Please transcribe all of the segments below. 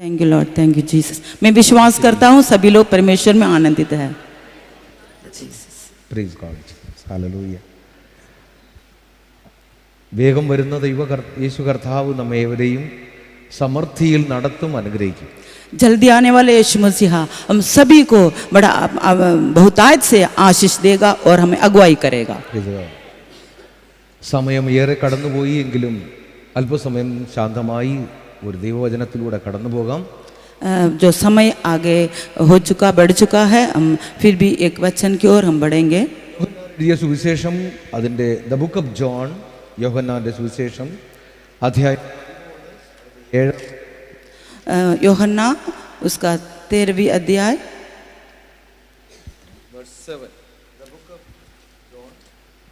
Thank you Lord, thank you Jesus. मैं विश्वास करता हूँ सभी लोग परमेश्वर में आनंदित है। Praise God, hallelujah. വേഗം വരുന്ന യേശു കർത്താവ് നമ്മെ ഏവരെയും സമൃദ്ധിയിൽ നടത്തും, അനുഗ്രഹിക്കും. जल्दी आने वाले यीशु मसीहा हम सभी को बड़ा बहुतायत से आशीष देगा और हमें अगुवाई करेगा. സമയം ഏറെ കടന്നുപോയി എങ്കിലും അല്പസമയം ശാന്തമായി ഒരു ദൈവവചനത്തിലൂടെ കടന്നു പോകാം. जो समय आगे हो चुका, बढ़ चुका है, हम फिर भी एक वचन की ओर हम बढ़ेंगे. സുവിശേഷം അതിൻ്റെ ദ ബുക്ക് ഓഫ് ജോൺ, യോഹന്നാന്റെ സുവിശേഷം അധ്യായം 7, യോഹന്നാ उसका 13वीं अध्याय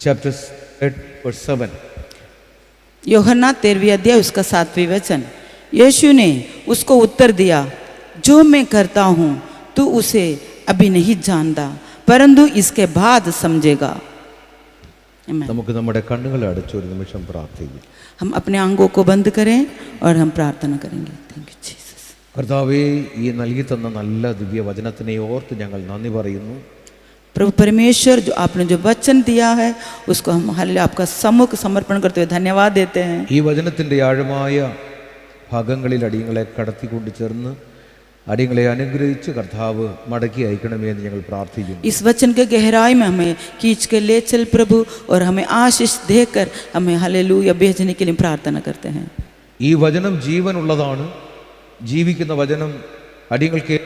chapter 8 verse 7. योहन्ना 13वीं अध्याय उसका 7वां वचन. यीशु ने उसको उत्तर दिया, जो मैं करता हूँ तू उसे अभी नहीं जानता, परंतु इसके बाद समझेगा. നമുക്ക് നമ്മുടെ കണ്ണുകൾ അടച്ച് ഒരു നിമിഷം പ്രാർത്ഥിക്കാം. हम अपने आंखों को बंद करें और हम प्रार्थना करेंगे. Thank you Jesus. കർത്താവേ, ഈ നൽകി തന്ന നല്ല ദിവ്യ വചനത്തിനെ ഓർത്ത് ഞങ്ങൾ നന്ദി പറയുന്നു. प्रभु परमेश्वर, जो आपने जो वचन दिया है उसको हम हालेलुया आपका सम्मुख समर्पण करते हुए धन्यवाद देते हैं. ഈ വചനത്തിൻ്റെ ആഴമായ ഭാഗങ്ങളിൽ അടിയങ്ങളെ കടത്തിക്കൊണ്ട് ചേർന്ന് അടിയങ്ങളെ അനുഗ്രഹിച്ച് കർത്താവ് മടക്കി അയക്കണമേ എന്ന് ഞങ്ങൾ പ്രാർത്ഥിക്കുന്നു. इस वचन के गहराई में हमें खींच के ले चल प्रभु, और हमें आशीष देकर हमें हालेलुया भेजने के लिए प्रार्थना करते हैं. ഈ വചനം ജീവനുള്ളതാണ്. ജീവിക്കുന്ന വചനം അടിയങ്ങൾക്ക്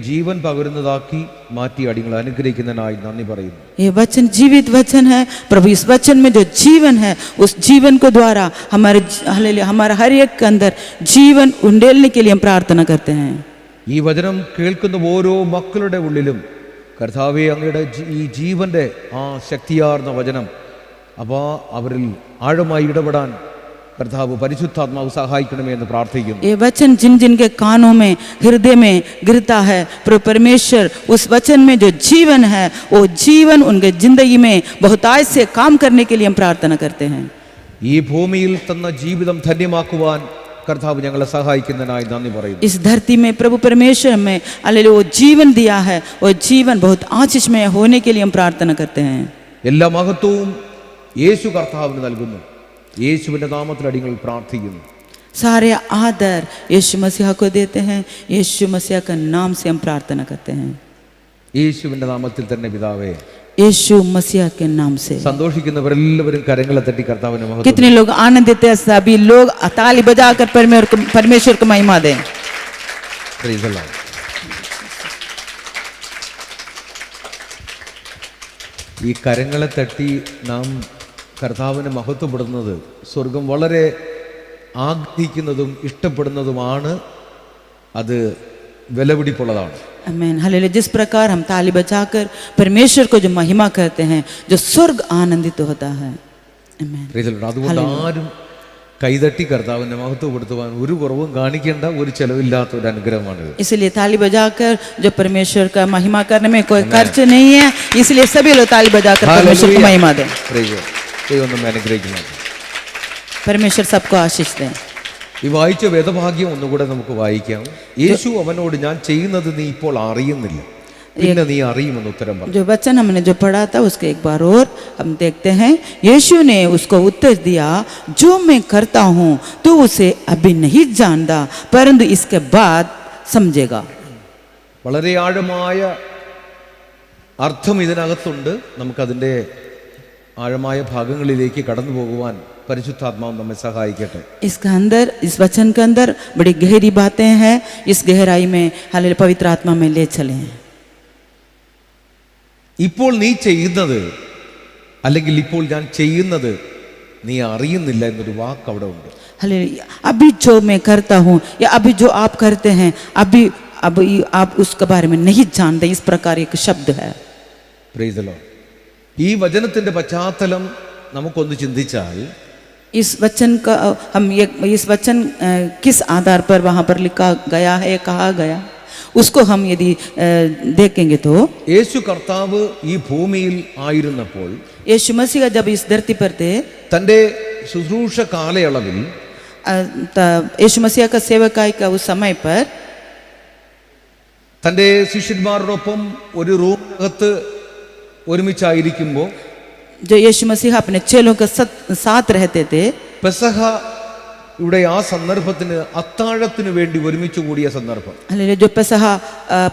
ജീവൻ പകരുന്നതാക്കി മാറ്റി അടിയങ്ങളെ അനുഗ്രഹിക്കുന്നതിനായി നന്ദി പറയുന്നു. ये वचन जीवित वचन है प्रभु. इस वचन में जो जीवन है, उस जीवन को द्वारा हमारे हालेलुया हमारा हर एक के अंदर जीवन उंडेलने के लिए हम प्रार्थना करते हैं. ഈ വചനം കേൾക്കുന്ന ഓരോ മക്കളുടെ ഉള്ളിലും കർത്താവേ, അങ്ങയുടെ ഈ ജീവന്റെ ആ ശക്തിയാർന്ന വചനം അപ്പോൾ അവരിൽ ആഴമായി ഇടപെടാൻ കർത്താവ് പരിശുദ്ധാത്മാവ് സഹായിക്കണമേ എന്ന് പ്രാർത്ഥിക്കുന്നു. ये वचन जिन जिन के कानों में, हृदय में गिरता है प्रभु परमेश्वर, उस वचन में जो जीवन है वो जीवन उनके जिंदगी में बहुतायत से काम करने के लिए हम प्रार्थना करते हैं. ഈ ഭൂമിയിൽ തന്ന ജീവിതം ധന്യമാക്കുവാൻ കർത്താവ് ഞങ്ങളെ സഹായിക്കുന്നതിനായി നന്ദി പറയുന്നു. इस धरती में प्रभु परमेश्वर हमें हालेलुया वो जीवन दिया है, वो जीवन बहुत आशीषमय होने के लिए हम प्रार्थना करते हैं. എല്ലാ മഹത്വവും യേശു കർത്താവിന് നൽകുന്നു. യേശുവിൻ്റെ നാമത്തിൽ അടിയങ്ങൾ പ്രാർത്ഥിക്കുന്നു. सारे आदर यीशु मसीह को देते हैं. यीशु मसीह का नाम से हम प्रार्थना करते हैं. യേശുവിൻ്റെ നാമത്തിൽ തന്നെ പിതാവേ. यीशु मसीह के नाम से. സന്തോഷിക്കുന്നവരെല്ലാവരും കരങ്ങളെ തട്ടി കർത്താവിനെ മഹത്വം. कितने लोग आनंदित हैं? सभी लोग ताली बजाकर परमेश्वर को महिमा दें. Praise the Lord. ഈ കരങ്ങളെ തട്ടി നാം കർത്താവിനെ മഹത്വപ്പെടുന്നത് സ്വർഗം വളരെ ആഗ്രഹിക്കുന്നതും ഇഷ്ടപ്പെടുന്നതുമാണ്. അത് വിലപിടിപ്പുള്ളതാണ്. आमीन. हालेलुया. जिस प्रकार हम ताली बजाकर परमेश्वर को जो महिमा करते हैं, जो स्वर्ग आनंदित होता है. आमीन. അതുകൊണ്ട് ആരും കൈതട്ടി കർത്താവിനെ മഹത്വപ്പെടുത്തുവാൻ ഒരു കുറവും കാണിക്കേണ്ട, ഒരു ചെലവില്ലാത്ത ഒരു അനുഗ്രഹമാണ്. इसलिए ताली बजाकर जो परमेश्वर का महिमा करने में कोई खर्च नहीं है, इसलिए सभी लोग ताली बजाकर परमेश्वर को महिमा दें. ദൈവം നമ്മെ അനുഗ്രഹിക്കുന്നു. परमेश्वर सबको आशीष दें. ഈ വായിച്ച വേദഭാഗ്യം ഒന്നുകൂടെ നമുക്ക് വായിക്കാം. യേശു അവനോട്, ഞാൻ ചെയ്യുന്നത് നീ ഇപ്പോൾ അറിയുന്നില്ല, പിന്നെ നീ അറിയുമെന്ന് ഉത്തരം പറഞ്ഞു. जो वचन हमने जो पढ़ा था उसके एक बार और हम देखते हैं. यीशु ने उसको उत्तर दिया, जो मैं करता हूँ तो उसे अभी नहीं जानता, परंतु इसके बाद समझेगा. വളരെ ആഴമായ അർത്ഥം ഇതിനകത്തുണ്ട്. നമുക്കതിൻ്റെ ആഴമായ ഭാഗങ്ങളിലേക്ക് കടന്നു പോകുവാൻ പരിശുദ്ധാത്മാവ് നമ്മെ സഹായിക്കട്ടെ. इसके अंदर, इस वचन के अंदर बड़ी गहरी बातें हैं. इस गहराई में हालेलुया पवित्र आत्मा में ले चले. ഇപ്പോൾ നീ ചെയ്യുന്നത്, അല്ലെങ്കിൽ ഇപ്പോൾ ഞാൻ ചെയ്യുന്നത് നീ അറിയുന്നില്ല എന്നൊരു വാക്ക് അവിടെ ഉണ്ട്. हालेलुया. अभी जो मैं करता हूँ या अभी जो आप करते हैं, अभी आप उसके बारे में नहीं जानते, इस प्रकार एक शब्द है. Price the Lord. ഈ വചനത്തിന്റെ പശ്ചാത്തലം നമുക്കൊന്ന് ചിന്തിച്ചാൽ, इस वचन का हम इस वचन किस आधार पर वहाँ पर लिखा गया है, कहा गया, उसको हम यदि देखेंगे तो യേശു കർത്താവ് ഈ ഭൂമിയിൽ ആയിരുന്നപ്പോൾ, यीशु मसीह जब इस धरती पर थे, തൻ്റെ ശുശ്രൂഷ കാലയളവിൽ यीशु मसीह का सेवकाई का उस समय पर തൻ്റെ ശിഷ്യന്മാരോടൊപ്പം ഒരു റൂമിനകത്ത് ഒരുമിച്ചായിരിക്കുമ്പോൾ जो यीशु मसीह अपने चेलों के साथ रहते थे, പെസഹ ഇവിടെ ആ സന്ദർഭത്തിന് അത്താഴത്തിന് വേണ്ടി ഒരുമിച്ച് കൂടിയ സന്ദർഭം. हालेलुया, जो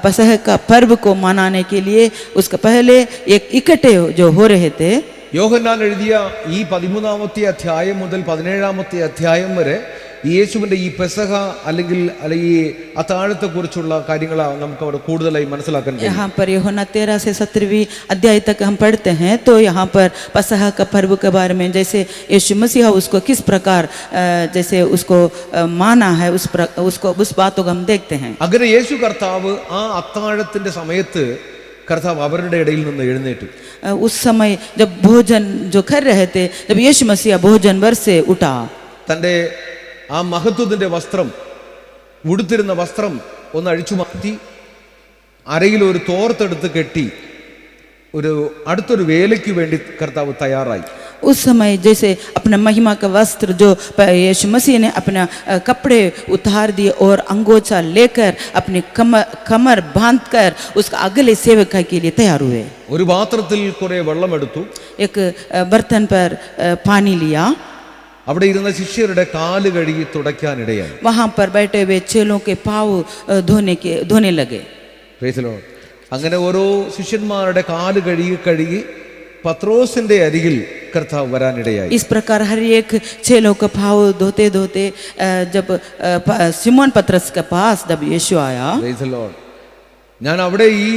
पसह का पर्व को मनाने के लिए उसका पहले एक इकट्ठे जो हो रहे थे. യോഹന്നാൻ എഴുതിയ ഈ 13-ാമത്തെ അധ്യായം മുതൽ 17-ാമത്തെ അധ്യായം വരെ യേശുവിൻ്റെ ഈ പെസഹ അല്ലെങ്കിൽ ഈ അത്താഴത്തെക്കുറിച്ചുള്ള കാര്യങ്ങൾ നമുക്ക് അവിടെ കൂടുതലായി മനസ്സിലാക്കാൻ കഴിയും. यहाँ पर यूहन्ना 13 से 17वीं अध्याय तक हम पढ़ते हैं तो यहाँ पर पसह का पर्व के बारे में जैसे यीशु मसीह उसको किस प्रकार जैसे उसको माना है उस बातों को हम देखते हैं. അങ്ങനെ യേശു കർത്താവ് ആ അത്താഴത്തിന്റെ സമയത്ത് കർത്താവ് അവരുടെ ഇടയിൽ നിന്ന് എഴുന്നേറ്റു. उस समय जब भोजन जो कर रहे थे, जब यीशु मसीह भोजन वर से उठा, തൻ്റെ ആ മഹത്വത്തിന്റെ വസ്ത്രം, ഉടുത്തിരുന്ന വസ്ത്രം ഒന്ന് അഴിച്ചു മാറ്റി അരയിൽ ഒരു തോർത്തെടുത്ത് കെട്ടി അടുത്തൊരു വേലയ്ക്ക് വേണ്ടി കർത്താവ് തയ്യാറായി. उस समय जैसे अपना महिमा का वस्त्र जो यीशु मसीह ने अपना कपड़े उतार दिए और अंगोछा लेकर अपने कमर बांधकर उसका अगले सेवक के लिए तैयार हुए. ഒരു പാത്രത്തിൽ കുറെ വെള്ളമെടുത്തു, एक बर्तन पर पानी लिया, അവിടെ ഇരുന്ന ശിഷ്യരുടെ കാല് കഴുകി തുടയ്ക്കാനിടയായി. वहां पर बैठे हुए चेलों के पाँव धोने लगे. Price the Lord. അങ്ങനെ ഓരോ ശിഷ്യന്മാരുടെ കാല് കഴുകി പത്രോസിന്റെ അരികിൽ കർത്താവ് വരാനിടയായി. इस प्रकार हर एक चेलों का पाँव धोते धोते जब सिमोन पतरस के पास जब यीशु आया. Price the Lord. ഞാൻ അവിടെ ഈ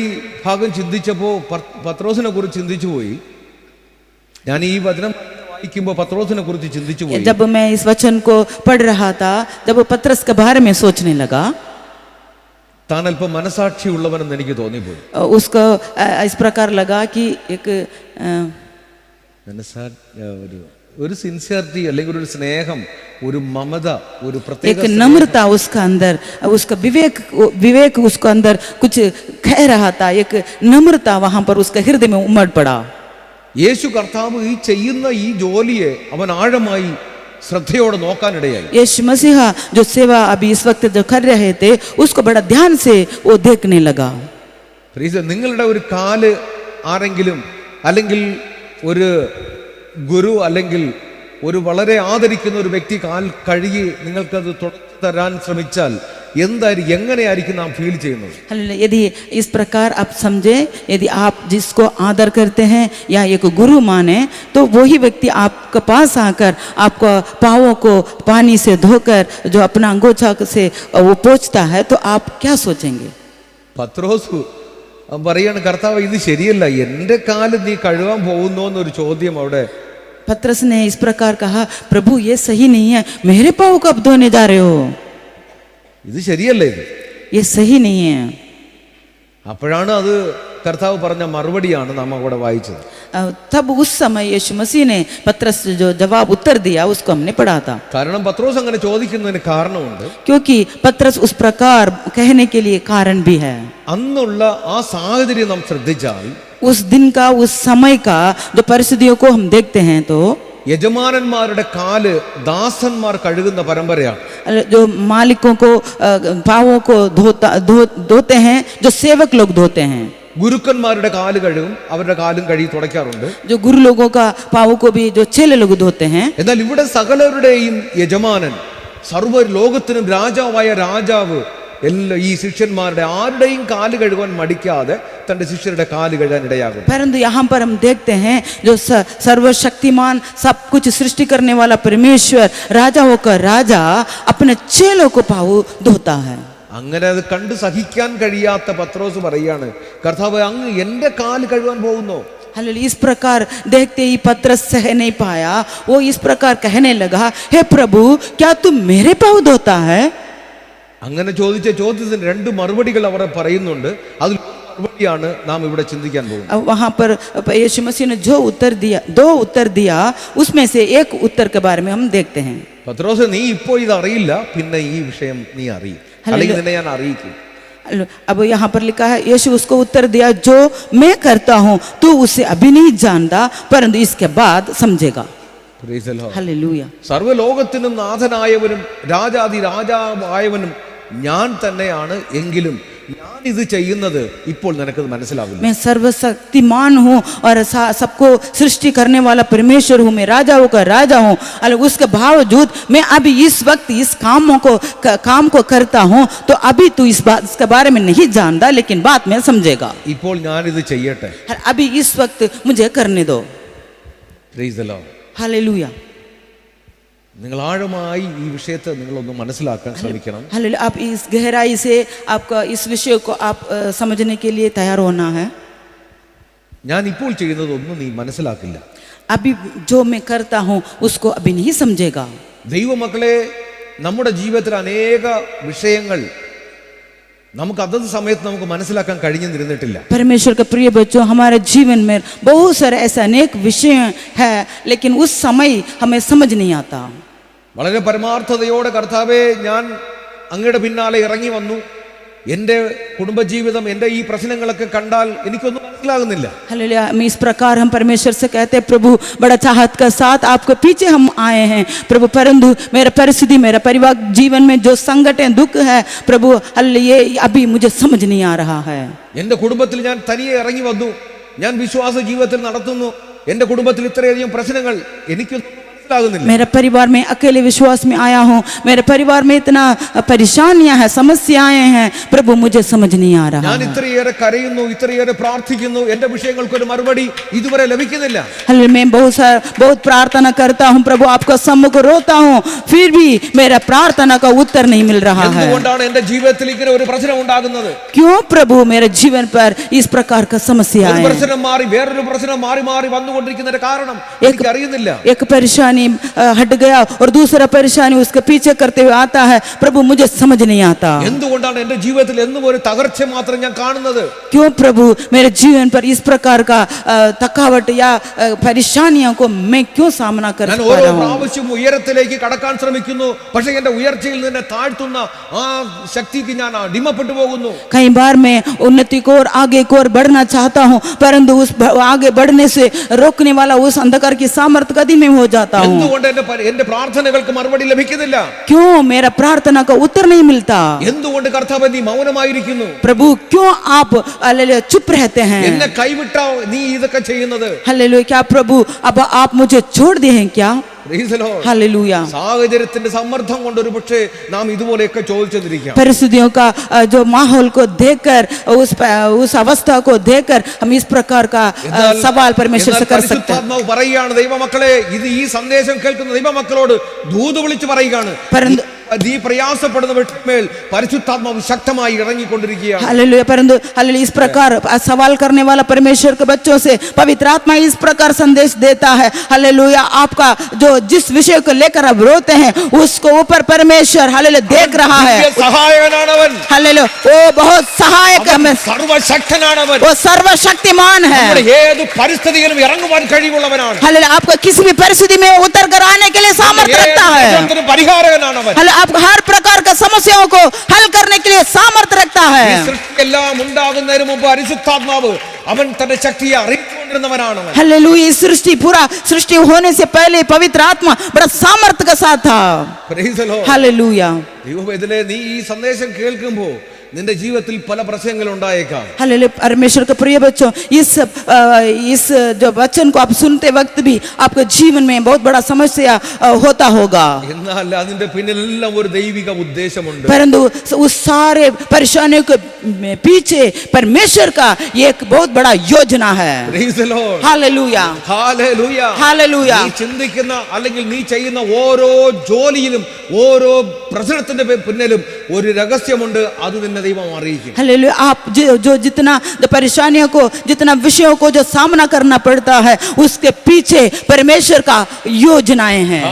ഭാഗം ചിന്തിച്ചപ്പോൾ പത്രോസിനെ കുറിച്ച് ചിന്തിച്ചു പോയി. ഞാൻ ഈ വചനം വായിക്കുമ്പോൾ പത്രോസിനെ കുറിച്ച് ചിന്തിച്ചു പോയി. जब मैं इस वचन को पढ़ रहा था, जब पतरस के बारे में सोचने लगा, താൻ അല്പം മനസാക്ഷി ഉള്ളവനെന്ന് എനിക്ക് തോന്നിപ്പോയി. उसको इस प्रकार लगा कि एक ഒരു സിൻസിയറിറ്റി അല്ലെങ്കിൽ ഒരു സ്നേഹം, ഒരു മമത, ഒരു പ്രത്യേക एक नम्रता उसका अंदर, उसका विवेक उसको अंदर कुछ कह रहा था. एक नम्रता वहां पर उसका हृदय में उमड़ पड़ा. യേശു കർത്താവ് ഈ ചെയ്യുന്ന ഈ ജോലിയെ അവൻ ആഴമായി ശ്രദ്ധയോടെ നോക്കാനിടയായി. यीशु मसीह जो सेवा अभी इस वक्त जो कर रहे थे उसको बड़ा ध्यान से वो देखने लगा. നിങ്ങളുടെ ഒരു കാല് ആരെങ്കിലും അല്ലെങ്കിൽ ഒരു ഗുരു അല്ലെങ്കിൽ ഒരു വളരെ ആദരിക്കുന്ന ഒരു വ്യക്തി കാൽ കഴുകി നിങ്ങൾക്കത് തുടച്ചു തരാൻ ശ്രമിച്ചാൽ എങ്ങനെയായിരിക്കും നാം ഫീൽ ചെയ്യുന്നത്? यदि इस प्रकार आप समझे, यदि आप जिसको आदर करते हैं या एक गुरु माने, तो वही व्यक्ति आपके पास आकर आपको पाँवों को पानी से धोकर जो अपना अंगोछा से वो पोंछता है, तो आप क्या सोचेंगे? പത്രോസ് പറയാണ്, കർത്താവ് ഇത് ശരിയല്ല, എൻ്റെ കാല് നീ കഴുകാൻ പോകുന്നോ എന്നൊരു ചോദ്യം അവിടെ. पतरस ने इस प्रकार कहा, प्रभु ये सही नहीं है, मेरे पाँव कब धोने जा रहे हो? ഇത് ശരിയല്ല, ഇത് ये सही नहीं है. അപ്പോഴാണ് അത് കർത്താവ് പറഞ്ഞ മറുപടിയാണ് നാം അവിടെ വായിച്ചത്. तब उस समय यीशु मसीह ने पतरस जो जवाब उत्तर दिया उसको हमने पढ़ा था. കാരണം പത്രോസ് അങ്ങനെ ചോദിക്കുന്നതിന് കാരണമുണ്ട്. क्योंकि पतरस उस प्रकार कहने के लिए कारण भी है. അന്നുള്ള ആ സാഹചര്യം നാം ശ്രദ്ധിച്ചാൽ, उस दिन का, उस समय का जो परिस्थितियों को हम देखते हैं तो യജമാനന്മാരുടെ കാല് ദാസന്മാർ കഴുകുന്ന പരമ്പരയാണ്. जो मालिकों को पाँवों को धोते हैं, जो सेवक लोग धोते हैं. ഗുരുക്കന്മാരുടെ കാല് കഴുകും, അവരുടെ കാലും കഴുകി തുടയ്ക്കാറുണ്ട്. जो गुरु लोगों का पाँवों को भी जो चेले लोग धोते हैं. എന്നാൽ ഇവിടെ സകലരുടെയും യജമാനൻ, സർവ്വ ലോകത്തിനും രാജാവായ രാജാവ് എല്ലാ ഈ ശിഷ്യന്മാരുടെ ആരുടെയും കാല് കഴുകാൻ മടിക്കാതെ തന്റെ ശിഷ്യരുടെ കാല് കഴുകാൻ ഇടയാകും. परंतु यहाँ पर हम देखते हैं जो सर्वशक्तिमान सब कुछ सृष्टि करने वाला परमेश्वर, राजाओं का राजा अपने चेलों को पाँव धोता है. അങ്ങനെ അത് കണ്ട് സഹിക്കാൻ കഴിയാത്ത പത്രോസ് പറയാണ്, കർത്താവ് അങ്ങ് എൻ്റെ കാല് കഴുകാൻ പോകുന്നു. हालेलुया. इस प्रकार देखते ही पतरस सह नहीं पाया. वो इस प्रकार कहने लगा, हे प्रभु क्या तुम मेरे पाँव धोता है? അങ്ങനെ ചോദിച്ച ചോദ്യത്തിന് രണ്ട് മറുപടികൾ അവർ പറയുന്നുണ്ട്. അതിൽ മറുപടിയാണ് നാം ഇവിടെ ചിന്തിക്കാൻ പോകുന്നത്. वहां पर यीशु मसीह ने जो उत्तर दिया, दो उत्तर दिया, उसमें से एक उत्तर के बारे में हम देखते हैं. പത്രോസ്, നീ ഇപ്പോൾ ഇത് അറിയില്ല, പിന്നെ ഈ വിഷയം നീ അറിയും, അല്ലെങ്കിൽ നിന്നെ ഞാൻ അറിയിക്കും. अब यहाँ पर लिखा है, यीशु उसको उत्तर दिया, जो मैं करता हूँ तू उसे अभी नहीं जानता, परंतु इसके बाद समझेगा. हालेलुया. സർവ്വലോകത്തിനും നാഥനായവനും രാജാതി രാജാവായവനും ഞാൻ തന്നെയാണ്, എങ്കിലും ഞാൻ ഇത് ചെയ്യുന്നത് ഇപ്പോൾ നിനക്കത് മനസ്സിലാവില്ല. मैं सर्वशक्तिमान हूँ और सबको सृष्टि करने वाला परमेश्वर हूँ, मैं राजाओं का राजा हूँ, और उसके बावजूद मैं अभी इस वक्त इस काम को करता हूँ, तो अभी तू इसके बारे में नहीं जानता, लेकिन बात में समझेगा. ഇപ്പോൾ ഞാൻ ഇത് ചെയ്യട്ടെ. अभी इस वक्त मुझे करने दो. Praise the Lord. हालेलुया. നിങ്ങൾ ആഴമായി ഈ വിഷയത്തെ നിങ്ങളൊന്ന് മനസ്സിലാക്കാൻ ശ്രമിക്കണം. हालेलुया. आप इस गहराई से आपका इस विषय को आप समझने के लिए तैयार होना है. ഞാൻ ഇപ്പോൾ ചെയ്യുന്നതൊന്നും നീ മനസ്സിലാക്കില്ല. अभी जो मैं करता हूँ उसको अभी नहीं समझेगा. ദൈവമക്കളെ, നമ്മുടെ ജീവിതത്തിൽ അനേക വിഷയങ്ങൾ നമുക്ക് അതത് സമയത്ത് നമുക്ക് മനസ്സിലാക്കാൻ കഴിഞ്ഞിരുന്നിട്ടില്ല. परमेश्वर का प्रिय बच्चों, हमारे जीवन में बहुत सारे ऐसे अनेक विषय है, लेकिन उस समय हमें समझ नहीं आता. വളരെ പരമാർത്ഥതയോടെ കർത്താവേ, ഞാൻ അങ്ങയുടെ പിന്നാലെ ഇറങ്ങി വന്നു, എൻ്റെ കുടുംബജീവിതം, എൻ്റെ ഈ പ്രശ്നങ്ങളൊക്കെ കണ്ടാൽ എനിക്കൊന്നും മനസ്സിലാകുന്നില്ല. हालेलुया. मैं इस प्रकार हम परमेश्वर से कहते हैं, प्रभु बड़ा चाहत का साथ आपके पीछे हम आए हैं प्रभु, परंतु मेरा परिस्थिति, मेरा परिवार जीवन में जो संकट है, दुख है प्रभु, ये अभी मुझे समझ नहीं आ रहा है. എൻ്റെ കുടുംബത്തിൽ ഞാൻ തനിയെ ഇറങ്ങി വന്നു, ഞാൻ വിശ്വാസ ജീവിതത്തിൽ നടത്തുന്നു, എൻ്റെ കുടുംബത്തിൽ ഇത്രയധികം പ്രശ്നങ്ങൾ എനിക്കൊന്നും മനസ്സിലാകുന്നില്ല. मेरे परिवार में अकेले विश्वास में आया हूँ, मेरे परिवार में इतना परेशानियां हैं, समस्याएं हैं प्रभु, मुझे समझ नहीं आ रहा. ഞാൻ ഇത്രയേറെ കരയുന്നു, ഇത്രയേറെ പ്രാർത്ഥിക്കുന്നു, എൻ്റെ വിഷയങ്ങൾക്കൊരു മറുപടി ഇതുവരെ ലഭിക്കുന്നില്ല. हालेलुया. मैं बहुत प्रार्थना करता हूँ प्रभु, आपका सम्मुख रोता हूँ, फिर भी मेरा प्रार्थना का उत्तर नहीं मिल रहा है. എന്തുകൊണ്ടാണ് എൻ്റെ ജീവിതത്തിൽ ഇങ്ങനെ ഒരു പ്രശ്നം ഉണ്ടാകുന്നത്? क्यों प्रभु मेरे जीवन पर इस प्रकार का समस्या ഒരു है? പ്രശ്നം മാറി വേറൊരു പ്രശ്നം മാറി മാറി വന്നുകൊണ്ടിരിക്കുന്നതിന്റെ കാരണം എനിക്ക് അറിയുന്നില്ല. एक परेशानी हट गया और दूसरा परेशानी उसके पीछे करते हुए आता है प्रभु, मुझे समझ नहीं आता. എന്തുകൊണ്ടാണ് എൻ്റെ ജീവിതത്തിൽ എന്നും ഒരു തകർച്ച മാത്രം ഞാൻ കാണുന്നത്? क्यों प्रभु मेरे जीवन पर इस प्रकार का थकावट या परेशानियों को मैं क्यों सामना कर ഞാൻ पा ഓരോ रहा हूँ? പ്രാവശ്യം ഉയരത്തിലേക്ക് കടക്കാൻ ശ്രമിക്കുന്നു, പക്ഷേ എൻ്റെ ഉയർച്ചയിൽ നിന്ന് താഴ്ത്തുന്ന ആ ശക്തിക്ക് ഞാൻ അടിമപ്പെട്ടു പോകുന്നു. कई बार मैं उन्नति को और आगे को और बढ़ना चाहता हूँ, परंतु उस आगे बढ़ने से रोकने वाला उस अंधकार की सामर्थ्य कदी में हो जाता हूँ. എന്തുകൊണ്ട് എൻ്റെ പ്രാർത്ഥനകൾക്ക് മറുപടി ലഭിക്കുന്നില്ല? क्यों मेरा प्रार्थना का उत्तर नहीं मिलता? എന്തുകൊണ്ട് കർത്താവേ നീ മൗനമായിരിക്കുന്നു? प्रभु क्यों आप हालेलुया चुप रहते हैं? എന്നെ കൈവിട്ടാ നീ ഇതൊക്കെ ചെയ്യുന്നത്? हालेलुया. क्या प्रभु अब आप मुझे छोड़ दिए हैं क्या? Praise the Lord. हालेलुया. സാഹചര്യത്തിന്റെ സമ്മർദ്ദം കൊണ്ട് ഒരു പക്ഷേ നാം ഇതുപോലെയൊക്കെ ചോദിച്ചെന്നിരിക്കാം. परिस्थितियों का जो माहौल को देखकर, उस अवस्था को देखकर हम इस प्रकार का सवाल परमेश्वर से कर सकते हैं. പരിശുദ്ധാത്മാവ് പറയുകയാണ്, ദൈവമക്കളെ, ഇത് ഈ സന്ദേശം കേൾക്കുന്ന ദൈവമക്കളോട് ദൂത് വിളിച്ച് പറയുകയാണ്, നീ പ്രയാസപ്പെടുന്ന വ്യക്തിമേൽ പരിശുദ്ധാത്മാവ് ശക്തമായി ഇറങ്ങിക്കൊണ്ടിരിക്കുകയാണ്. हालेलुया. परंतु हालेलुया इस प्रकार सवाल करने वाला परमेश्वर के बच्चों से पवित्र आत्मा इस प्रकार संदेश देता है. हालेलुया. आपका जो जिस विषय को लेकर आप रोते हैं उसको ऊपर परमेश्वर हालेलुया देख रहा है. സഹായകനാണവൻ. हालेलुया. वो बहुत सहायक है, സർവശക്തനാണവൻ. वो सर्वशक्तिमान है. നമ്മുടെ ഏത് പരിസ്ഥിതിയിലും ഇറങ്ങുവാൻ കഴിവുള്ളവനാണ്. हालेलुया. आपको किसी भी परिस्थिति में उतर कर आने के लिए सामर्थ्य रखता है. പരിഹാരകനാണവൻ. हालेलुया. आप हर प्रकार का समस्याओं को हल करने के लिए सामर्थ्य रखता है. എല്ലാം ഉണ്ടാകുന്നതിന് മുമ്പ് പരിശുദ്ധാത്മാവ് അവൻ തന്റെ ശക്തിയെ അറിയിച്ചുകൊണ്ടിരുന്നവനാണ്. हालेलुया. पूरा सृष्टि होने से पहले पवित्र आत्मा बड़ा सामर्थ्य के साथ था. Praise the Lord. हालेलुया. ദൈവവേദനയെ നീ ഈ സന്ദേശം കേൾക്കുമ്പോൾ നിന്റെ ജീവിതത്തിൽ പല പ്രശ്നങ്ങൾ ഉണ്ടായേക്കാം. हालेलुया. परमेश्वर के प्रिय बच्चों, इस जो वचन को आप सुनते वक्त भी आपके जीवन में बहुत बड़ा समस्या होता होगा, എന്നാൽ അതിന്റെ പിന്നിലെല്ലാം ഒരു ദൈവിക ഉദ്ദേശമുണ്ട്. परंतु उस सारे परेशानियों के पीछे परमेश्वर का एक बहुत बड़ा योजना है. Praise the Lord. Hallelujah. Hallelujah. Hallelujah. നീ ചിന്തിക്കുന്ന അല്ലെങ്കിൽ നീ ചെയ്യുന്ന ഓരോ ജോലിയിലും ഓരോ പ്രശ്നത്തിന്റെ പിന്നിലും ഒരു രഹസ്യമുണ്ട്, അത് നിന്നെ ദൈവം അറിയിക്കും. हालेलुया. आप जो जितना परेशानियों को, जितना विषयों को जो सामना करना पड़ता है, उसके पीछे परमेश्वर का योजनाएं हैं.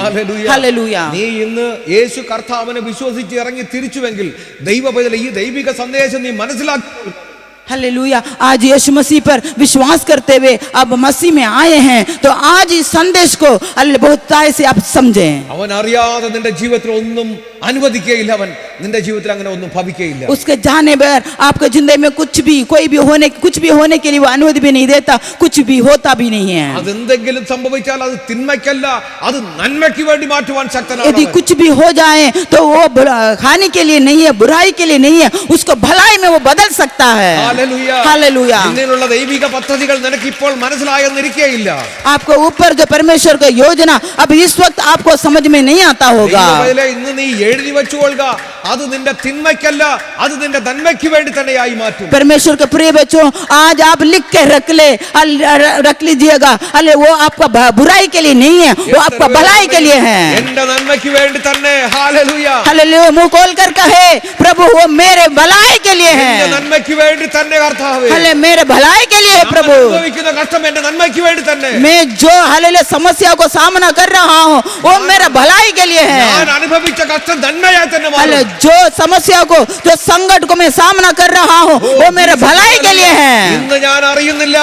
हालेलुया. നീ ഇന്ന് യേശു കർത്താവിനെ വിശ്വസിച്ച് ഇറങ്ങി തിരിച്ചുവെങ്കിൽ ദൈവപൈതൽ ഈ ദൈവിക സന്ദേശം നീ മനസ്സിലാക്കി. हालेलुया. आज यीशु मसीह पर विश्वास करते हुए आप मसीह में आए हैं, तो आज इस संदेश को बहुत ताय से आप समझें. അവൻ അറിയാതെ നിന്റെ ജീവിതത്തിൽ ഒന്നും അനുവദിക്കുകയില്ല. അവൻ നിന്റെ ജീവിതത്തിൽ അങ്ങനെ ഒന്നും ഭവിക്കുകയില്ല. उसके जाने पर आपके जिंदगी में कुछ भी होने के लिए वो अनुमति भी नहीं देता, कुछ भी होता भी नहीं है. അതെന്തെങ്കിലും സംഭവിച്ചാൽ അത് തിന്മയ്ക്കല്ല, അത് നന്മയ്ക്ക് വേണ്ടി മാറ്റുവാൻ ശക്തനാണ്. यदि कुछ भी हो जाए तो वो हानि के लिए नहीं है, बुराई के लिए नहीं है, उसको भलाई में वो बदल सकता है. हालेलुया. हालेलुया. നിന്നിലുള്ള ദൈവിക പദ്ധതികൾ നിനക്ക് ഇപ്പോൾ മനസ്സിലായെന്നിരിക്കുകയില്ല. आपको ऊपर जो परमेश्वर का योजना अब इस वक्त आपको समझ में नहीं आता होगा. ഇന്ന് നീ എഴുതി വെച്ചുകൊള്ളുക, അത് നിന്റെ തിന്മയ്ക്കല്ല, അത് നിന്റെ നന്മയ്ക്ക് വേണ്ടി തന്നെയായി മാറ്റും. परमेश्वर के प्रिय बच्चों, आज आप लिख के रख लीजिएगा, अरे वो आपका बुराई के लिए नहीं है, वो आपका भलाई के लिए है. എന്റെ നന്മയ്ക്ക് വേണ്ടി തന്നെ. हालेलुया. हालेलुया. मुंह खोल कर कहे, प्रभु वो मेरे भलाई के लिए है. എന്റെ നന്മയ്ക്ക് വേണ്ടി തന്നെ കർത്താവേ. हाले मेरे भलाई के लिए है प्रभु. അനുഭവിക്കുന്ന കഷ്ടം എന്റെ നന്മയ്ക്ക് വേണ്ടി തന്നെ. मैं जो हालेलुया समस्या को सामना कर रहा हूँ वो मेरा भलाई के लिए है. ഞാൻ അനുഭവിച്ച കഷ്ടം നന്മയായി തന്നെ മാറും. हाले जो समस्या को, जो संकट को मैं सामना कर रहा हूँ वो मेरे भलाई के लिए है. ഇന്ന് ഞാൻ അറിയുന്നില്ല.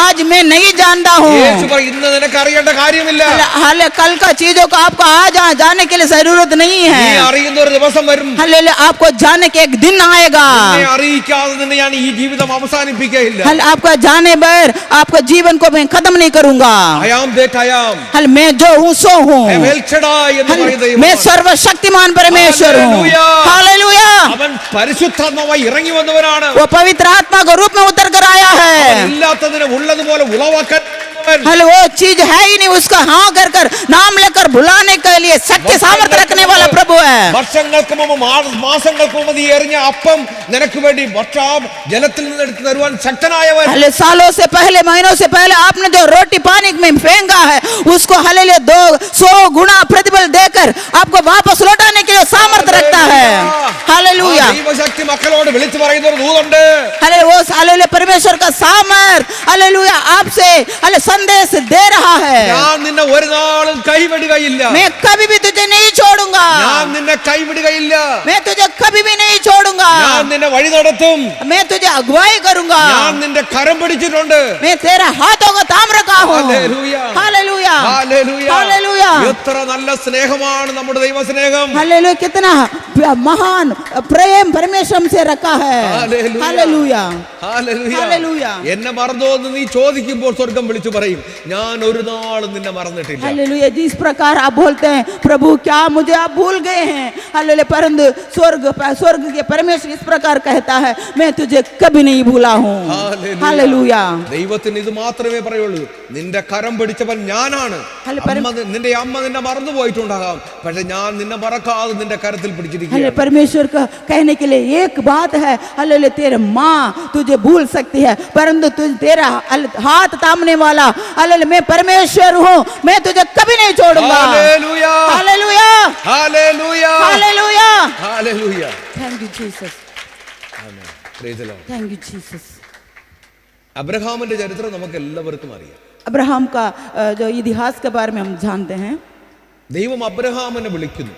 आज मैं नहीं जानता हूँ. യേശു പറയും, ഇന്ന് നിനക്ക് അറിയേണ്ട കാര്യമില്ല. हाले कल का चीजों को आपको आज जाने के लिए जरूरत नहीं നീ है. അറിയുന്ന ഒരു ദിവസം വരും. हालेलुया. आपको जाने के एक दिन आएगा. നിന്നെ അറിയിക്കാതെ നിന്നെ ഞാൻ ഈ ജീവിതം അവസാനിപ്പിക്കുകയില്ല. हाले आपका जाने पर आपका जीवन को मैं खत्म नहीं करूंगा. I am that I am. हाले मैं जो हूँ सो हूँ. I am El Shaddai എന്ന് പറയുന്ന ദൈവം. मैं सर्वशक्तिमान परमेश्वर हूँ. हालेलुया. हालेलुया. അവൻ പരിശുദ്ധാത്മാവായി ഇറങ്ങി വന്നവനാണ്. वो पवित्र आत्मा को रूप में उतर कर आया है. ഇല്ലാത്തതിനെ ഉള്ളതുപോലെ ഉളവാക്കാൻ हाले वो चीज है ही नहीं, उसका हाँ कर कर नाम लेकर भुलाने के लिए शक्ति सामर्थ्य रखने वाला प्रभु है. വർഷങ്ങൾക്ക് മുമ്പ് മാസങ്ങൾക്ക് മുമ്പ് നീ എറിഞ്ഞ അപ്പം നിനക്ക് വേണ്ടി വർഷം ജലത്തിൽ നിന്ന് എടുത്തു തരുവാൻ ശക്തനായവൻ. हाले सालों से पहले, महीनों से पहले आपने जो रोटी पानी में फेंका है उसको हालेलुया 200 गुना प्रतिफल देकर आपको वापस लौटाने के लिए सामर्थ्य रखता है. हालेलुया. ദൈവശക്തി മക്കളോട് വിളിച്ചു പറയുന്ന ഒരു ദൂതുണ്ട്. हाले वो हालेलुया परमेश्वर का सामर्थ्य हालेलुया आपसे हाले संदेश दे रहा है. ഞാൻ നിന്നെ ഒരു നാളും കൈവിടുകയില്ല. मैं कभी भी तुझे नहीं छोड़ूंगा. ഞാൻ നിന്നെ കൈവിടുകയില്ല. मैं तुझे कभी भी नहीं छोड़ूंगा. ഞാൻ നിന്നെ വഴി നടത്തും. मैं तुझे अगुवाई करूंगा. ഞാൻ നിന്റെ കരം പിടിച്ചിട്ടുണ്ട്. मैं तेरा हाथों को थाम रखा हूँ. हालेलुया. हालेलुया. हालेलुया. हालेलुया. എത്ര നല്ല സ്നേഹമാണ് നമ്മുടെ ദൈവ സ്നേഹം. हालेलुया. कितना महान प्रेम परमेश्वर से रखा है. हालेलुया. हालेलुया. हालेलुया. हालेलुया. എന്നെ മറന്നോ എന്ന് നീ ചോദിക്കുമ്പോൾ സ്വർഗം വിളിച്ചു പറയും, ഞാൻ ഒരു നാളും നിന്നെ മറന്നിട്ടില്ല. हालेलुया. जिस प्रकार आप बोलते हैं, प्रभु क्या मुझे आप भूल गए हैं. हालेलुया. परंतु स्वर्ग के परमेश्वर इस प्रकार कहता है, मैं तुझे कभी नहीं भूला हूँ. हालेलुया. हालेलुया. ദൈവത്തിന് ഇത് മാത്രമേ പറയുള്ളൂ, നിന്റെ കരം പിടിച്ചവൻ ഞാനാണ്. നിന്റെ അമ്മ നിന്നെ മറന്നു പോയിട്ടുണ്ടാകാം, പക്ഷെ ഞാൻ നിന്നെ മറക്കാതെ നിന്റെ കരത്തിൽ പിടിച്ചിരിക്കുകയാണ്. परमेश्वर का कहने के लिए एक बात है, हालेलुया तेरे माँ तुझे भूल सकती है, परंतु तेरा हाथ थामने वाला हालेलुया मैं परमेश्वर हूँ, मैं तुझे कभी नहीं छोड़ूंगा. Hallelujah. Hallelujah. Hallelujah. Hallelujah. Hallelujah. Thank you Jesus. Amen. Praise the Lord. Thank you Jesus. അബ്രഹാമിന്റെ ചരിത്രം നമുക്ക് എല്ലാവർക്കും അറിയാം. अब्राहम का जो इतिहास के बारे में हम जानते हैं. ദൈവം അബ്രഹാമിനെ വിളിക്കുന്നു.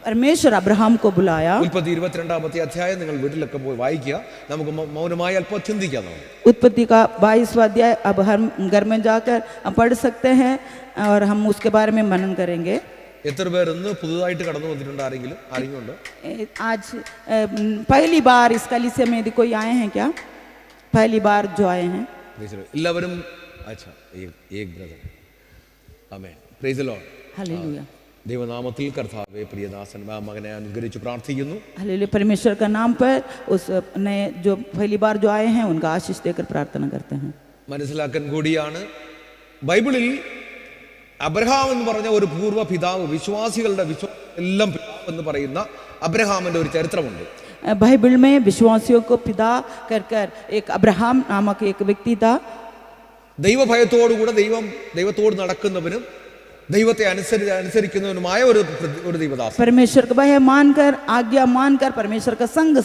परमेश्वर अब्राहम को बुलाया. ഉൽപ്പത്തി 22-ാമത്തെ അധ്യായം നിങ്ങൾ വീട്ടിലൊക്കെ പോയി വായിക്കുക. നമുക്ക് മൗനമായി അല്പം ചിന്തിക്കാം. उत्पत्ति का 22वां अध्याय अब हर घर में जाकर हम पढ़ सकते हैं और हम उसके बारे में मनन करेंगे. എത്ര പേർ ഇന്ന് പുതുതായിട്ട് കടന്നു വന്നിട്ടുണ്ട്? ആരെങ്കിലും ഉണ്ടോ? आज पहली बार इस कलीसिया में यदि कोई आए हैं क्या? पहली बार जो आए हैं എല്ലാവരും. अच्छा एक brother. Amen. Praise the lord. Hallelujah. ദൈവനാമത്തിൽ കർത്താവേ പ്രിയദാസൻ മകനെ അനുഗ്രഹിച്ച് പ്രാർത്ഥിക്കുന്നു. हालेलुया. परमेश्वर का नाम पर उस नए जो पहली बार जो आए हैं उनका आशीष देकर प्रार्थना करते हैं. മനസ്സിലാക്കാൻ കൂടിയാണ്, ബൈബിളിൽ അബ്രഹാം എന്ന് പറഞ്ഞ ഒരു പൂർവ്വ പിതാവ്, വിശ്വാസികളുടെ എല്ലാം പിതാവ് എന്ന് പറയുന്ന അബ്രഹാമിന്റെ ഒരു ചരിത്രമുണ്ട്. बाइबल में विश्वासियों को पिता कर कर एक अब्राहम नामक एक व्यक्ति था. ദൈവഭയത്തോടുകൂടെ ദൈവത്തോട് നടക്കുന്നവനും ദൈവത്തെ അനുസരിക്കുന്നവനുമായ ഒരു ദൈവദാസൻ. परमेश्वर का भय मानकर, आज्ञा मानकर परमेश्वर का संग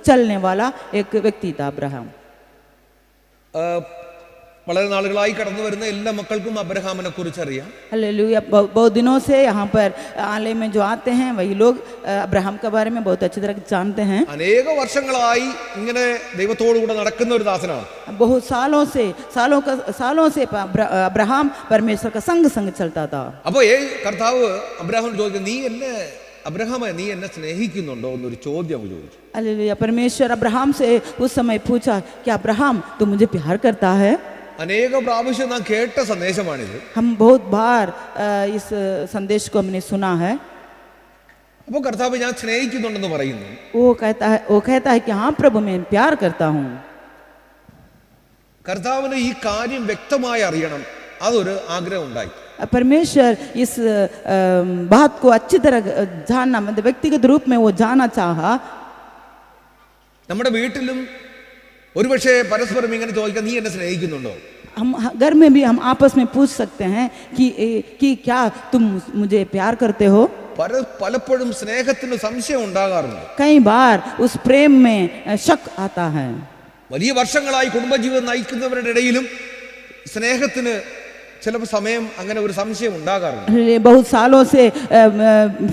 चलने वाला एक व्यक्ति था अब्राहम. വളരെ നാളുകളായി കടന്നു വരുന്ന എല്ലാ മക്കൾക്കും അബ്രഹാമിനെ കുറിച്ച് അറിയാം. हालेलुया. बहुत दिनों से यहाँ पर आलय में जो आते हैं वही लोग अब्राहम के बारे में बहुत अच्छी तरह जानते हैं. അനേക വർഷങ്ങളായി ഇങ്ങനെ ദൈവത്തോടുകൂടെ നടക്കുന്ന ഒരു ദാസനാണ്. बहुत सालों से अब्राहम परमेश्वर का संग चलता था. അപ്പോൾ കർത്താവ് അബ്രഹാമിനോട് ചോദിച്ചു, നീ എന്നെ അബ്രഹാമേ നീ എന്നെ സ്നേഹിക്കുന്നുണ്ടോ എന്നൊരു ചോദ്യം അവൻ ചോദിച്ചു. हालेलुया। परमेश्वर अब्राहम से उस समय पूछा कि अब्राहम तू मुझे प्यार करता है? അനേക പ്രാവശ്യം നാം കേട്ട സന്ദേശമാണിത്. हम बहुत बार इस संदेश को हमने सुना है। അപ്പോൾ കർത്താവ് ഞാൻ സ്നേഹിക്കുന്നുണ്ടെന്ന് പറയുന്നു. वो कहता है कि हाँ प्रभु मैं प्यार करता हूँ। കർത്താവിന് ഈ കാര്യം വ്യക്തമായി അറിയണം, അതൊരു ആഗ്രഹം ഉണ്ടായി. परमेश्वर इस बात को अच्छी तरह जानना, मतलब व्यक्तिगत रूप में वो जानना चाहा। നമ്മുടെ വീട്ടിലും ഒരുപക്ഷെ പരസ്പരം ഇങ്ങനെ ചോദിക്കാം, നീ എന്നെ സ്നേഹിക്കുന്നുണ്ടോ? हम घर में भी हम आपस में पूछ सकते हैं कि क्या तुम मुझे प्यार करते हो? പലപ്പോഴും സ്നേഹത്തിന് സംശയം ഉണ്ടാകാറുണ്ട്. कई बार उस प्रेम में शक आता है। വലിയ വർഷങ്ങളായി കുടുംബജീവിതം നയിക്കുന്നവരുടെ ഇടയിലും സ്നേഹത്തിന് ചിലപ്പോൾ സമയം അങ്ങനെ ഒരു സംശയം ഉണ്ടാകാറുണ്ട്. बहुत सालों से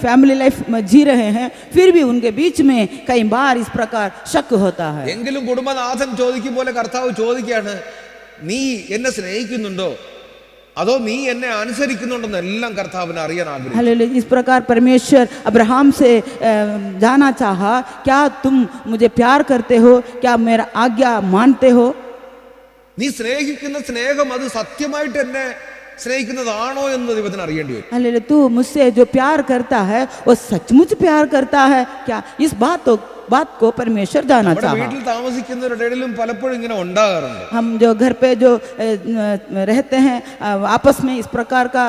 फैमिली लाइफ में जी रहे हैं, फिर भी उनके बीच में कई बार इस प्रकार शक होता है। എങ്കിലും കുടുംബനാഥൻ ചോദിക്കും പോലെ കർത്താവ് ചോദിക്കുകയാണ്, നീ എന്നെ സ്നേഹിക്കുന്നുണ്ടോ അതോ നീ എന്നെ അനുസരിക്കുന്നുണ്ടെന്ന് എല്ലാം കർത്താവിന് അറിയാൻ ആഗ്രഹിച്ചു. हालेलुया। इस प्रकार परमेश्वर अब्राहम से जाना चाहा, क्या तुम मुझे प्यार करते हो? क्या मेरा आज्ञा मानते हो? നീ സ്നേഹിക്കുന്ന സ്നേഹം അത് സത്യമായിട്ട് എന്നെ സ്നേഹിക്കുന്നതാണോ എന്ന് ദൈവത്തിന് അറിയേണ്ടി വരും. हालेलुया। तू मुझसे जो प्यार करता है वो सचमुच प्यार करता है क्या? इस बात को परमेश्वर जाना നമ്മുടെ चाहा। വീട്ടിൽ താമസിക്കുന്നവരുടെ ഇടയിലും പലപ്പോഴും ഇങ്ങനെ ഉണ്ടാകാറുണ്ട്. हम जो घर पे जो रहते हैं आपस में इस प्रकार का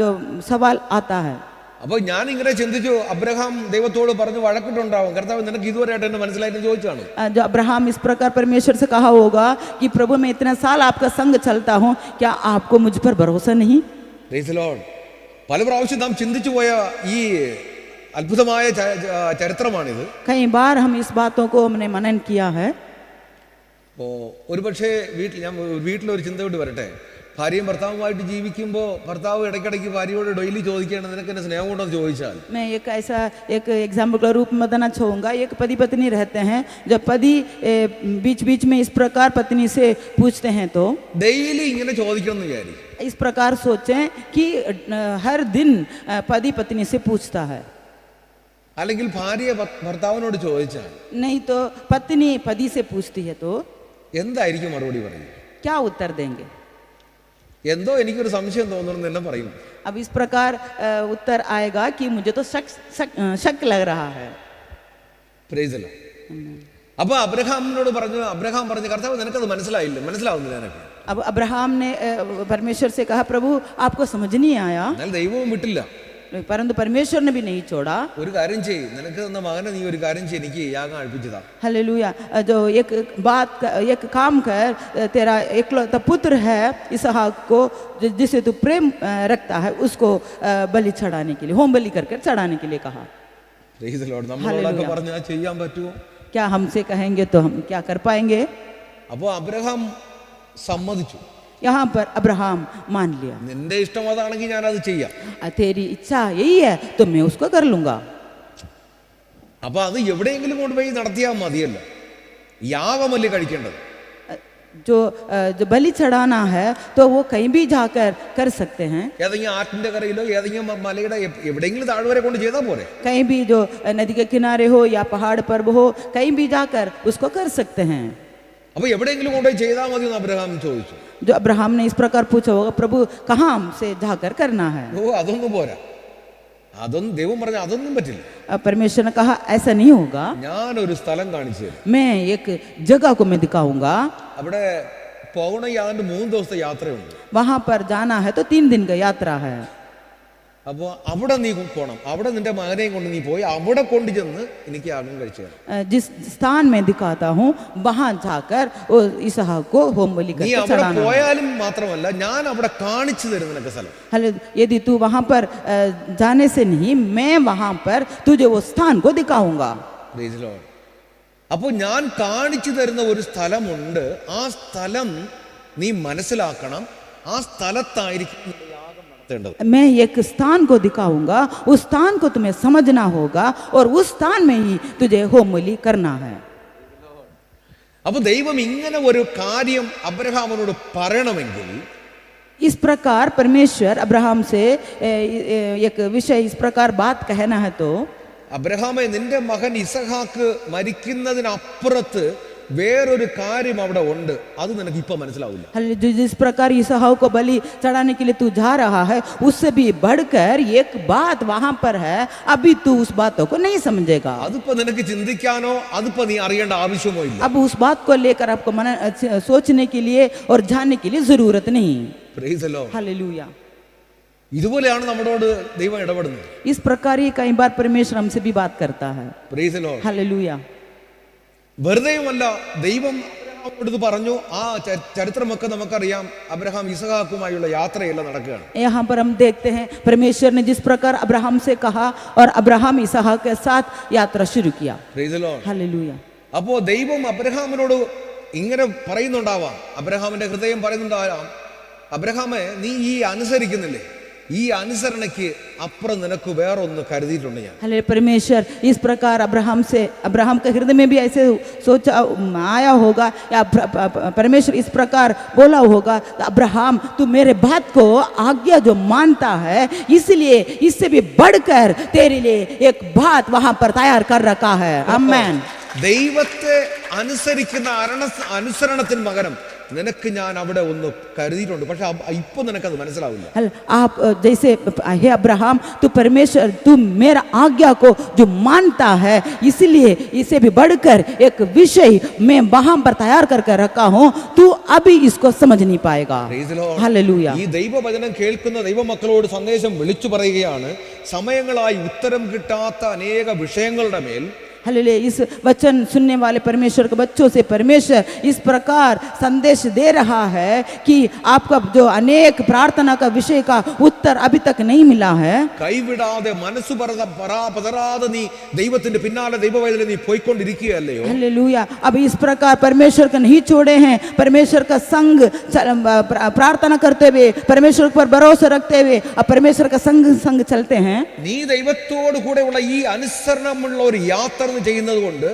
जो सवाल आता है। അപ്പോൾ ഞാൻ ഇങ്ങനെ ചിന്തിച്ചു, അബ്രഹാം ദൈവത്തോട് പറഞ്ഞ് വഴക്കിട്ടുണ്ടാവും, കർത്താവ് നിനക്ക് ഇതുവരെയായിട്ട് എന്നെ മനസ്സിലായിട്ട് ചോദിച്ചാണ്. जो अब्राहम इस प्रकार परमेश्वर से कहा होगा कि प्रभु मैं इतना साल आपका संग चलता हूँ, क्या आपको मुझ पर भरोसा नहीं? Price the Lord. പല പ്രാവശ്യം നാം ചിന്തിച്ചു പോയ ഈ അത്ഭുതമായ ചരിത്രമാണിത്. कई बार हम इस बातों को हमने मनन किया है। അപ്പോൾ ഒരുപക്ഷെ വീട്ടിലൊരു ചിന്തയോട് വരട്ടെ, ഭാര്യയും ഭർത്താവുമായിട്ട് ജീവിക്കുമ്പോൾ ഭർത്താവ് ഇടയ്ക്കിടയ്ക്ക് ഭാര്യയോട് ഡെയിലി ചോദിക്കുകയാണ്, നിനക്ക് എന്നെ സ്നേഹം ഉണ്ടോ എന്ന് ചോദിച്ചാൽ, मैं एक एग्जाम्पल के रूप में बताना चाहूँगा। एक पति पत्नी रहते हैं, जब पति बीच बीच में इस प्रकार पत्नी से पूछते हैं तो ഡെയിലി ഇങ്ങനെ ചോദിക്കണം എന്ന് വിചാരിക്കും. इस प्रकार सोचें कि हर दिन पति पत्नी से पूछता है, അല്ലെങ്കിൽ ഭാര്യ ഭർത്താവിനോട് ചോദിച്ചാൽ, नहीं तो पत्नी पति से पूछती है तो എന്തായിരിക്കും മറുപടി പറയുക? क्या उत्तर देंगे? എന്തോ എനിക്കൊരു സംശയം തോന്നുന്നു എന്നെ പറയും. अब इस प्रकार उत्तर आएगा कि मुझे तो शक लग रहा है। Price the Lord. അപ്പൊ അബ്രഹാമിനോട് അബ്രഹാം പറഞ്ഞു, കർത്താവ് നിനക്കത് മനസ്സിലാവുന്നില്ല എനിക്ക്. अब अब्राहम ने परमेश्वर से कहा, प्रभु आपको समझ नहीं आया। എന്നാൽ ദൈവവും വിട്ടില്ല. परंतु परमेश्वर ने भी नहीं छोड़ा। ഒരു കാര്യം ചെയ്യ്, നിനക്ക് തന്ന മകനെ നീ ഒരു കാര്യം ചെയ്യ്, എനിക്ക് യാഗം അർപ്പിച്ചതാ. हालेलुया। जो एक काम कर, तेरा एकलौता पुत्र है इसहाक को जिसे तू प्रेम रखता है, उसको बलि चढ़ाने के लिए, होम बलि करके चढ़ाने के लिए कहा। Price the Lord. നമ്മളോടൊക്കെ പറഞ്ഞാൽ ചെയ്യാൻ പറ്റുമോ? क्या हमसे कहेंगे तो हम क्या कर पाएंगे? അപ്പോൾ അബ്രഹാം സമ്മതിച്ചു. यहाँ पर अब्राहम मान लिया, നിന്റെ ഇഷ്ടം അതാണെങ്കിൽ ഞാനത് ചെയ്യാം. तेरी इच्छा यही है तो मैं उसको कर लूंगा। അപ്പൊ അത് എവിടെയെങ്കിലും കൊണ്ടുപോയി നടത്തിയാൽ മതിയല്ല, യാഗമല്ലേ കഴിക്കേണ്ടത്. जो बलि चढ़ाना है तो वो कहीं भी जाकर कर सकते हैं। ഏതെങ്കിലും ആറ്റിന്റെ കരയിലോ ഏതെങ്കിലും മലയുടെ എവിടെയെങ്കിലും താഴ്വരെ കൊണ്ട് ചെയ്താൽ പോരെ. कहीं भी जो नदी के किनारे हो या पहाड़ पर हो, कहीं भी जाकर उसको कर सकते हैं। അപ്പൊ എവിടെയെങ്കിലും കൊണ്ടുപോയി ചെയ്താൽ മതി എന്ന് അബ്രഹാം ചോദിച്ചു. जो अब्राहम ने इस प्रकार पूछा होगा, प्रभु कहाँ से जाकर करना है? ഓ അതൊന്നും പോരാ, അതൊന്നും ദൈവം പറഞ്ഞ അതൊന്നും പറ്റില്ല. परमेश्वर ने कहा ऐसा नहीं होगा, ഞാനൊരു സ്ഥലം കാണിച്ചു തരും. मैं एक जगह को मैं दिखाऊंगा। അവിടെ പോകണമെങ്കിൽ അതിന്റെ 3 ദിവസത്തെ യാത്രയുണ്ട്. वहां पर जाना है तो 3 दिन का यात्रा है। അപ്പോൾ അവിടെ നീ പോകണം, അവിടെ നിന്റെ മകനെയും കൊണ്ട് നീ പോയി അവിടെ കൊണ്ടു ചെന്ന് എനിക്ക് യാഗം കഴിച്ചു തരണം. जिस स्थान में दिखाता हूँ वहां जाकर इसहाक को होम बलि നീ करके അവിടെ चढ़ाना है। പോയാലും മാത്രമല്ല, ഞാൻ അവിടെ കാണിച്ചു തരും നിനക്ക് സ്ഥലം. यदि तू वहां पर जाने से नहीं, मैं वहां पर तुझे वो स्थान को दिखाऊंगा। Price the Lord. അപ്പോൾ ഞാൻ കാണിച്ചു തരുന്ന ഒരു സ്ഥലമുണ്ട്, ആ സ്ഥലം നീ മനസ്സിലാക്കണം. ആ സ്ഥലത്തായിരിക്കും യാഗം നടത്തേണ്ടത്. मैं एक स्थान को दिखाऊंगा, उस स्थान को तुम्हें समझना होगा और उस स्थान में ही तुझे होम बलि करना है। അപ്പൊ ദൈവം ഇങ്ങനെ ഒരു കാര്യം അബ്രഹാമിനോട് പറയണമെങ്കിൽ इस प्रकार परमेश्वर अब्राहम से एक विषय इस प्रकार बात कहना है तो അബ്രഹാമേ നിന്റെ മകൻ ഇസഹാക്ക് മരിക്കുന്നതിനപ്പുറത്ത് വേറൊരു കാര്യം അവിടെ ഉണ്ട്, അത് നിനക്ക് ഇപ്പൊ മനസ്സിലാവില്ല. जिस प्रकार इसहाक को बलि चढ़ाने के लिए तू जा रहा है उससे भी बढ़कर एक बात वहां पर है, अभी तू उस बातों को नहीं समझेगा. അതിപ്പോ നിനക്ക് ചിന്തിക്കാനോ അതിപ്പോ നീ അറിയേണ്ട ആവശ്യമോ ഇല്ല. अब उस बात को लेकर आपको सोचने के लिए और जानने के लिए जरूरत नहीं. Price the lord. हालेलुया. ഇതുപോലെയാണ് നമ്മളോട് ദൈവം ഇടപെടുന്നത്. इस प्रकार ही कई बार परमेश्वर हमसे भी बात करता है. Price the lord. हालेलुया. വെറുതെയുമല്ല, ദൈവം അബ്രഹാമിനോട് പറഞ്ഞു. ആ ചരിത്രമൊക്കെ നമുക്കറിയാം. അബ്രഹാം ഇസഹാക്കുമായുള്ള യാത്രയെല്ലാം നടക്കുകയാണ്. यहाँ पर हम देखते हैं परमेश्वर ने जिस प्रकार अब्राहम से कहा और अब्राहम इसहाक के साथ यात्रा शुरू किया. Price the lord. हालेलुया. അപ്പോ ദൈവം അബ്രഹാമിനോട് ഇങ്ങനെ പറയുന്നുണ്ടാവാം, അബ്രഹാമിന്റെ ഹൃദയം പറയുന്നുണ്ടാവാം, അബ്രഹാമേ നീ ഈ അനുസരിക്കുന്നില്ലേ, ഈ അനുസരണയ്ക്ക് അപ്പുറം നിനക്ക് വേറെ ഒന്ന് കരുതിയിട്ടുണ്ട് ഞാൻ. हले परमेश्वर इस प्रकार अब्राहम के हृदय में भी ऐसे सोचा आया होगा या परमेश्वर इस प्रकार बोला होगा, अब्राहम तू मेरे बात को आज्ञा जो मानता है इसलिए इससे भी बढ़कर तेरे लिए एक बात वहां पर तैयार कर रखा है. आमेन. ദൈവത്തെ അനുസരിക്കുന്ന അനുസരണത്തിന് പകരം നിനക്ക് ഞാൻ അവിടെ ഒന്ന് കരുതിയിട്ടുണ്ട്. പക്ഷെ ഇപ്പൊ നിനക്കത് മനസ്സിലാവില്ല. आप जैसे हे अब्राहम तू परमेश्वर तू मेरा आज्ञा को जो मानता है इसलिए इसे भी बढ़कर एक विषय मैं वहां पर तैयार करके रखा हूं, तू अभी इसको समझ नहीं पाएगा. हालेलुया. ഈ ദൈവവചനം കേൾക്കുന്ന ദൈവമക്കളോട് സന്ദേശം വിളിച്ചു പറയുകയാണ്, സമയങ്ങളായി ഉത്തരം കിട്ടാത്ത അനേക വിഷയങ്ങളുടെ മേൽ हालेलुया. इस वचन सुनने वाले परमेश्वर के बच्चों से परमेश्वर इस प्रकार संदेश दे रहा है कि आपका जो अनेक प्रार्थना का विषय का उत्तर अभी तक नहीं मिला है. കൈവിടാതെ മനസ്സു പതറാതെ നീ ദൈവത്തിന്റെ പിന്നാലെ ദൈവവേദന നീ പോയിക്കൊണ്ടിരിക്കുകയല്ലയോ. हालेलुया. अब इस प्रकार परमेश्वर को नहीं छोड़े हैं, परमेश्वर का संग प्रार्थना करते हुए परमेश्वर पर भरोसा रखते हुए अब परमेश्वर का संग चलते हैं. നീ ദൈവത്തോട് കൂടെയുള്ള ഈ അനുസരണമുള്ള ഒരു യാത്ര ചെയ്യുന്നത് കൊണ്ട്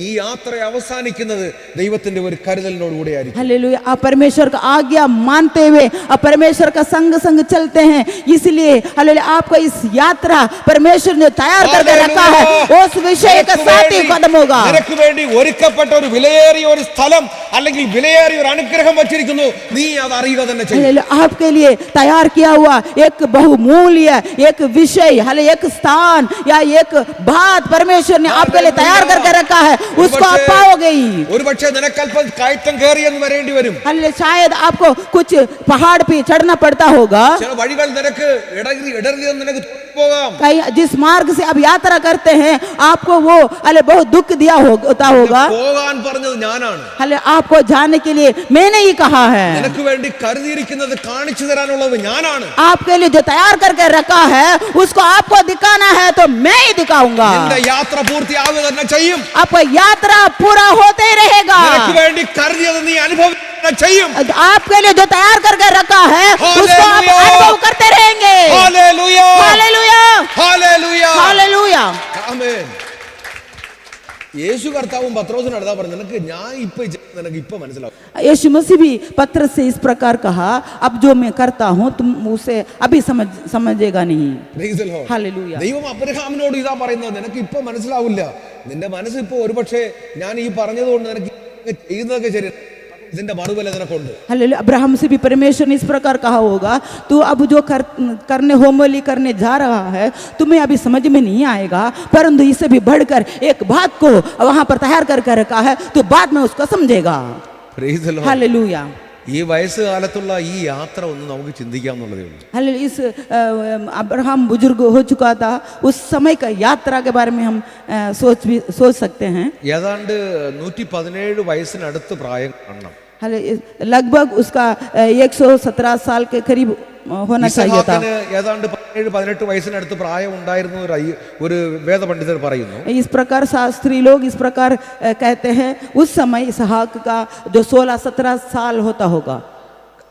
ഈ യാത്ര അവസാനിക്കുന്നത് ദൈവത്തിന്റെ ഒരു കരുതലിനോടുകൂടി ആയിരിക്കും. हालेलुया. आप परमेश्वर का आज्ञा मानते हुए आप परमेश्वर का संग चलते हैं, इसलिए हालेलुया आपको इस यात्रा परमेश्वर ने तैयार करके रखा है, उस विषय का साथ ही कदम होगा. നിനക്ക് വേണ്ടി ഒരുക്കപ്പെട്ട ഒരു വിലയേറിയ ഒരു സ്ഥലം അല്ലെങ്കിൽ വിലയേറിയ ഒരു അനുഗ്രഹം വച്ചിരിക്കുന്നു, നീ അത് അറിയുക തന്നെ ചെയ്യും. हालेलुया. आपके लिए तैयार किया हुआ एक बहुमूल्य एक विषय हालेलुया एक स्थान या एक बात परमेश्वर ने आपके लिए तैयार करके रखा है, उसको आप पाओगे ही. ഒരുപക്ഷേ നിനക്ക് അല്പം കയറ്റം കയറിയെന്ന് വരേണ്ടി വരും. हालेलुया. शायद आपको कुछ पहाड़ पे चढ़ना पड़ता होगा. ചില വഴികൾ നിനക്ക് ഇടറിയെന്ന് നിനക്ക് പോകാം. कहीं जिस मार्ग से आप यात्रा करते हैं आपको वो हालेलुया बहुत दुख दिया होता होगा. പോകാൻ പറഞ്ഞത് ഞാനാണ്. हालेलुया आपको जाने के लिए मैंने ही कहा है. നിനക്ക് വേണ്ടി കരുതിയിരിക്കുന്നത് കാണിച്ചു തരാനുള്ളത് ഞാനാണ്. आपके लिए जो तैयार करके रखा है उसको आपको दिखाना है तो मैं ही दिखाऊंगा. നിന്റെ യാത്ര പൂർത്തിയാവുക തന്നെ ചെയ്യും. आपका यात्रा पूरा होते ही रहेगा. നിനക്ക് വേണ്ടി കരുതിയത് നീ അനുഭവിക്കുക ചെയ്യും. आपके लिए जो तैयार करके रखा है उसको आप अनुभव करते रहेंगे. Hallelujah hallelujah. Hallelujah hallelujah. Amen. യേശു കർത്താവും പത്രോസിനോട് അതാ പറഞ്ഞു, നിനക്ക് ഞാൻ നിനക്ക് ഇപ്പൊ മനസ്സിലാവും. यीशु मसीह भी पत्रस से इस प्रकार कहा, अब जो मैं करता हूं तुम उसे अभी समझेगा नहीं. Praise the Lord. हालेलुया. ദൈവം അബ്രഹാമിനോട് ഇതാ പറയുന്നത്, നിനക്ക് ഇപ്പൊ മനസ്സിലാവില്ല. നിന്റെ മനസ്സ് ഇപ്പൊ ഒരുപക്ഷെ ഞാൻ ഈ പറഞ്ഞതുകൊണ്ട് നിനക്ക് ചെയ്യുന്നതൊക്കെ ശരി, ഇതിന്റെ മറുപല നിനക്കുണ്ട്. हालेलुया. अब्राहम से भी परमेश्वर ने इस प्रकार कहा होगा, तू अब जो करने होमबलि करने जा रहा है तुम्हें अभी समझ में नहीं आएगा, परंतु इससे भी बढ़कर एक बात को वहां पर तैयार करके रखा है, तो बाद में उसको समझेगा. Praise the Lord. हालेलुया. ഈ വയസ്സുകാലത്തുള്ള ഈ യാത്ര ഒന്ന് നമുക്ക് ചിന്തിക്കാവുന്നതേ ഉള്ളൂ. हालेलुया. इस अब्राहम बुजुर्ग हो चुका था, उस समय का यात्रा के बारे में हम सोच सकते हैं. ഏതാണ്ട് 117 വയസ്സിനടുത്ത് പ്രായം കാണണം. हालेलुया. लगभग उसका 117 साल के करीब होना चाहिए था. ഏതാണ്ട് 17-18 വയസ്സിനടുത്ത് പ്രായം ഉണ്ടായിരുന്നു ഒരു വേദപണ്ഡിതർ പറയുന്നു. इस प्रकार शास्त्री लोग इस प्रकार कहते हैं उस समय इसहाक का जो 16-17 साल होता होगा.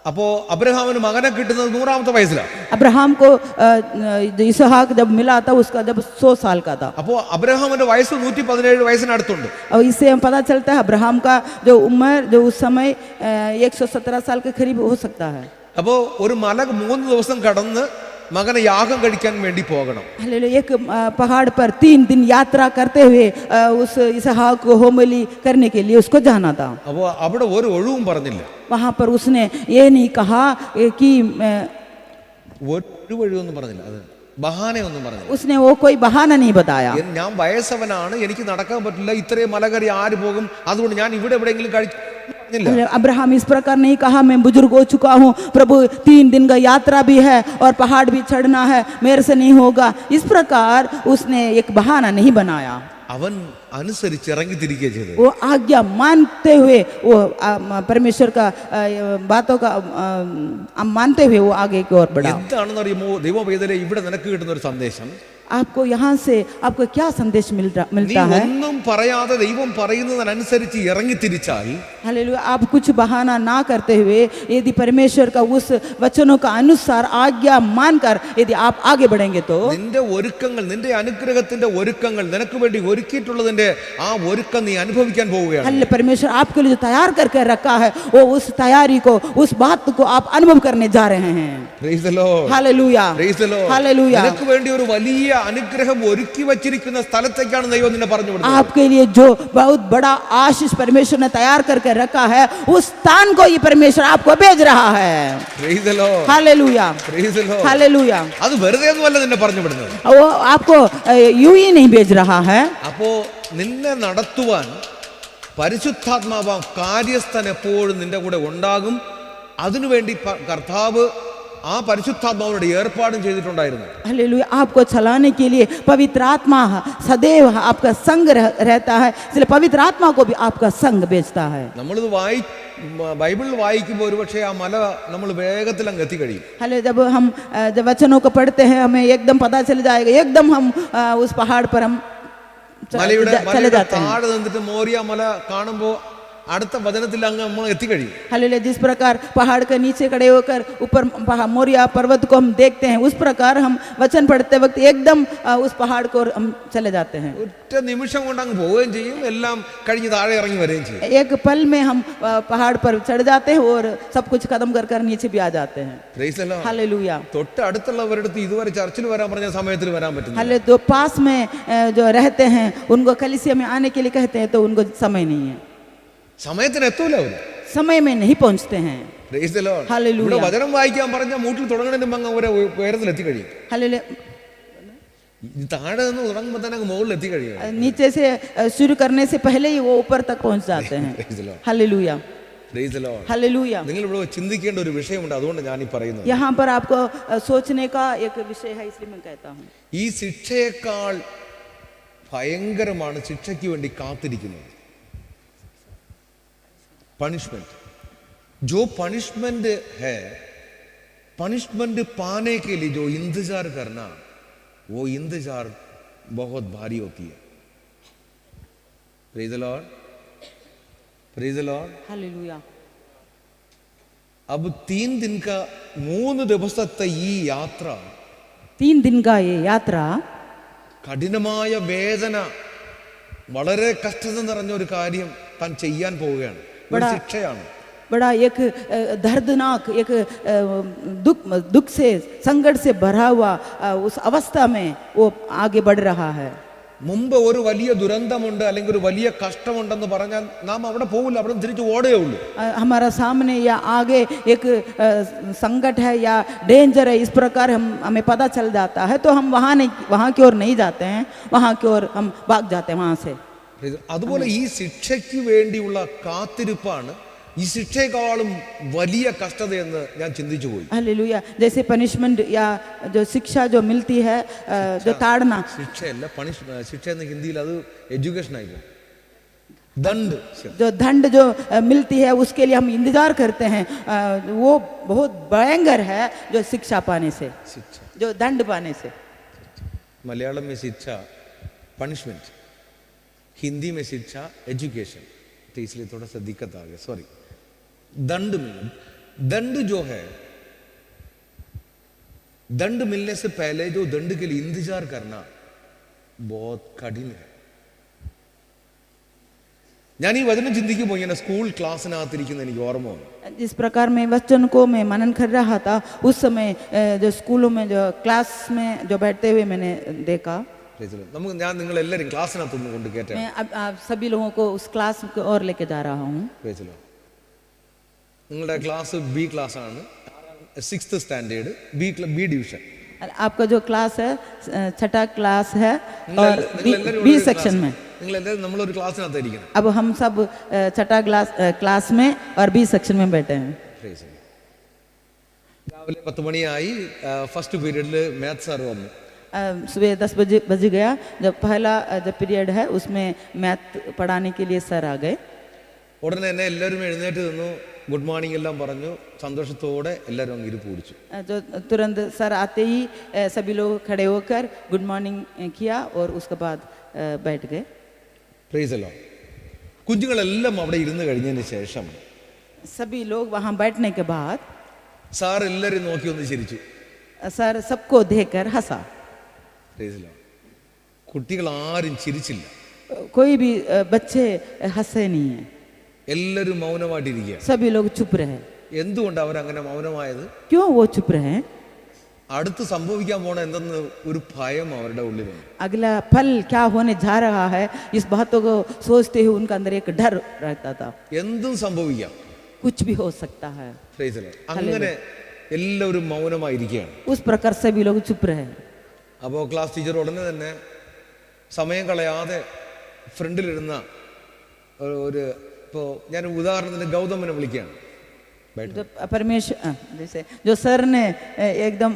അപ്പോ അബ്രഹാമിന് മകനെ കിട്ടുന്നത് 100ാമത്തെ വയസ്സിലാണ്. अब्राहम को इसहाक जब मिला था उसका जब 100 साल का था. അപ്പോ അബ്രഹാമിന്റെ വയസ്സ് 117 വയസ്സിനടുത്തുണ്ട്. और इससे हम पता चलता है अब्राहम का जो उम्र जो उस समय 117 साल के करीब हो सकता है. അപ്പോൾ ഒരു മല 3 ദിവസം കടന്ന് മകനെ യാഗം കഴിക്കാൻ വേണ്ടി പോകണം. हालेलुया। एक पहाड़ पर 3 दिन यात्रा करते हुए उस इसहाक को होमबलि करने के लिए उसको जाना था। അപ്പോൾ അവിടെ ഒരു ഒഴിവും പറഞ്ഞില്ല, वहाँ पर उसने ये नहीं कहा कि ഒരു ഒഴിവൊന്നും പറഞ്ഞില്ല, അത് ബഹാനയൊന്നും പറഞ്ഞില്ല. उसने वो कोई बहाना नहीं बताया। ഞാൻ വയസ്സവനാണ്, എനിക്ക് നടക്കാൻ പറ്റില്ല, ഇത്രയും മല കയറി ആര് പോകും, അതുകൊണ്ട് ഞാൻ ഇവിടെ എവിടെയെങ്കിലും പറഞ്ഞില്ല. अब्राहम इस प्रकार नहीं कहा मैं बुजुर्ग हो चुका हूँ, प्रभु 3 दिन का यात्रा भी है और पहाड़ भी चढ़ना है, मेरे से नहीं होगा। इस प्रकार उसने एक बहाना नहीं बनाया। അവൻ അനുസരിച്ച് ഇറങ്ങി തിരികെ ചെയ്തു. वो आज्ञा मानते हुए वो परमेश्वर का बातों का मानते हुए वो आगे की ओर बढ़ा। എന്താണെന്ന് അറിയുമോ ദൈവവേദനയിലെ ഇവിടെ നിനക്ക് കിട്ടുന്ന ഒരു സന്ദേശം, आपको यहाँ से आपको क्या संदेश നീ मिलता है? ഒന്നും പറയാതെ ദൈവം പറയുന്നതിനനുസരിച്ച് ഇറങ്ങി തിരിച്ചാൽ, हालेलुया। आप कुछ बहाना ना करते हुए यदि परमेश्वर का उस वचनों का अनुसार आज्ञा मानकर यदि आप आगे बढ़ेंगे तो നിന്റെ ഒരുക്കങ്ങൾ, നിന്റെ അനുഗ്രഹത്തിന്റെ ഒരുക്കങ്ങൾ, നിനക്ക് വേണ്ടി ഒരുക്കിയിട്ടുള്ളതിന്റെ ആ ഒരുക്കം നീ അനുഭവിക്കാൻ പോവുകയാണ്. हालेलुया। परमेश्वर आपके लिए जो तैयार करके रखा है वो उस तैयारी को, उस बात को आप अनुभव करने जा रहे हैं। Praise the Lord. Hallelujah, Praise the Lord. Hallelujah. നിനക്ക് വേണ്ടി ഒരു വലിയ അനുഗ്രഹം ഒരുക്കി വച്ചിരിക്കുന്ന സ്ഥലത്തേക്കാണ് ദൈവം നിന്നെ പറഞ്ഞു വിടുന്നത്. आपके लिए जो बहुत बड़ा आशीष परमेश्वर ने तैयार करके रखा है उस स्थान को ये परमेश्वर आपको भेज रहा है। Praise the Lord. Hallelujah, Praise the Lord. Hallelujah. അത് വെറുതെ ഒന്നുമല്ല നിന്നെ പറഞ്ഞു വിടുന്നത്. वो आपको यूं ही नहीं भेज रहा है। അപ്പോ നിന്നെ നടത്തുവാൻ പരിശുദ്ധാത്മാവാം കാര്യസ്ഥൻ എപ്പോഴും നിന്റെ കൂടെ ഉണ്ടാകും. അതിനുവേണ്ടി കർത്താവ് ആ പരിശുദ്ധാത്മാവിനോട് ഏർപ്പാടും ചെയ്തിട്ടുണ്ടായിരുന്നു. हालेलुया। आपको चलाने के लिए पवित्र आत्मा सदैव आपका संग रहता है, इसलिए पवित्र आत्मा को भी आपका संग भेजता है। നമ്മളിത് ബൈബിളിൽ വായിക്കുമ്പോൾ ഒരുപക്ഷെ ആ മല നമ്മൾ വേഗത്തിൽ അങ്ങ് എത്തിക്കഴിയും. हालेलुया। जब वचनों को पढ़ते हैं हमें एकदम पता चल जाएगा, एकदम हम उस पहाड़ पर हम चले जाते हैं। താഴെ നിന്നിട്ട് മോറിയ മല കാണുമ്പോൾ അടുത്ത വചനത്തിൽ അങ്ങ് നമ്മൾ എത്തിക്കഴിയും. हालेलुया। जिस प्रकार पहाड़ के नीचे खड़े होकर ऊपर मोरिया पर्वत को हम देखते हैं, उस प्रकार हम वचन पढ़ते वक्त एकदम उस पहाड़ को हम चले जाते हैं। ഒറ്റ നിമിഷം കൊണ്ട് അങ്ങ് പോവുകയും ചെയ്യും, എല്ലാം കഴിഞ്ഞ് താഴെ ഇറങ്ങി വരികയും ചെയ്യും. एक पल में हम पहाड़ पर चढ़ जाते हैं और सब कुछ खत्म कर नीचे भी आ जाते हैं। Praise the Lord. हालेलुया। തൊട്ട് അടുത്തുള്ളവരുടെ അടുത്ത് ഇതുവരെ ചർച്ചിൽ വരാൻ പറഞ്ഞ സമയത്തിൽ വരാൻ പറ്റും. हालेलुया। जो पास में जो रहते हैं उनको कलीसिया में आने के लिए कहते हैं तो उनको समय नहीं है, സമയത്തിന് എത്തൂല അവര്, समय में नहीं पहुंचते हैं। Praise the Lord. हालेलुया। ഇവിടെ വചനം വായിക്കാൻ പറഞ്ഞ മൂട്ടിൽ തുടങ്ങുന്നതിന് മുമ്പ് അവരെ ഉയരത്തിൽ എത്തിക്കഴിയും. हालेलुया। താഴെ നിന്ന് തുടങ്ങുമ്പോൾ തന്നെ അങ്ങ് മുകളിൽ എത്തിക്കഴിയും. नीचे से शुरू करने से पहले ही वो ऊपर तक पहुंच जाते हैं। Praise the Lord. Hallelujah, Praise the Lord. Hallelujah. നിങ്ങൾ ഇവിടെ ചിന്തിക്കേണ്ട ഒരു വിഷയമുണ്ട്, അതുകൊണ്ട് ഞാൻ ഈ പറയുന്നത്. यहाँ पर आपको सोचने का एक विषय है, इसलिए मैं कहता हूँ ഈ ശിക്ഷയേക്കാൾ ഭയങ്കരമാണ് ശിക്ഷയ്ക്ക് വേണ്ടി കാത്തിരിക്കുന്നത്. पनिशमेंट, जो पनिशमेंट है, पनिशमेंट पाने के लिए जो इंतजार करना, वो इंतजार बहुत भारी होती है. Praise the Lord. Praise the Lord. Hallelujah. अब 3 दिन का 3 ദിവസത്തെ ഈ യാത്ര, 3 दिन का ये यात्रा കഠിനമായ വേദന, വളരെ കഷ്ടത നിറഞ്ഞ ഒരു കാര്യം താൻ ചെയ്യാൻ പോവുകയാണ്. ഒരു ശിക്ഷയാണ്. बड़ा एक दर्दनाक, एक दुख से, संकट से भरा हुआ उस अवस्था में वो आगे बढ़ रहा है। മുമ്പ് ഒരു വലിയ ദുരന്തമുണ്ട് അല്ലെങ്കിൽ ഒരു വലിയ കഷ്ടമുണ്ടെന്ന് പറഞ്ഞാൽ നാം അവിടെ പോകില്ല, അവിടെ തിരിച്ചു ഓടേ ഉള്ളൂ. हमारा सामने या आगे एक संकट है या डेंजर है, इस प्रकार हमें पता चल जाता है तो हम वहाँ की ओर नहीं जाते हैं, वहाँ की ओर हम भाग जाते हैं वहाँ से। അതുപോലെ ഈ ശിക്ഷയ്ക്ക് വേണ്ടിയുള്ള കാത്തിരിപ്പാണ് ഈ ശിക്ഷയെക്കാളും വലിയ കഷ്ടതയെന്ന് ഞാൻ ചിന്തിച്ചു പോയി. हालेलुया। जैसे पनिशमेंट या जो शिक्षा जो मिलती है, जो ताड़ना, ശിക്ഷയല്ല, ശിക്ഷ എന്ന് ഹിന്ദിയിൽ അത് എഡ്യൂക്കേഷൻ ആയിരിക്കും. दंड, जो दंड जो मिलती है उसके लिए हम इंतजार करते हैं, वो बहुत भयंकर है जो शिक्षा पाने से, जो दंड पाने से। मलयालम में शिक्षा पनिशमेंट, हिंदी में शिक्षा एजुकेशन, तो इसलिए थोड़ा सा दिक्कत आ गया, सॉरी. दंड जो है, दंड मिलने से पहले जो दंड के लिए इंतजार करना बहुत कठिन है. ഞാൻ ഈ വചനം ചിന്തിക്കുമ്പോൾ ഇങ്ങനെ സ്കൂൾ ക്ലാസ്സിനകത്തിരിക്കുന്ന എനിക്ക് ഓർമ്മ വന്നു. जिस प्रकार मैं वचन को मैं मनन कर रहा था उस समय जो स्कूलों में जो क्लास में जो बैठते हुए मैंने देखा. നമുക്ക് ഞാൻ നിങ്ങൾ എല്ലാവരും ക്ലാസ്സിനകത്തൊന്നും കൊണ്ട് കയറ്റാം. मैं अब आप सभी लोगों को उस क्लास की ओर लेके जा रहा हूँ. നിങ്ങളുടെ ക്ലാസ് ബി ക്ലാസ് ആണ്, 6th സ്റ്റാൻഡേർഡ് ബി ഡിവിഷൻ. आपका जो क्लास है छठा क्लास है और बी सेक्शन में. നിങ്ങൾ എല്ലാവരും നമ്മളൊരു ക്ലാസ്സിനകത്തായിരിക്കണം. अब हम सब छठा क्लास में और बी सेक्शन में बैठे हैं. രാവിലെ 10 മണിയായി. ഫസ്റ്റ് പീരീഡിൽ മാത്സ് സാർ വന്നു. सुबह 10 बज गया. जब पहला जो पीरियड है उसमें मैथ पढ़ाने के लिए सर आ गए. ഉടനെ തന്നെ എല്ലാവരും എഴുന്നേറ്റ് നിന്നു, ഗുഡ് മോർണിംഗ് എല്ലാം പറഞ്ഞു, സന്തോഷത്തോടെ എല്ലാവരും അങ്ങ് ഇരിപ്പ് പിടിച്ചു. जो तुरंत सर आते ही सभी लोग खड़े होकर गुड मॉर्निंग किया और उसके बाद बैठ गए. Price the Lord. കുഞ്ഞുങ്ങളെല്ലാം അവിടെ ഇരുന്ന് കഴിഞ്ഞതിന് ശേഷം सभी लोग वहाँ बैठने के बाद സാർ എല്ലാവരും നോക്കി ഒന്ന് ചിരിച്ചു. सर सबको देखकर हंसा. Price the Lord. കുട്ടികൾ ആരും ചിരിച്ചില്ല. कोई भी बच्चे हंसे नहीं है. എല്ലാവരും മൗനമായിട്ടിരിക്കുക. सभी लोग चुप रहे. എന്തുകൊണ്ട് അവരങ്ങനെ മൗനമായത്? क्यों वो चुप रहे? അടുത്ത് സംഭവിക്കാൻ പോണ എന്തെന്ന് ഒരു ഭയം അവരുടെ ഉള്ളിലുണ്ട്. अगला पल क्या होने जा रहा है इस बातों को सोचते हुए उनका अंदर एक डर रहता था. എന്തും സംഭവിക്കാം, कुछ भी हो सकता है. Price the Lord. അങ്ങനെ എല്ലാവരും മൗനമായിരിക്കുകയാണ്. उस प्रकार सभी लोग चुप रहे. അപ്പോൾ ക്ലാസ് ടീച്ചർ ഉടനെ തന്നെ സമയം കളയാതെ ഫ്രണ്ടിലിരുന്ന ഒരു ഇപ്പോൾ ഞാൻ ഉദാഹരണത്തിന് ഗൗതമനെ വിളിക്കുകയാണ്. जो परमेश्वर जैसे जो सर ने एकदम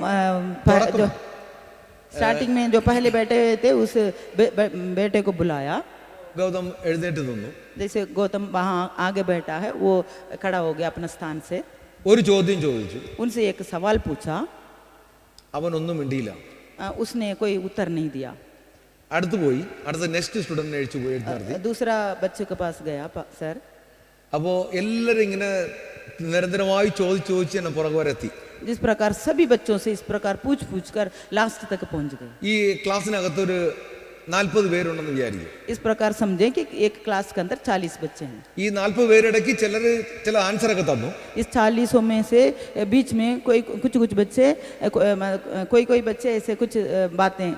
जो स्टार्टिंग में जो पहले बैठे हुए थे उस बेटे को बुलाया. ഗൗതം എഴുന്നേറ്റ് നിന്നു. जैसे गौतम वहाँ आगे बैठा है वो खड़ा हो गया अपने स्थान से. ഒരു ചോദ്യം ചോദിച്ചു. उनसे एक सवाल पूछा. അവനൊന്നും മിണ്ടിയില്ല. उसने कोई उत्तर नहीं दिया. അടുത്ത് പോയി അടുത്ത നെക്സ്റ്റ് സ്റ്റുഡൻറ്റിനെ അഴിച്ചു പോയി എഴുതി. दूसरा बच्चे के पास गया सर. അപ്പോൾ എല്ലാവരും ഇങ്ങനെ നിരന്തരമായി ചോദിച്ച് എന്നെ പുറകെ വരെ എത്തി. जिस प्रकार सभी बच्चों से इस प्रकार पूछ कर लास्ट तक पहुंच गए. ഈ ക്ലാസ്സിനകത്തൊരു 40 പേരുണ്ടെന്ന് വിചാരിക്കും. इस प्रकार समझे कि एक क्लास के अंदर 40 बच्चे हैं. ഈ 40 പേരിടയ്ക്ക് ചില ആൻസറൊക്കെ തന്നു. इस 40 में से बीच में कुछ बच्चे कोई बच्चे ऐसे कुछ बातें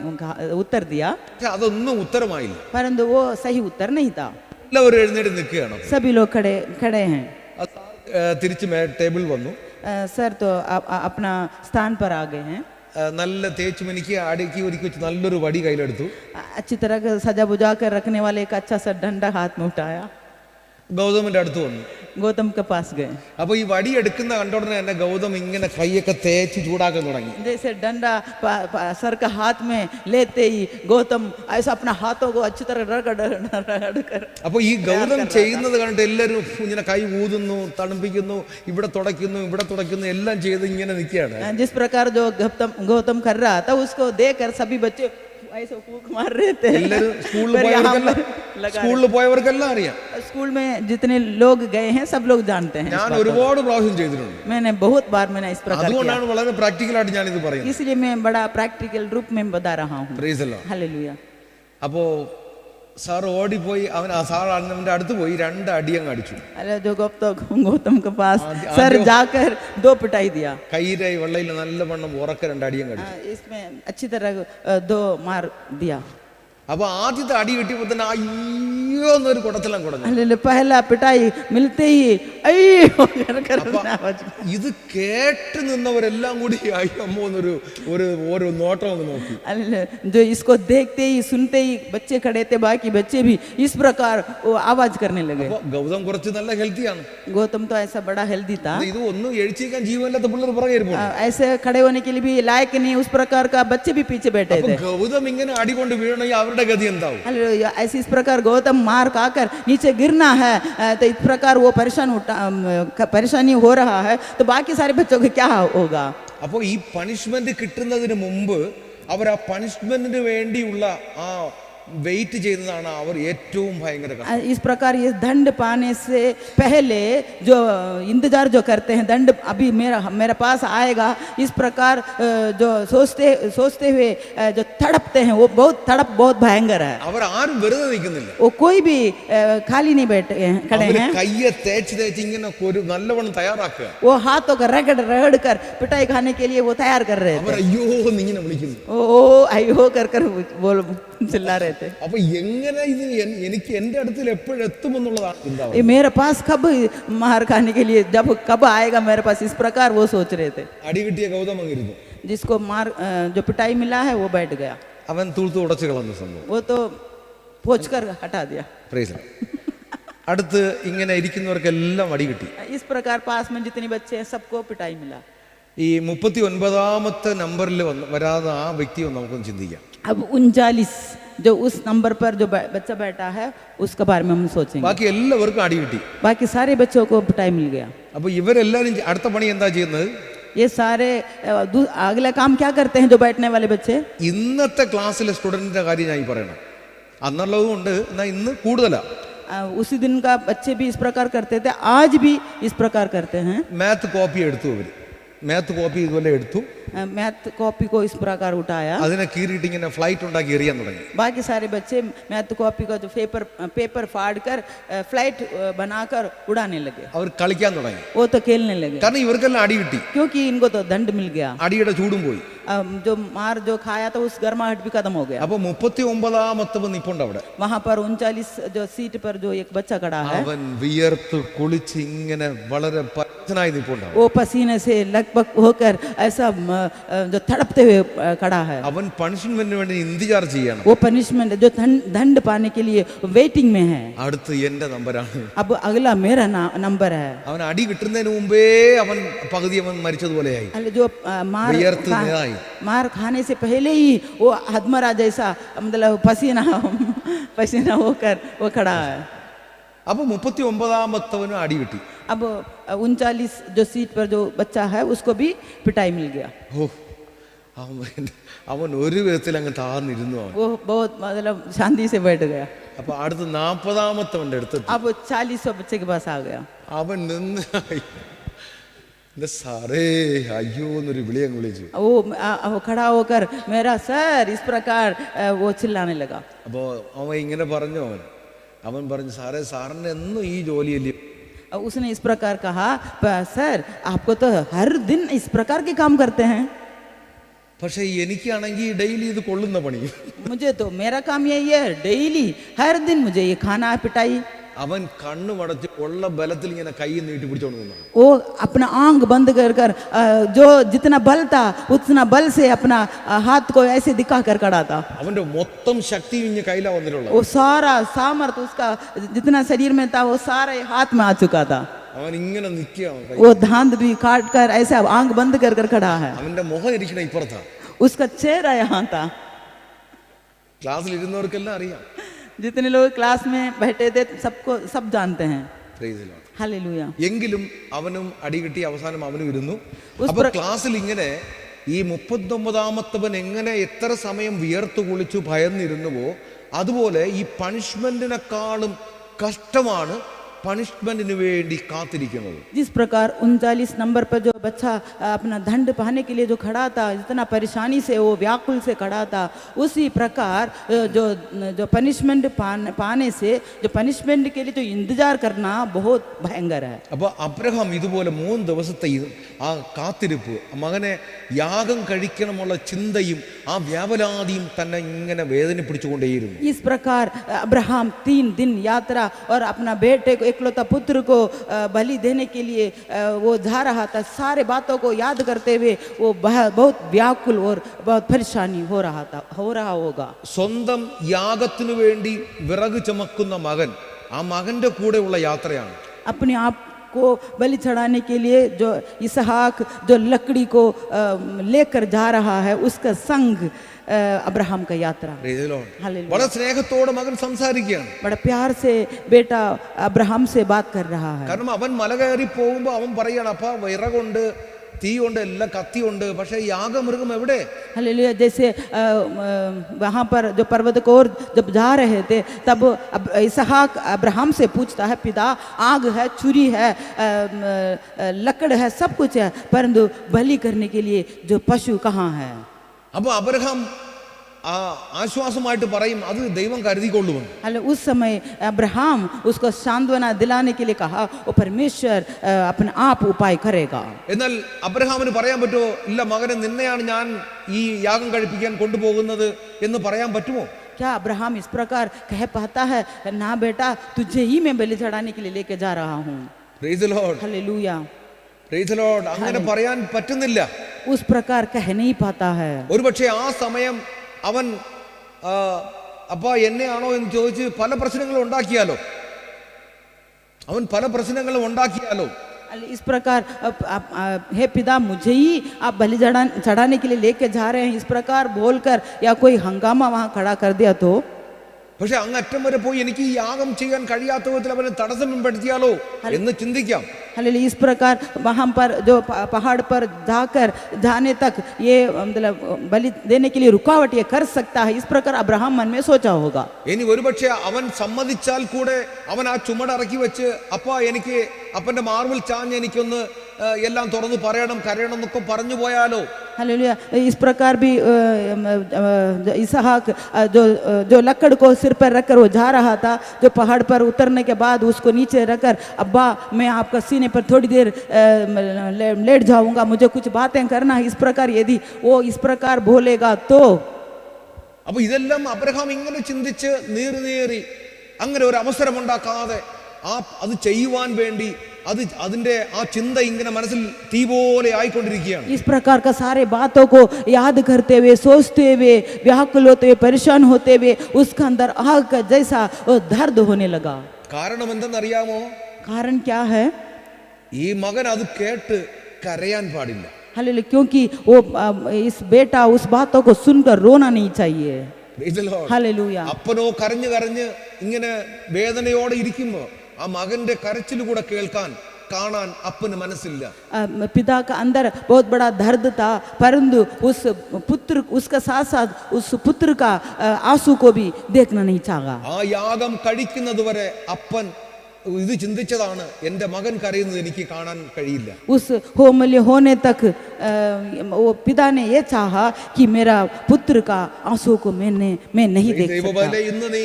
उत्तर दिया, അതൊന്നും ഉത്തരമായില്ല. परंतु वो सही उत्तर नहीं था. എല്ലാവരും എഴുന്നേറ്റ് നിൽക്കുകയാണ്. सभी लोग खड़े हैं. തിരിച്ച് ടേബിൾ വന്നു. सर तो अपना स्थान पर आ गए हैं. നല്ല തേച്ച് മിനിക്ക് അടുക്കി ഒരുക്കി വെച്ച് നല്ലൊരു വടി കയ്യിലെടുത്തു. अच्छी तरह सजा बुझा कर रखने वाले एक अच्छा सा डंडा हाथ में उठाया. ഗൗതമിന്റെ അടുത്ത് വന്നു. गौतम के पास गए. അപ്പൊ ഈ വടി എടുക്കുന്ന കണ്ടോടനെ തന്നെ ഗൗതം ഇങ്ങനെ കൈയൊക്കെ തേച്ച് ചൂടാക്കാൻ തുടങ്ങി. जैसे डंडा सर का हाथ में लेते ही गौतम ऐसा अपना हाथों को अच्छी तरह रगड़. അപ്പൊ ഈ ഗൗതം ചെയ്യുന്നത് കണ്ടിട്ട് എല്ലാവരും ഇങ്ങനെ കൈ ഊതുന്നു, തണുപ്പിക്കുന്നു, ഇവിടെ തുടയ്ക്കുന്നു എല്ലാം ചെയ്ത് ഇങ്ങനെ നിൽക്കുകയാണ്. जिस प्रकार जो गौतम कर रहा था उसको देखकर सभी बच्चे ऐसे फूंक मार रहे थे. സ്കൂളിൽ പോയവർക്കെല്ലാം അറിയാം. स्कूल में जितने लोग गए हैं सब लोग जानते हैं. ഞാൻ ഒരുപാട് പ്രാവശ്യം ചെയ്തിട്ടുണ്ട്. मैंने बहुत बार इस प्रकार അതുകൊണ്ടാണ് വളരെ പ്രാക്ടിക്കൽ ആയിട്ട് ഞാൻ ഇത് പറയുന്നത്. इसलिए मैं बड़ा प्रैक्टिकल रूप में बता रहा हूँ. Price the lord. हालेलुया. അപ്പോ സാർ ഓടിപ്പോയി സാർ അവന്റെ അടുത്ത് പോയി 2 അടിയങ്ങ് അടിച്ചു. अरे जो गौतम के पास सर जाकर 2 पिटाई दिया. കൈയിലെ വെള്ളയിൽ നല്ല വണ്ണം ഉറക്ക 2 അടിയങ്ങ് അടിച്ചു. इसमें अच्छी तरह 2 मार दिया. അപ്പൊ ആദ്യത്തെ അടി കിട്ടിയപ്പോ തന്നെ അയ്യോ എന്നൊരു കുടത്തിലും കുടഞ്ഞു. पहला पिटाई मिलते ही अയ്യോ ഇത് കേട്ട് നിന്നവരെല്ലാം കൂടി അമ്മോ എന്നൊരു ഒരു നോട്ടം ഒന്ന് നോക്കി. जो इसको देखते ही सुनते ही बच्चे खड़े थे, बाकी बच्चे भी इस प्रकार वो आवाज करने लगे. ഗൗതം കുറച്ച് നല്ല ഹെൽത്തിയാണ്. गौतम तो ऐसा बड़ा हेल्दी था. ഇത് ഒന്നും എഴുച്ചിക്കാൻ ജീവനില്ലാത്ത പിള്ളേർ പുറകെ ഇരിപ്പുണ്ട്. ऐसे खड़े होने के लिए भी लायक नहीं उस प्रकार का बच्चे भी पीछे बैठे थे. ഗൗതം ഇങ്ങനെ അടി കൊണ്ട് വീഴണമെങ്കിൽ അവരുടെ गति എന്താവും? ऐसे इस प्रकार गौतम मार खाकर नीचे गिरना है तो इस प्रकार वो परेशानी हो रहा है तो बाकी सारे बच्चों को क्या होगा? അപ്പോൾ ഈ പണിഷ്മെന്റ് കിട്ടുന്നതിന് മുമ്പ് അവർ ആ പണിഷ്മെന്റിന് വേണ്ടിയുള്ള ആ വെയിറ്റ് ചെയ്യുന്നതാണ് അവർ ഏറ്റവും ഭയങ്കര കഷ്ടം. इस प्रकार ये दंड पाने से पहले जो इंतजार जो करते हैं, दंड अभी मेरा पास आएगा, इस प्रकार जो सोचते हुए जो तड़पते हैं, वो तड़प बहुत भयंकर है. അവർ ആരും വെറുതെ നിൽക്കുന്നില്ല. वो कोई भी खाली नहीं बैठे खड़े हैं. കയ്യെ തേച്ച് ഇങ്ങനെ ഒരു നല്ലവണ്ണം തയ്യാറാക്കുക. वो हाथों का रगड़ कर पिटाई खाने के लिए वो तैयार कर रहे അവർ थे. അയ്യോ എന്നിങ്ങനെ വിളിക്കുന്നു. ओ अयो कर बोल चिल्ला रहे थे. അപ്പൊ എങ്ങനെ ഇത് എനിക്ക് എന്റെ അടുത്തിൽ എപ്പോഴും എത്തുമെന്നുള്ളതാണ് ചിന്താ. ये मेरे पास कब मार खाने के लिए जब कब आएगा मेरे पास, इस प्रकार वो सोच रहे थे. അടി കിട്ടിയ ഗൗതം അങ്ങിരുന്നു. जिसको मार जो पिटाई मिला है वो बैठ गया. അവൻ തൂത്ത് ഉടച്ചു കളഞ്ഞ സംഭവം. वो तो पोंछ कर हटा दिया. Praise Lord. അടുത്ത് ഇങ്ങനെ ഇരിക്കുന്നവർക്കെല്ലാം അടി കിട്ടി. इस प्रकार पास में जितने बच्चे हैं सबको पिटाई मिला. ഈ 39ാമത്തെ നമ്പറിൽ വരാതെ ആ വ്യക്തി ഒന്ന് നമുക്കൊന്ന് ചിന്തിക്കാം. अब 39 जो उस नंबर पर जो बच्चा बैठा है उसके बारे में हम सोचेंगे. ബാക്കി എല്ലാവർക്കും അടി കിട്ടി. बाकी सारे बच्चों को पिटाई मिल गया. അപ്പൊ ഇവരെല്ലാരും അടുത്ത പണി എന്താ ചെയ്യുന്നത്? ये सारे अगला काम क्या करते हैं जो बैठने वाले बच्चे? ഇന്നത്തെ ക്ലാസ്സിലെ സ്റ്റുഡന്റിന്റെ കാര്യം ഞാൻ ഈ പറയണം. അന്നുള്ളതും ഉണ്ട്, എന്നാൽ ഇന്ന് കൂടുതലാ. उसी दिन का बच्चे भी इस प्रकार करते थे, आज भी इस प्रकार करते हैं. മാത്ത് കോപ്പി എടുത്തു. അവര് മാത്ത് കോപ്പി ഇതുപോലെ എടുത്തു. मैथ कॉपी को इस प्रकार उठाया. അതിനെ കീറിയിട്ട് ഇങ്ങനെ ഫ്ലൈറ്റ് ഉണ്ടാക്കി എറിയാൻ തുടങ്ങി. बाकी सारे बच्चे मैथ कॉपी का जो पेपर फाड़ कर फ्लाइट बनाकर उड़ाने लगे. അവർ കളിക്കാൻ തുടങ്ങി. वो तो खेलने लगे കാരണം ഇവർക്കെല്ലാം അടി കിട്ടി. क्योंकि इनको तो दंड मिल गया. അടിയുടെ ചൂടും പോയി. जो मार जो खाया था उस गर्माहट भी खत्म हो गया. അപ്പൊ 39ാമത്തവൻ നിപ്പുണ്ട് അവിടെ. वहां पर 39 जो सीट पर जो एक बच्चा खड़ा है, അവൻ വിയർത്ത് കുളിച്ച് ഇങ്ങനെ വളരെ പച്ചനായി നിപ്പുണ്ട്. वो पसीने से लगभग होकर ऐसा जो तड़पते हुए खड़ा है. അവൻ പണിഷ്മെന്റിന് വേണ്ടി ഇന്തിജാർ ചെയ്യണം. वो पनिशमेंट जो दंड पाने के लिए वेटिंग में है. അടുത്ത് എന്റെ നമ്പറാണ്. अब अगला मेरा नंबर है. അവൻ അടി കിട്ടുന്നതിന് മുമ്പേ അവൻ പകുതി അവൻ മരിച്ചതുപോലെയായി. जो വിയർത്ത് നേരായി. मार खाने से पहले ही वो हदमरा जैसा मतलब पसीना होकर वो खड़ा है. അപ്പൊ 39ാമത്തവനും അടി കിട്ടി. अब 39 जो सीट पर जो बच्चा है उसको भी पिटाई मिल गया. ഓ, അവൻ ഒരു വിധത്തിൽ അങ്ങ് താന്നിരുന്നു. അവൻ वो बहुत मतलब शांति से बैठ गया. അപ്പൊ അടുത്ത് 40ാമത്തവന്റെ അടുത്ത് अब 40 बच्चे के पास आ गया. അവൻ നിന്ന് എന്റെ സാറേ അയ്യോ എന്നൊരു വിളി അങ്ങ് വിളിച്ചു. वो खड़ा होकर मेरा सर इस प्रकार वो चिल्लाने लगा. അപ്പോ അവൻ ഇങ്ങനെ പറഞ്ഞു. അവൻ പറഞ്ഞു, സാറേ സാറിന് എന്നും ഈ ജോലിയല്ലേ. उसने इस प्रकार कहा, सर आपको तो हर दिन इस प्रकार के काम करते हैं. പക്ഷെ എനിക്കാണെങ്കിൽ ഡെയിലി ഇത് കൊള്ളുന്ന പണി. मुझे तो मेरा काम यही है, डेली हर दिन मुझे ये खाना पिटाई. അവൻ കണ്ണു മടച്ച് ഉള്ള ബലത്തിൽ ഇങ്ങനെ കൈ നീട്ടി പിടിച്ചോണ്ട് നിന്നു. वो अपना आंख बंद कर जो जितना बल था उतना बल से अपना हाथ को ऐसे दिखा कर खड़ा था. അവന്റെ മൊത്തം ശക്തി ഇങ്ങനെ കയ്യിലാ വന്നിട്ടുള്ളത്. वो सारा सामर्थ उसका जितना शरीर में था वो सारे हाथ में आ चुका था. അവൻ ഇങ്ങനെ നിൽക്കുകയാണ്. वो धांध भी काट कर ऐसा आंख बंद कर खड़ा है. അവന്റെ മുഖം ഇരിക്കണ ഇപ്പുറത്താ. उसका चेहरा यहाँ था. ക്ലാസ്സിൽ ഇരുന്നവർക്കെല്ലാം അറിയാം. जितने लोग क्लास में बैठे थे सबको सब जानते हैं. Praise the Lord. हालेलुया. എങ്കിലും അവനും അടി കിട്ടി. അവസാനം അവനും ഇരുന്നു. അപ്പൊ ക്ലാസ്സിൽ ഇങ്ങനെ ഈ 39ാമത്തവൻ എങ്ങനെ എത്ര സമയം വിയർത്തു കുളിച്ചു ഭയന്നിരുന്നുവോ അതുപോലെ ഈ പണിഷ്മെന്റിനെക്കാളും കഷ്ടമാണ് പണിഷ്മെന്റിന് വേണ്ടി കാത്തിരിക്കുന്നത്. जिस प्रकार 39 नंबर पर जो बच्चा अपना दंड पाने के लिए जो खड़ा था, जितना परेशानी से वो व्याकुल से खड़ा था, उसी प्रकार जो पनिशमेंट पाने से जो पनिशमेंट के लिए जो इंतजार करना बहुत भयंकर है. അപ്പോൾ അബ്രഹാം ഇതുപോലെ 3 ദിവസത്തെ ആ കാത്തിരിപ്പ്, മകനെ യാഗം കഴിക്കണമുള്ള ചിന്തയും ആ വ്യാപലാതിയും തന്നെ ഇങ്ങനെ വേദനിപ്പിടിച്ചുകൊണ്ടേയിരുന്നു. इस प्रकार अब्राहम 3 दिन यात्रा और अपना बेटे को एकलौता पुत्र को बलि देने के लिए वो जा रहा था. सारे बातों को याद करते हुए वो बहुत व्याकुल और बहुत परेशानी हो रहा होगा. സ്വന്തം യാഗത്തിനു വേണ്ടി വിറക് ചുമക്കുന്ന മകൻ, ആ മകന്റെ കൂടെയുള്ള യാത്രയാണ്. अपने आप को बलि चढ़ाने के लिए जो इसहाक जो लकड़ी को लेकर जा रहा है, उसका संग अब्राहम का यात्रा. हालेलुया. വളരെ സ്നേഹത്തോടെ മകൻ സംസാരിക്കുകയാണ്. बड़ा प्यार से बेटा अब्राहम से बात कर रहा है. കാരണം അവൻ മല കയറി പോകുമ്പോൾ അവൻ പറയാണ്, അപ്പ വിറകുണ്ട്, തീയുണ്ട്, എല്ലാ കത്തിയുണ്ട്, പക്ഷേ യാഗമൃഗം എവിടെ? हालेलुया। जैसे वहाँ पर जो पर्वत को ओर जब जा रहे थे तब इसहाक अब्राहम से पूछता है, पिता आग है, छुरी है, लकड़ है, सब कुछ है, परंतु बलि करने के लिए जो पशु कहाँ है? അപ്പോൾ അബ്രഹാം ആശ്വാസമായിട്ട് പറയും, അത് ദൈവം കരുതിക്കൊള്ളുമെന്ന്. हाले उस समय अब्राहम उसको सांत्वना दिलाने के लिए कहा, वो परमेश्वर अपने आप उपाय करेगा. എന്നാൽ അബ്രഹാമിന് പറയാൻ പറ്റുമോ? ഇല്ല മകനെ, നിന്നെയാണ് ഞാൻ ഈ യാഗം കഴിപ്പിക്കാൻ കൊണ്ടുപോകുന്നത് എന്ന് പറയാൻ പറ്റുമോ? क्या अब्राहम इस प्रकार कह पाता है, ना बेटा तुझे ही मैं बलि चढ़ाने के लिए लेके जा रहा हूँ? Price the lord, hallelujah. Price the Lord. അങ്ങനെ പറയാൻ പറ്റുന്നില്ല. उस प्रकार कह नहीं पाता है. ഒരുപക്ഷെ ആ സമയം അവൻ അപ്പാ എന്നെയാണോ എന്ന് ചോദിച്ച് പല പ്രശ്നങ്ങളും ഉണ്ടാക്കിയാലോ, അവൻ പല പ്രശ്നങ്ങളും ഉണ്ടാക്കിയാലോ. इस प्रकार हे पिता मुझे ही आप बलि चढ़ाने के लिए लेके जा रहे हैं, इस प्रकार बोलकर या कोई हंगामा वहाँ खड़ा कर दिया तो? പക്ഷെ അങ്ങറ്റം വരെ പോയി എനിക്ക് ഈ യാഗം ചെയ്യാൻ കഴിയാത്ത വിധത്തിൽ അവനെ തടസ്സപ്പെടുത്തിയാലോ എന്ന് ചിന്തിക്കാം. हालेलुया। इस प्रकार वहाँ पर जो पहाड़ पर जाकर जाने तक ये मतलब बलि देने के लिए रुकावट ये कर सकता है, इस प्रकार अब्राहम मन में सोचा होगा. ഇനി ഒരുപക്ഷെ അവൻ സമ്മതിച്ചാൽ കൂടെ അവൻ ആ ചുമടറക്കി വെച്ച് അപ്പാ എനിക്ക് അപ്പന്റെ മാർവിൽ ചാഞ്ഞ് എനിക്കൊന്ന് എല്ലാം തുറന്നു പറയണം, കരയണം എന്നൊക്കെ പറഞ്ഞു പോയാലോ? हालेलुया। इस प्रकार भी इसहाक जो लकड़ को सिर पर रखकर वो जा रहा था, जो पहाड़ पर उतरने के बाद उसको नीचे रखकर, अब्बा मैं आपका सीने पर थोड़ी देर लेट जाऊंगा, मुझे कुछ बातें करना है, इस प्रकार यदि वो इस प्रकार बोलेगा तो? അപ്പൊ ഇതെല്ലാം അബ്രഹാം ഇങ്ങനെ ചിന്തിച്ച് നീറി അങ്ങനെ ഒരു അവസരം ഉണ്ടാക്കാതെ അത് ചെയ്യുവാൻ വേണ്ടി അതിന്റെ ആ ചിന്ത ഇങ്ങനെ മനസ്സിൽ തീ പോലെ ആയിക്കൊണ്ടിരിക്കുകയാണ്. इस प्रकार का सारे बातों को याद करते हुए, सोचते हुए, व्याकुल होते हुए, परेशान होते हुए उसका अंदर आग का जैसा वो दर्द होने लगा. കാരണം എന്തെന്നറിയാമോ? कारण क्या है? ഈ മകൻ അത് കേട്ട് കരയാൻ പാടില്ല. हालेलुया। क्योंकि वो इस बेटा उस बातों को सुनकर रोना नहीं चाहिए. हालेलुया। അപ്പനോ കരഞ്ഞു കരഞ്ഞ് ഇങ്ങനെ വേദനയോടെ ഇരിക്കുമ്പോ ആ മകന്റെ കരച്ചിൽ കൂടെ കേൾക്കാൻ കാണാൻ അപ്പന് മനസ്സില്ല. पिता का अंदर बहुत बड़ा दर्द था, परंतु उस पुत्र उसका साथ साथ उस पुत्र का आंसू को भी देखना नहीं चाहा. ആ യാഗം കഴിക്കുന്നത് വരെ അപ്പൻ ഇത് ചിന്തിച്ചതാണ്, എൻ്റെ മകൻ കരയുന്നത് എനിക്ക് കാണാൻ കഴിയില്ല. उस होमल्य होने तक वो पिता ने ये चाहा कि मेरा पुत्र का आंसू को मैं नहीं देख सकता. ഇന്ന് നീ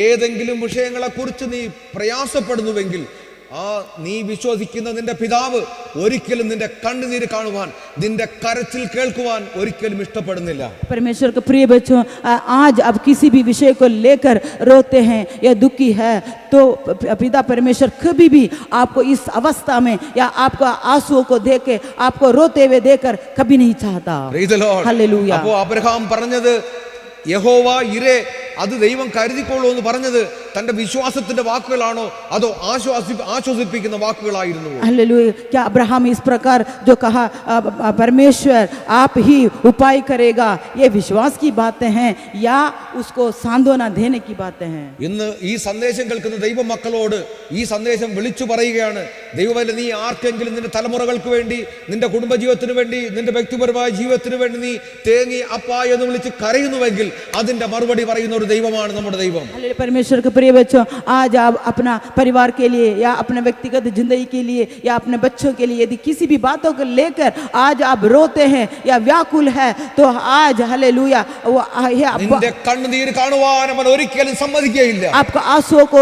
ഏതെങ്കിലും വിഷയങ്ങളെ കുറിച്ച് നീ പ്രയാസപ്പെടുന്നുവെങ്കിൽ നീ വിശ്വസിക്കുന്ന നിന്റെ പിതാവ് ഒരിക്കലും നിന്റെ കണ്ണുനീര് കാണുവാൻ, നിന്റെ കരച്ചിൽ കേൾക്കുവാൻ ഒരിക്കലും ഇഷ്ടപ്പെടുന്നില്ല. परमेश्वर के प्रिय बच्चों, आज अब किसी भी विषय को लेकर रोते हैं या दुखी है तो पिता परमेश्वर कभी भी आपको इस अवस्था में या आपका आंसुओं को देख के आपको रोते हुए देखकर कभी नहीं चाहता. हालेलुया। അപ്പോൾ അബ്രഹാം പറഞ്ഞത് യഹോവ ഇരേ, അത് ദൈവം കരുതിക്കൊള്ളൂ എന്ന് പറഞ്ഞത് തന്റെ വിശ്വാസത്തിന്റെ വാക്കുകളാണോ അതോ ആശ്വസിപ്പിക്കുന്ന വാക്കുകളായിരുന്നു? हालेलुया। क्या अब्राहम इस प्रकार जो कहा परमेश्वर आप ही उपाय करेगा, ये विश्वास की बातें हैं या उसको सांत्वना देने की बातें हैं? ഇന്ന് ഈ സന്ദേശം കേൾക്കുന്ന ദൈവമക്കളോട് ഈ സന്ദേശം വിളിച്ചു പറയുകയാണ്, ദൈവമേ നീ ആർക്കെങ്കിലും നിന്റെ തലമുറകൾക്ക് വേണ്ടി, നിന്റെ കുടുംബജീവിതത്തിന് വേണ്ടി, നിന്റെ വ്യക്തിപരമായ ജീവിതത്തിന് വേണ്ടി നീ തേങ്ങി അപ്പാ എന്ന് വിളിച്ച് കരയുന്നുവെങ്കിൽ അതിന്റെ മറുപടി പറയുന്ന ഒരു ദൈവമാണ് നമ്മുടെ ദൈവം. परमेश्वर के प्रिय बच्चों, आज आप अपना परिवार के लिए या अपने व्यक्तिगत जिंदगी के लिए या अपने बच्चों के लिए यदि किसी भी बातों को लेकर आज आप रोते हैं या व्याकुल है तो आज हालेलुया നിന്റെ കണ്ണുനീർ കാണുവാൻ അവൻ ഒരിക്കലും സമ്മതിക്കുകയില്ല. आपको आंसुओं को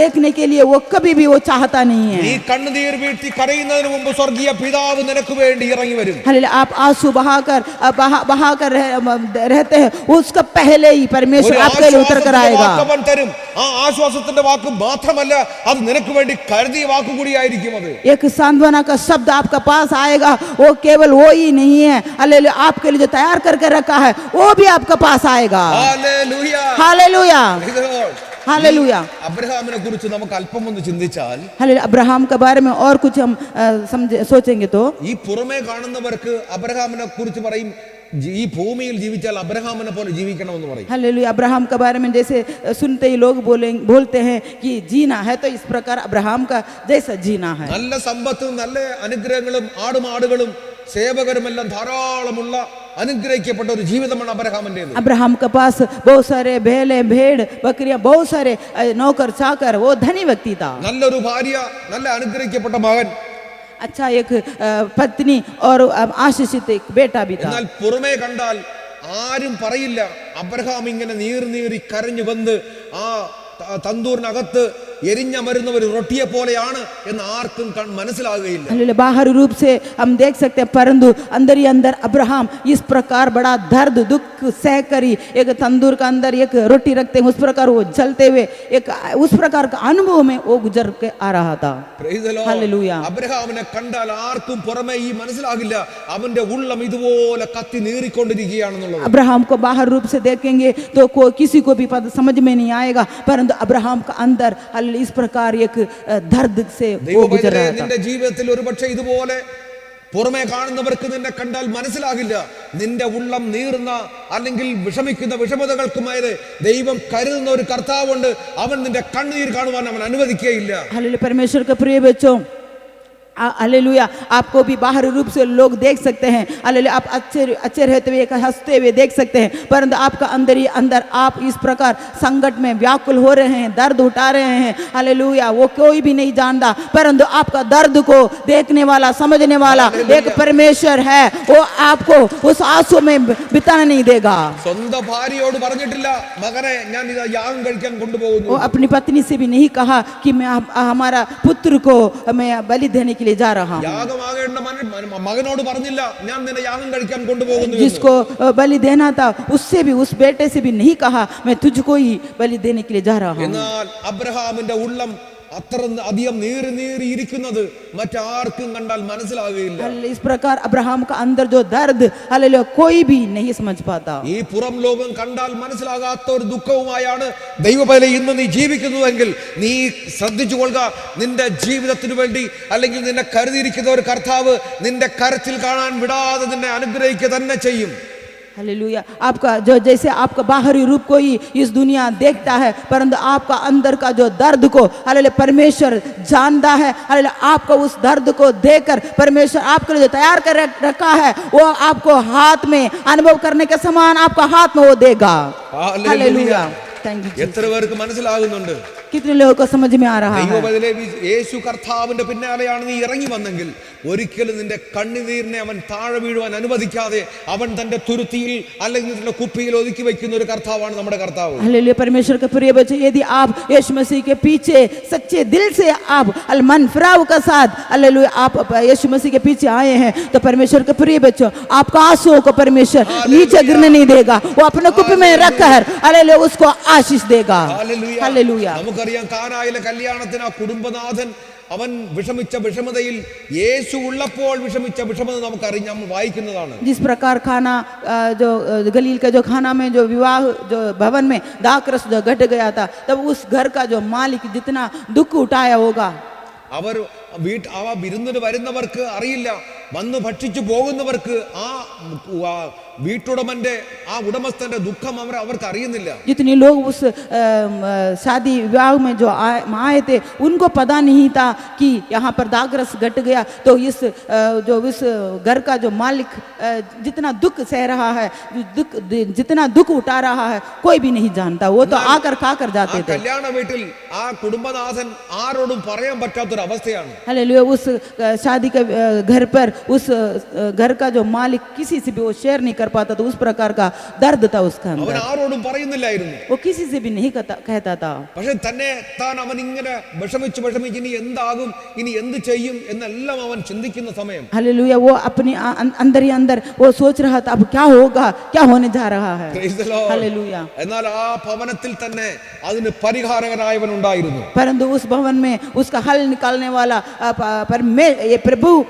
देखने के लिए वो कभी भी वो चाहता नहीं है. നീ കണ്ണുനീർ വീഴ്ത്തി കരയുന്നതിന് മുമ്പ് സ്വർഗീയ പിതാവ് നിനക്ക് വേണ്ടി ഇറങ്ങി വരും. हालेलुया। आप आंसू बहाकर रहते हैं, उसका पहले ही परमेश्वर आपके लिए उतर कर आएगा. തരും. ആ ആശ്വാസത്തിന്റെ വാക്ക് മാത്രമല്ല, അത് നിനക്ക് വേണ്ടി കരുതിയ വാക്ക് കൂടിയായിരിക്കും. അത് एक सांत्वना का शब्द आपका पास आएगा, वो केवल वो ही नहीं है, हालेलुया, आपके लिए जो तैयार करके रखा है वो भी आपके पास आएगा. Hallelujah, hallelujah, hallelujah. അബ്രഹാമിനെ കുറിച്ച് നമുക്ക് അല്പം ഒന്ന് ചിന്തിച്ചാൽ, हालेलुया, अब्राहम के बारे में और कुछ हम सोचेंगे तो ഈ പുറമേ കാണുന്നവർക്ക് അബ്രഹാമിനെ കുറിച്ച് പറയും, ഈ ഭൂമിയിൽ ജീവിച്ചാൽ അബ്രഹാമിനെ പോലെ ജീവിക്കണമെന്ന് പറയും. हालेलुया। अब्राहम के बारे में जैसे सुनते ही लोग बोलते हैं कि जीना है तो इस प्रकार अब्राहम का जैसा जीना है. നല്ല സമ്പത്തും നല്ല അനുഗ്രഹങ്ങളും ആടുമാടുകളും സേവകരുമെല്ലാം ധാരാളമുള്ള അനുഗ്രഹിക്കപ്പെട്ട ഒരു ജീവിതമാണ് അബ്രഹാമിൻ്റെത്. अब्राहम के पास बहुत सारे बैले भेड़ बकरियां बहुत सारे नौकर चाकर, वो धनी व्यक्ति था. നല്ലൊരു ഭാര്യ, നല്ല അനുഗ്രഹിക്കപ്പെട്ട മകൻ. अच्छा एक पत्नी और आशीषित एक बेटा भी था. എന്നാൽ പുറമേ കണ്ടാൽ ആരും പറയില്ല അബ്രഹാം ഇങ്ങനെ നീറി കരഞ്ഞു വന്ന് ആ തന്തൂറിനകത്ത് എരിഞ്ഞമരുന്ന ഒരു റൊട്ടിയെ പോലെയാണ് എന്ന് ആർക്കും മനസ്സിലാകുകയില്ല. बाहरी रूप से हम देख सकते हैं, परंतु अंदर ही अंदर अब्राहम इस प्रकार बड़ा दर्द दुख सह कर ही एक तंदूर का अंदर एक रोटी रखते हैं, उस प्रकार वो जलते हुए एक उस प्रकार का अनुभव में वो गुजर के आ रहा था. हालेलुया. അബ്രഹാമിനെ കണ്ടാൽ ആർക്കും പുറമേ ഈ മനസ്സിലാകില്ല അവന്റെ ഉള്ളം ഇതുപോലെ കത്തി നീറിക്കൊണ്ടിരിക്കുകയാണെന്നുള്ളത്. अब्राहम को बाहर रूप से देखेंगे तो किसी को भी पता समझ में नहीं आएगा, परंतु अब्राहम का अंदर इस प्रकार एक दर्द से वो गुजर रहा था. നിന്റെ ജീവിതത്തിൽ ഒരുപക്ഷെ ഇതുപോലെ പുറമേ കാണുന്നവർക്ക് നിന്നെ കണ്ടാൽ മനസ്സിലാകില്ല നിന്റെ ഉള്ളം നീറുന്ന അല്ലെങ്കിൽ വിഷമിക്കുന്ന വിഷമതകൾക്കുമേലെ ദൈവം കരുതുന്ന ഒരു കർത്താവുണ്ട്. അവൻ നിന്റെ കണ്ണുനീർ കാണുവാൻ അവൻ അനുവദിക്കുകയില്ല. हालेलुया. परमेश्वर के प्रिय बच्चों, हालेलुया, आपको भी बाहरी रूप से लोग देख सकते हैं. हालेलुया, आप अच्छे रहते हुए हंसते हुए देख सकते हैं, परंतु आपका अंदर ही अंदर आप इस प्रकार संकट में व्याकुल हो रहे हैं, दर्द उठा रहे हैं. हालेलुया, वो कोई भी नहीं जानता, परंतु आपका दर्द को देखने वाला समझने वाला एक परमेश्वर है. वो आपको उस आंसू में बिताने नहीं देगा. സ്വന്തം ഭാര്യയോട് പറഞ്ഞിട്ടില്ല മകനെ ഞാൻ ഇതാ യാഗം കഴിക്കാൻ കൊണ്ടുപോകുന്നു. वो अपनी पत्नी से भी नहीं कहा कि मैं हमारा पुत्र को मैं बलि देने के लिए जा रहा हूं. യാഗമാകേണ്ട മകനോട് പറഞ്ഞില്ല ഞാൻ നിന്നെ യാഗം കഴിക്കാൻ കൊണ്ടുപോകുന്നു. जिसको बलि देना था उससे भी, उस बेटे से भी नहीं कहा मैं तुझको ही बलि देने के लिए जा रहा हूं. എന്നാൽ അബ്രഹാമിന്റെ ഉള്ളം അത്ര അധികം നീറിയിരിക്കുന്നത് മറ്റാർക്കും കണ്ടാൽ മനസ്സിലാകുകയില്ല. इस प्रकार अब्राहम का अंदर जो दर्द हालेलुया कोई भी नहीं समझ पाता. ഈ പുറം ലോകം കണ്ടാൽ മനസ്സിലാകാത്ത ഒരു ദുഃഖവുമായാണ് ദൈവപൈതലേ ഇന്ന് നീ ജീവിക്കുന്നതെങ്കിൽ നീ ശ്രദ്ധിച്ചുകൊള്ളുക. നിന്റെ ജീവിതത്തിനു വേണ്ടി അല്ലെങ്കിൽ നിന്നെ കരുതിയിരിക്കുന്ന ഒരു കർത്താവ് നിന്റെ കരച്ചിൽ കാണാൻ വിടാതെ നിന്നെ അനുഗ്രഹിക്കുക തന്നെ ചെയ്യും. हालेलुया. आपका जो जैसे आपका बाहरी रूप को ही इस दुनिया देखता है, परंतु आपका अंदर का जो दर्द को हालेलुया परमेश्वर जानता है. हालेलुया, आपको उस दर्द को देखकर परमेश्वर आपके लिए जो तैयार कर रखा है वो आपको हाथ में अनुभव करने के समान आपका हाथ में वो देगा. हालेलुया. Thank you. എത്ര പേർക്ക് മനസ്സിലാകുന്നുണ്ട്? कितने लोगों को समझ में आ रहा है? ദൈവപൈതലേ യേശു കർത്താവിന്റെ പിന്നാലെയാണ് നീ ഇറങ്ങി വന്നെങ്കിൽ ഒരിക്കലും നിന്റെ കണ്ണുനീരിനെ അവൻ താഴെ വീഴുവാൻ അനുവദിക്കാതെ അവൻ തന്റെ തുരുത്തിയിൽ അല്ലെങ്കിൽ തന്റെ കുപ്പിയിൽ ഒതുക്കി വെക്കുന്ന ഒരു കർത്താവാണ് നമ്മുടെ കർത്താവ്. हालेलुया. परमेश्वर के प्रिय बच्चे, यदि आप यीशु मसीह के पीछे सच्चे दिल से आप मन फिराव का साथ हालेलुया आप यीशु मसीह के पीछे आए हैं तो परमेश्वर के प्रिय बच्चों आपका आंसुओं को परमेश्वर नीचे गिरने नहीं देगा. वो अपने कुप्पी में रखकर हालेलुया उसको आशीष देगा. हालेलुया. നമുക്കറിയാം കാനായിലെ കല്യാണത്തിന് ആ കുടുംബനാഥൻ അവൻ വിഷമിച്ച വിഷമതയിൽ യേശു ഉള്ളപ്പോൾ വിഷമിച്ച വിഷമത നമുക്കറിയാം, നമ്മൾ വായിക്കുന്നതാണ്. जिस प्रकार खाना जो गलील का जो खाना में जो विवाह जो भवन में दाखरस जो घट गया था, तब उस घर का जो मालिक जितना दुख उठाया होगा. അവർ വിരുന്നിന് വരുന്നവർക്ക് അറിയില്ല, വന്ന് ഭക്ഷിച്ചു പോകുന്നവർക്ക് ആ വീട്ടുടമന്റെ ആ ഉടമസ്ഥന്റെ ദുഃഖം അവർക്ക് അറിയുന്നില്ല. जितने लोग उस शादी विवाह में जो आए थे उनको पता नहीं था कि यहाँ पर दाखरस घट गया. तो इस घर का जो मालिक जितना दुख सह रहा है, जितना दुख उठा रहा है कोई भी नहीं जानता. वो तो आकर खाकर जाते थे. കല്യാണ വീട്ടിൽ ആ കുടുംബനാഥൻ ആരോടും പറയാൻ പറ്റാത്തൊരു അവസ്ഥയാണ്. हालेलुया. उस शादी के घर पर उस घर का जो मालिक किसी से भी वो शेयर नहीं कर पाता, तो उस प्रकार का दर्द था उसका अंदर. അവൻ ആരോടും പറയുന്നില്ലായിരുന്നു. वो किसी से भी नहीं कहता था. പക്ഷെ തന്നെ താൻ അവൻ ഇങ്ങനെ വിഷമിച്ച് ഇനി എന്താകും, ഇനി എന്ത് ചെയ്യും എന്നെല്ലാം അവൻ ചിന്തിക്കുന്ന സമയം हालेलुया. वो अपने अंदर ही अंदर वो सोच रहा था अब क्या होगा, क्या होने जा रहा है. हालेलुया. എന്നാൽ ആ ഭവനത്തിൽ തന്നെ അതിന് പരിഹാരകനായവൻ ഉണ്ടായിരുന്നു. परंतु उस भवन में उसका हल निकालने वाला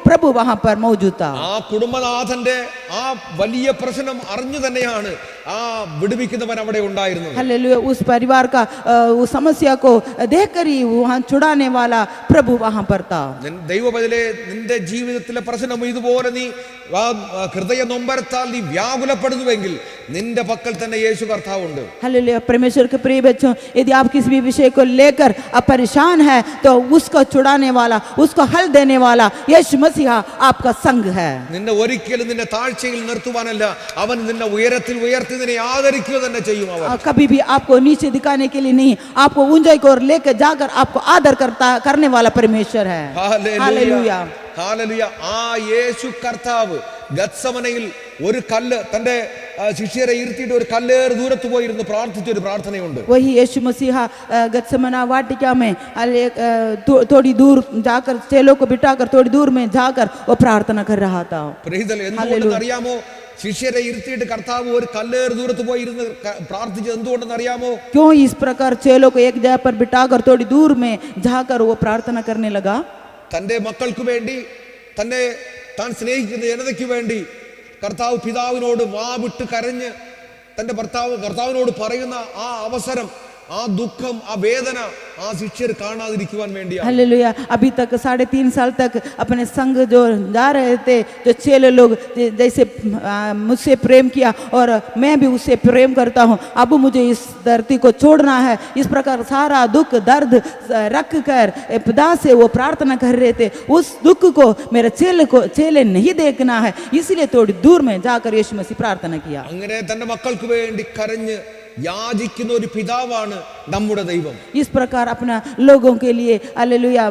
प्रभु वहां पर मौजूद था. ആ കുടുംബനാഥന്റെ ആ വലിയ പ്രശ്നം അറിഞ്ഞു തന്നെയാണ് ആ വിടുവിക്കുന്നവൻ അവിടെ ഉണ്ടായിരുന്നത്. हालेलुया, उस परिवार का उस समस्या को देखकर ही वहाँ छुड़ाने वाला प्रभु वहाँ पर था. ദൈവപൈതലേ, നിന്റെ ജീവിതത്തിലെ പ്രശ്നം ഇതുപോലെ നീ ഹൃദയ നൊമ്പരത്താൽ നീ വ്യാകുലപ്പെടുന്നുവെങ്കിൽ നിന്റെ പക്കൽ തന്നെ യേശു കർത്താവുണ്ട്. हालेलुया, परमेश्वर के प्रिय बच्चों, यदि आप किसी भी विषय को लेकर आप परेशान है तो उसको छुड़ाने वाला, उसको हल देने वाला यीशु मसीहा आपका संग है. നിന്നെ ഒരിക്കലും നിന്നെ താഴ്ചയിൽ നിർത്തുവാനല്ല, അവൻ നിന്നെ ഉയരത്തിൽ उयर्ती നിന്നെ ആദരിക്കുക തന്നെ ചെയ്യും. അവൻ कभी भी आपको नीचे दिखाने के लिए नहीं, आपको ऊंचाई को लेकर जाकर आपको आदर करने वाला परमेश्वर है. हालेलुया, ഹാലലുയ. ആ യേശു കർത്താവ് ഗത്സമനയിൽ ഒരു കല്ല് തന്റെ ശിഷ്യരെ ഇരുത്തിയിട്ട് ഒരു കല്ലേറ് ദൂരത്ത് പോയിരുന്ന് പ്രാർത്ഥിച്ചൊരു പ്രാർത്ഥനയുണ്ട്. वही यीशु मसीहा गत्समना वाटिका में थोड़ी दूर जाकर चेलों को बिठाकर थोड़ी दूर में जाकर वो प्रार्थना कर रहा था. എന്തുകൊണ്ടെന്ന് അറിയാമോ? ശിഷ്യരെ ഇരുത്തിയിട്ട് കർത്താവ് ഒരു കല്ലേറ് ദൂരത്ത് പോയി ഇരുന്ന് പ്രാർത്ഥിച്ചത് എന്തുകൊണ്ടെന്ന് അറിയാമോ? क्यों इस प्रकार चेलों को एक जगह पर बिठाकर थोड़ी दूर में जाकर वो प्रार्थना करने लगा? തന്റെ മക്കൾക്ക് വേണ്ടി, തന്നെ താൻ സ്നേഹിക്കുന്ന ജനതയ്ക്ക് വേണ്ടി കർത്താവ് പിതാവിനോട് വാവിട്ട് കരഞ്ഞ് തന്റെ കർത്താവിനോട് പറയുന്ന ആ അവസരം, ആ ദുഃഖം, ആ വേദന ആ ശിഷ്യർ കാണാതിരിക്കുവാൻ വേണ്ടിയാണ്. हालेलुया, अभी तक 3.5 साल तक अपने संग जो जा रहे थे, जो चेले लोग जैसे मुझसे प्रेम किया और मैं भी उससे प्रेम करता हूँ, अब मुझे इस धरती को छोड़ना है, इस प्रकार सारा दुख दर्द रख कर पिता से वो प्रार्थना कर रहे थे. उस दुख को मेरे चेले नहीं देखना है, इसलिए थोड़ी दूर में जाकर यीशु मसीह प्रार्थना किया. അങ്ങനെ തന്റെ മക്കൾക്ക് വേണ്ടി കരഞ്ഞ് യാചിക്കുന്ന ഒരു പിതാവാണ് നമ്മുടെ ദൈവം. इस प्रकार अपना लोगों के लिए हालेलुया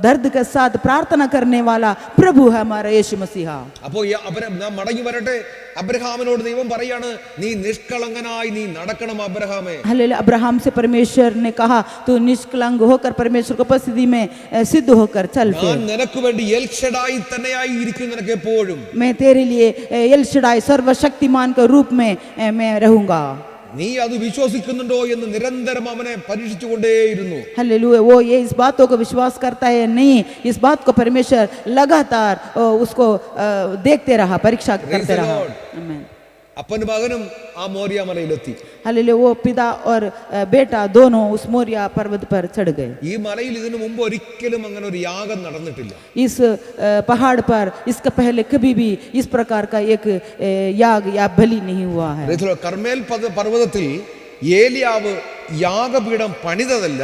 दर्द के साथ प्रार्थना करने वाला प्रभु है हमारा यीशु मसीहा. അപ്പോൾ മടങ്ങി വരട്ടെ, അബ്രഹാമിനോട് ദൈവം പറയാണ്, നീ നിഷ്കളങ്കനായി നീ നടക്കണം അബ്രഹാമേ. हालेलुया, अब्राहम से परमेश्वर ने कहा, तू निष्कलंक होकर परमेश्वर की उपस्थिति में सिद्ध होकर चल. ഞാൻ നിനക്ക് വേണ്ടി എൽ ഷഡായി തന്നെയായി ഇരിക്കും നിനക്ക് എപ്പോഴും. मैं तेरे लिए एल शडाई सर्वशक्तिमान के रूप में मैं रहूंगा. നീ അത് വിശ്വസിക്കുന്നുണ്ടോ എന്ന് നിരന്തരം അവനെ പരീക്ഷിച്ചുകൊണ്ടേയിരുന്നു. हालेलुया, वो ये इस बातों को विश्वास करता है नहीं, इस बात को परमेश्वर लगातार उसको देखते रहा, परीक्षा करते रहा. आमीन. അപ്പനും മകനും ആ മോരിയ മലയിലെത്തി. हालेलुया, वो पिता और बेटा दोनों उस मोरिया पर्वत पर चढ़ गए. ഈ മലയിൽ ഇതിനു മുമ്പ് ഒരിക്കലും അങ്ങനെ ഒരു യാഗം നടന്നിട്ടില്ല. इस पहाड़ पर इसका पहले कभी भी इस प्रकार का एक याग या बलि नहीं हुआ है. കർമ്മേൽ പർവ്വതത്തിൽ ഏലിയാവ് യാഗപീഠം പണിതതല്ല,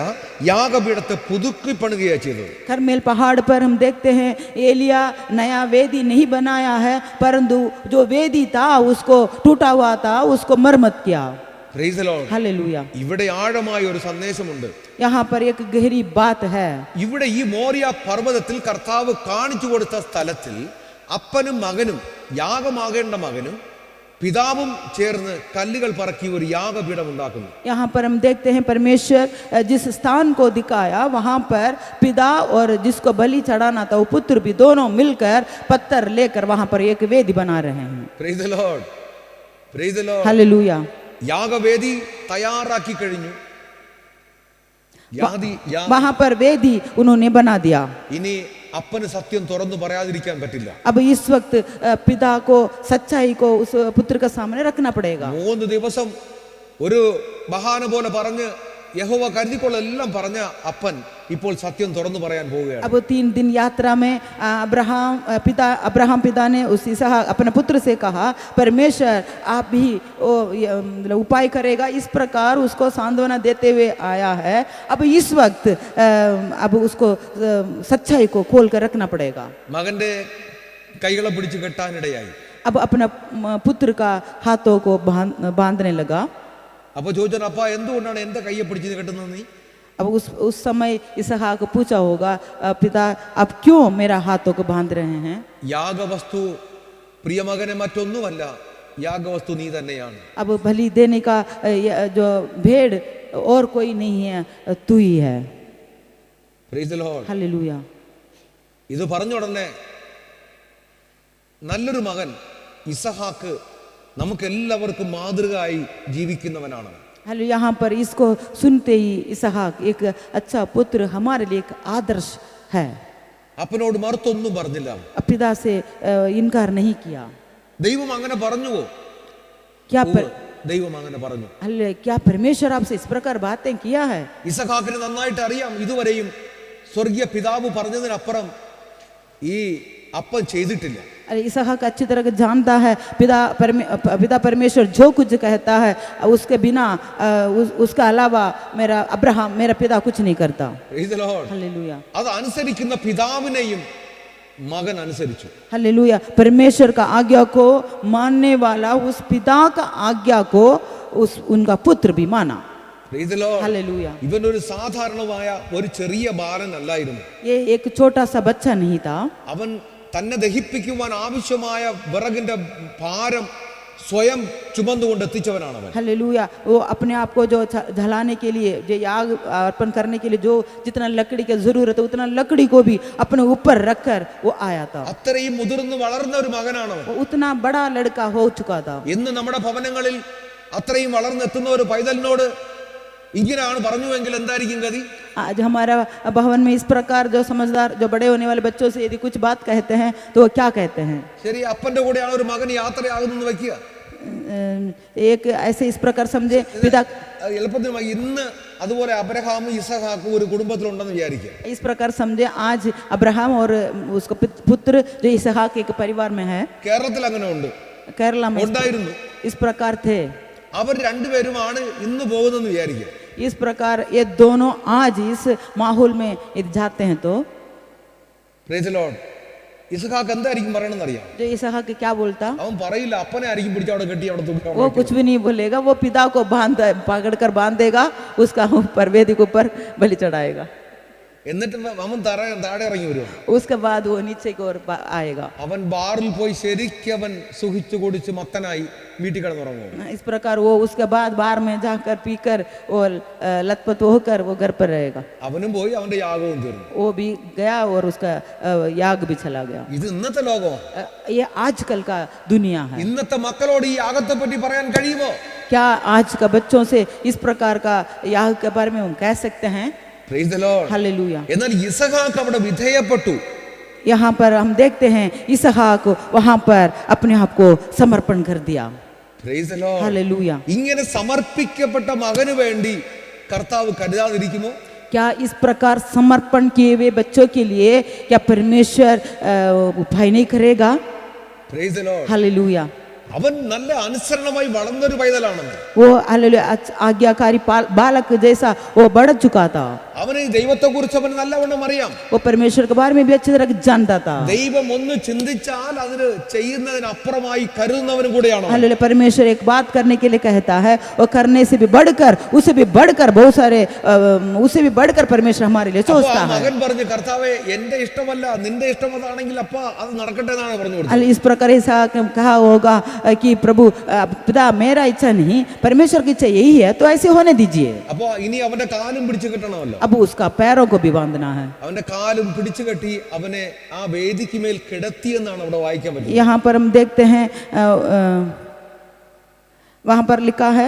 യാഗപീഠത്തെ പുതുക്കി പണിയുകയാണ് ചെയ്തത്. करमेल पहाड़ पर हम देखते हैं एलिया नया वेदी नहीं बनाया है, परंतु जो वेदी था उसको टूटा हुआ था, उसको मरम्मत किया. Price the lord. हालेलुया, ഇവിടെ ആഴമായ ഒരു സന്ദേശമുണ്ട്. यहाँ पर एक गहरी बात है. ഇവിടെ ഈ മോറിയ പർവ്വതത്തിൽ കർത്താവ് കാണിച്ചു കൊടുത്ത സ്ഥലത്തിൽ അപ്പനും മകനും, യാഗമാകേണ്ട മകനും പിതാവും ചേർന്ന് കല്ലുകൾ പറക്കി ഒരു യാഗപീഠം ഉണ്ടാക്കുന്നു. यहाँ पर हम देखते हैं परमेश्वर जिस स्थान को दिखाया वहाँ पर पिता और जिसको बलि चढ़ाना था वो पुत्र भी दोनों मिलकर पत्थर लेकर वहाँ पर एक वेदी बना रहे हैं. Praise the lord, praise the lord. Hallelujah, യാഗവേദി തയ്യാറാക്കി കഴിഞ്ഞു. वहाँ पर वेदी उन्होंने बना दिया. ഇനി അപ്പന് സത്യം തുറന്നു പറയാതിരിക്കാൻ പറ്റില്ല. अब इस वक्त पिता को सच्चाई को उस पुत्र के सामने रखना पड़ेगा. 3 ദിവസം ഒരു ബഹാന പോലെ പറഞ്ഞ് യഹോവ കരുതിക്കൊള്ളെല്ലാം പറഞ്ഞ അപ്പൻ ഇപ്പോൾ സത്യം തുറന്നു പറയാൻ പോവുകയാണ്. अब 3 दिन यात्रा में अब्राहम पिता ने उस इसहाक अपने पुत्र से कहा, परमेश्वर आप भी उपाय करेगा, इस प्रकार उसको सांत्वना देते हुए आया है. अब इस वक्त अब उसको सच्चाई को खोल कर रखना पड़ेगा. മകന്റെ കൈകളെ പിടിച്ച് കെട്ടാനിടയായി. अब अपना पुत्र का हाथों को बांधने लगा. അപ്പൊ ചോദിച്ചാൽ, അപ്പ എന്തുകൊണ്ടാണ് എന്റെ കയ്യെ പിടിച്ച് കെട്ടുന്നത് നീ? अब उस समय इसहाक पूछा होगा, पिता आप क्यों मेरा हाथों को बांध रहे हैं? യാഗവസ്തു പ്രിയമകനെ മറ്റൊന്നുമല്ല, യാഗവസ്തു നീ തന്നെയാണ്. अब बलि देने का जो भेड़ और कोई नहीं है, तू ही है. Price the lord. हालेलुया, ഇത് പറഞ്ഞ ഉടനെ നല്ലൊരു മകൻ ഇസഹാക്ക് നമുക്കെല്ലാവർക്കും മാതൃകയായി ജീവിക്കുന്നവനാണ്. हालेलुया, यहाँ पर इसको सुनते ही इसहाक एक अच्छा पुत्र हमारे लिए एक आदर्श है. അപ്പനോട് മറുത്തൊന്നും പറഞ്ഞില്ല. पिता से इनकार नहीं किया. ദൈവം അങ്ങനെ പറഞ്ഞുവോ? क्या ദൈവം അങ്ങനെ പറഞ്ഞു. क्या परमेश्वर आपसे इस प्रकार बातें किया है? ഇസഹാക്കിന് നന്നായിട്ട് അറിയാം, ഇതുവരെയും സ്വർഗീയ പിതാവ് പറഞ്ഞതിനപ്പുറം ഈ അപ്പം ചെയ്തിട്ടില്ല. अरे इसहाक अच्छी तरह जानता है पिता परमेश्वर जो कुछ कहता है उसके बिना उसका अलावा मेरा अब्राहम मेरा पिता कुछ नहीं करता. हालेलुया. അത് അനുസരിക്കുന്ന പിതാവിനെയും മകൻ അനുസരിച്ചു. हालेलुया. परमेश्वर का आज्ञा को मानने वाला उस पिता का आज्ञा को उनका पुत्र भी माना. हालेलुया. ഇവൻ ഒരു സാധാരണമായ ഒരു ചെറിയ ബാലൻ അല്ലായിരുന്നു. ये एक छोटा सा बच्चा नहीं था. അവൻ തന്നെ ദഹിപ്പിക്കുവാൻ ആവശ്യമായ വിറകിന്റെ ഭാരം സ്വയം ചുമന്നുകൊണ്ട് എത്തിച്ചവനാണ് അവൻ. हालेलुया. वो अपने आप को जो जलाने के लिए जो याग अर्पण करने के लिए जो जितना लकड़ी की जरूरत है उतना लकड़ी को भी अपने ऊपर रखकर वो आया था. അത്രയും മുതിർന്നു വളർന്ന ഒരു മകനാണ് അവൻ. उतना बड़ा लड़का हो चुका था. ഇന്ന് നമ്മുടെ ഭവനങ്ങളിൽ അത്രയും വളർന്നെത്തുന്ന ഒരു പൈതലിനോട് ഇങ്ങനെയാണ് പറഞ്ഞുവെങ്കിൽ എന്തായിരിക്കും ഗതി? आज हमारा भवन में इस प्रकार जो समझदार जो बड़े होने वाले बच्चों से यदि कुछ बात कहते हैं तो वो क्या कहते हैं? ശരി, അപ്പന്റെ കൂടെയാണ് ഒരു മകൻ യാത്രയാകുന്നെന്ന് വെക്കുക. एक ऐसे इस प्रकार समझे पिता എളുപ്പത്തിൽ ഇന്ന് അതുപോലെ അബ്രഹാമും ഇസഹാക്കും ഒരു കുടുംബത്തിലുണ്ടെന്ന് വിചാരിക്കുക. इस प्रकार समझे आज अब्राहम और उसका पुत्र जो इसहाक एक परिवार में है. കേരളത്തിൽ അങ്ങനെ ഉണ്ട്, केरला में ഉണ്ടായിരുന്നു. इस प्रकार थे. അവർ രണ്ടുപേരുമാണ് ഇന്ന് പോകുന്നതെന്ന് വിചാരിക്കുക. इस प्रकार ये दोनों आज इस माहौल में यदि जाते हैं तो പ്രൈസ് ദി ലോർഡ്. ഇസഹാക്ക് എന്തായിരിക്കും പറയണമെന്ന് അറിയാം? जो इसहाक क्या बोलता? അവൻ പറയില്ല അപ്പനെ ആയിരിക്കും പിടിച്ച് അവിടെ കെട്ടി അവിടെ തൂക്കി. वो कुछ भी नहीं बोलेगा. वो पिता को पकड़ कर बांध देगा, उसका ऊपर वेदी के ऊपर बलि चढ़ाएगा. എന്നിട്ട് അവൻ താഴെ ഇറങ്ങി വരും. उसके बाद वो नीचे की ओर आएगा. അവൻ ബാറിൽ പോയി ശരിക്കും അവൻ സുഖിച്ചു കുടിച്ച് മത്തനായി വീട്ടിൽ കിടന്നുറങ്ങും. इस प्रकार वो उसके बाद बार में जाकर पीकर और लतपत होकर वो घर पर रहेगा. അവനും പോയി, അവന്റെ യാഗവും തീർന്നു. वो भी गया और उसका याग भी चला गया. ഇത് ഇന്നത്തെ ലോകമാണ്. ये आजकल का दुनिया है. ഇന്നത്തെ മക്കളോട് ഈ യാഗത്തെ പറ്റി പറയാൻ കഴിയുമോ? क्या आज का बच्चों से इस प्रकार का याग के बारे में हम कह सकते हैं? Praise the lord. हालेलुया. എന്നാൽ ഇസഹാക്ക് അവിടെ വിധേയപ്പെട്ടു. यहाँ पर हम देखते हैं इसहाक वहां पर अपने आप को समर्पण कर दिया. Price the lord. हालेलुया. ഇങ്ങനെ സമർപ്പിക്കപ്പെട്ട മകന് വേണ്ടി കർത്താവ് കരുതാതിരിക്കുമോ? क्या इस प्रकार समर्पण किए हुए बच्चों के लिए क्या परमेश्वर उपाय नहीं करेगा? Price the lord. हालेलुया. അവൻ നല്ല അനുസരണമായി വളർന്നൊരു പൈതലാണെന്ന്. वो हालेलुया आज्ञाकारी बालक जैसा वो बढ़ चुका था. അവന് ദൈവത്തെ കുറിച്ച് അവന് നല്ലവണ്ണം അറിയാം. वो परमेश्वर के बारे में भी अच्छी तरह जानता था. ദൈവം ഒന്ന് ചിന്തിച്ചാൽ അതിന് ചെയ്യുന്നതിനപ്പുറമായി കരുതുന്നവനും കൂടെയാണ്. हालेलुया. परमेश्वर एक बात करने के लिए कहता है वो करने से भी बढ़कर उसे भी बढ़कर बहुत सारे उसे भी बढ़कर परमेश्वर हमारे लिए सोचता है. മകൻ പറഞ്ഞു, കർത്താവേ എന്റെ ഇഷ്ടമല്ല നിന്റെ ഇഷ്ടം അതാണെങ്കിൽ അപ്പ അത് നടക്കട്ടെ എന്നാണ് പറഞ്ഞു കൊടുത്തത്. इस प्रकार ऐसा कहा होगा कि प्रभु पिता मेरा इच्छा नहीं परमेश्वर की इच्छा यही है तो ऐसे होने दीजिए. അപ്പൊ ഇനി അവന്റെ കാലും പിടിച്ചു കെട്ടണമല്ലോ. अब उसका पैरों को भी बांधना है. അവന്റെ കാലും പിടിച്ചു കെട്ടി അവനെ ആ വേദിക്ക് മേൽ കിടത്തി എന്നാണ് അവിടെ വായിക്കാൻ പറ്റുന്നത്. यहाँ पर हम देखते हैं वहां पर लिखा है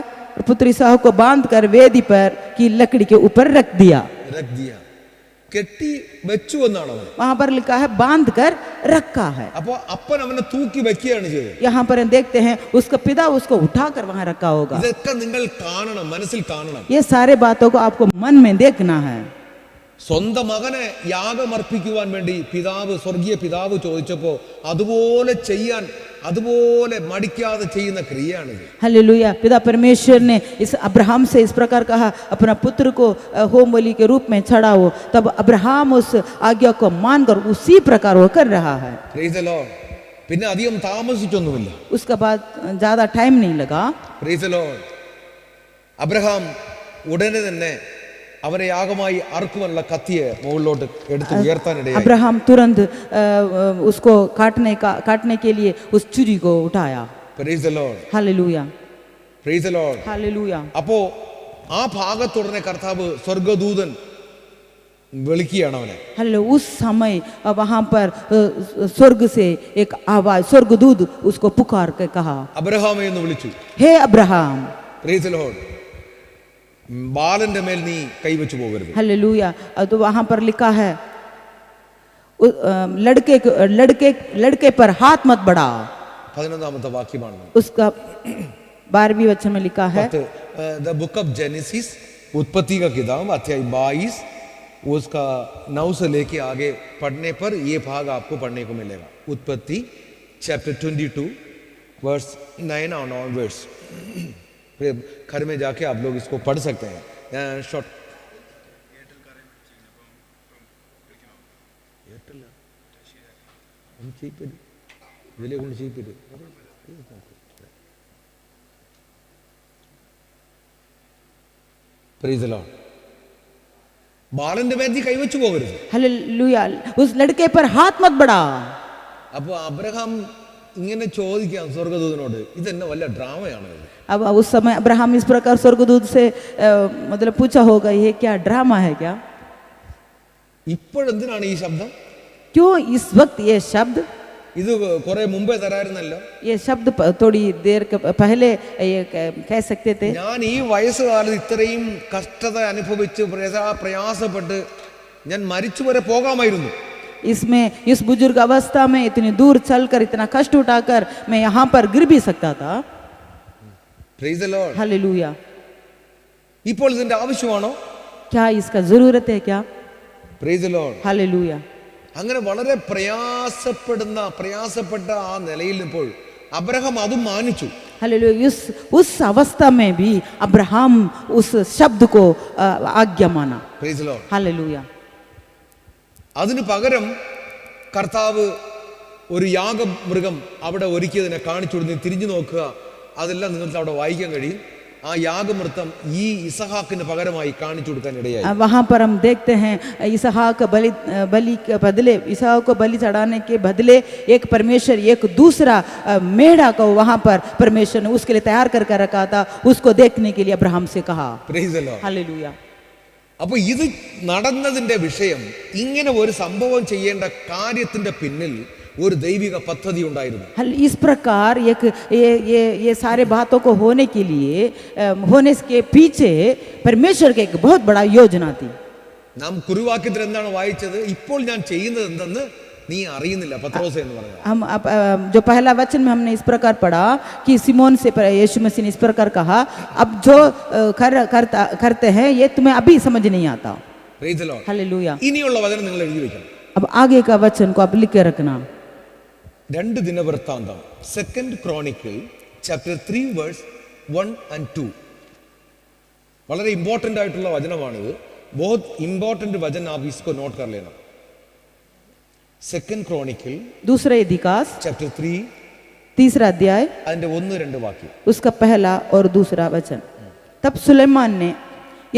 पुत्री साहू को बांध कर वेदी पर की लकड़ी के ऊपर रख दिया. കെട്ടി വെച്ചു എന്നാണ് അവൻ. वहां पर लिखा है बांध कर रखा है. അപ്പൊ അപ്പൻ അവനെ തൂക്കി വെക്കുകയാണ് ചെയ്തത്. यहाँ पर हम देखते हैं उसका पिता उसको उठाकर वहां रखा होगा. ഇതൊക്കെ നിങ്ങൾ കാണണം, മനസ്സിൽ കാണണം. ये सारे बातों को आपको मन में देखना है. സ്വന്തം മകനെ യാഗമർപ്പിക്കുവാൻ വേണ്ടി സ്വർഗീയ പിതാവ് ചോദിച്ചപ്പോൾ അതുപോലെ ചെയ്യാൻ അതുപോലെ മടിക്കാതെ ചെയ്യുന്ന ക്രിയയാണിത്. हालेलुया. पिता परमेश्वर ने इस अब्राहम से इस प्रकार कहा अपना पुत्र को होम बलि के रूप में चढ़ाओ. तब अब्राहम उस आज्ञा को मानकर उसी प्रकार वो कर रहा है. Price the Lord. പിന്നെ അധികം താമസിച്ചൊന്നുമില്ല. उसके बाद ज्यादा टाइम नहीं लगा. Price the Lord. അബ്രഹാം ഉടനെ തന്നെ അവനെ യാഗമായി അറുക്കുവാനുള്ള കത്തിയെ മുകളിലോട്ട് എടുത്ത് ഉയർത്താനിടയായി. अब्राहम तुरंत उसको काटने के लिए उस छुरी को उठाया. Price the lord. Hallelujah. Price the lord. Hallelujah. അപ്പോ ആ ഭാഗത്തുടനെ കർത്താവ് സ്വർഗദൂതൻ വിളിക്കുകയാണ് അവനെ. हालेलुया. उस समय वहां पर स्वर्ग से एक आवाज स्वर्गदूत उसको पुकार के कहा അബ്രഹാമേ എന്ന് വിളിച്ചു. हे अब्राहम. Price the Lord. ബാലന്റെ മേൽ നീ കൈവച്ചു പോകരുത്. हालेलुया. तो वहां पर लिखा है लड़के पर हाथ मत बढ़ा. 11ാമത്തെ വാക്യമാണ്. उसका 12वीं वचन में लिखा है, द बुक ऑफ जेनेसिस, उत्पत्ति का किताब अध्याय 22, उसका 9 से लेके आगे पढ़ने पर ये भाग आपको पढ़ने को मिलेगा. उत्पत्ति चैप्टर 22 वर्स 9 और ऑनवर्ड्स. घर में जाके आप लोग इसको पढ़ सकते हैं. शॉर्ट ബാലന്റെ മേൽ കൈവച്ചു പോകരുത്. हालेलुया, उस लड़के पर हाथ मत बढ़ा. അപ്പൊ അബ്രഹാം ഇങ്ങനെ ചോദിക്കാം സ്വർഗദൂതനോട്, ഇതെന്നെ വല്ല ഡ്രാമയാണോ? अब उस समय अब्राहम इस प्रकार स्वर्गदूत से मतलब पूछा होगा, ये क्या ड्रामा है क्या? ഇപ്പോഴെന്തിനാണ് ഈ ശബ്ദം? क्यों इस वक्त ये शब्द? ഇത് കുറെ മുമ്പേ തരായിരുന്നല്ലോ. ये शब्द थोड़ी देर पहले ये कह सकते थे. ഞാൻ ഈ വയസ്സുകാലത്ത് ഇത്രയും കഷ്ടത അനുഭവിച്ച് പ്രയാസപ്പെട്ട് ഞാൻ മരിച്ചു വരെ പോകാമായിരുന്നു. इसमें इस बुजुर्ग अवस्था में इतनी दूर चलकर इतना कष्ट उठाकर मैं यहाँ पर गिर भी सकता था. Praise the Lord. हालेलुया. ഇപ്പോൾ ഇതിന്റെ ആവശ്യമാണോ? क्या इसका जरूरत है क्या? Praise the Lord. हालेलुया. അങ്ങനെ വളരെ പ്രയാസപ്പെട്ട ആ നിലയിൽ ഇപ്പോൾ അബ്രഹാം അതും മാനിച്ചു. हालेलुया. उस अवस्था में भी अब्राहम उस शब्द को आज्ञा माना. Praise the Lord. हालेलुया. അതിനു പകരം കർത്താവ് ഒരു യാഗമൃഗം അവിടെ ഒരുക്കിയതിനെ കാണിച്ചു കൊടുത്ത് തിരിഞ്ഞു നോക്കുക, അതെല്ലാം നിങ്ങൾക്ക് അവിടെ വായിക്കാൻ കഴിയും. ആ യാഗമൃഗം ഈ ഇസഹാക്കിന് പകരമായി കാണിച്ചു കൊടുക്കാൻ ഇടയായി. वहाँ पर हम देखते हैं इसहाक बलि के बदले, इसहाक को बलि चढ़ाने के बदले एक परमेश्वर एक दूसरा मेढ़ा को वहाँ पर परमेश्वर ने उसके लिए तैयार कर रखा था. उसको देखने के लिए अब्राहम से कहा. Praise the Lord. हालेलुया. അപ്പോൾ ഇത് നടന്നതിന്റെ വിഷയം, ഇങ്ങനെ ഒരു സംഭവം ചെയ്യേണ്ട കാര്യത്തിന്റെ പിന്നിൽ ഒരു ദൈവിക പദ്ധതി ഉണ്ടായിരുന്നു. इस प्रकार एक ये सारे बातों को होने के लिए होने के पीछे परमेश्वर की एक बहुत बड़ा योजना थी. നാം കുറുവാക്യത്തിൽ എന്താണ് വായിച്ചത്? ഇപ്പോൾ ഞാൻ ചെയ്യുന്നത് എന്തെന്ന് നീ അറിയുന്നില്ല, പത്രോസ് എന്ന് പറഞ്ഞു. हम जो पहला वचन में हमने इस प्रकार पढ़ा कि सिमोन से यीशु मसीह ने इस प्रकार कहा, अब जो करते हैं ये तुम्हें अभी समझ नहीं आता. Praise the Lord. हालेलुया. ഇനിയുള്ള വചനം നിങ്ങൾ എഴുതി വെക്കണം. अब आगे का वचन को आप लिख के रखना. 2 ദിനവൃത്താന്തം, 2 Chronicle chapter 3 verse 1 and 2. വളരെ ഇമ്പോർട്ടൻ്റ് ആയിട്ടുള്ള വചനമാണിത്. बहुत इम्पोर्टेंट वचन आप इसको नोट कर लेना. 2 Chronicle दूसरा इतिहास chapter 3 तीसरा अध्याय അതിന്റെ 1-2 വാക്യം. उसका पहला और दूसरा वचन. तब सुलेमान ने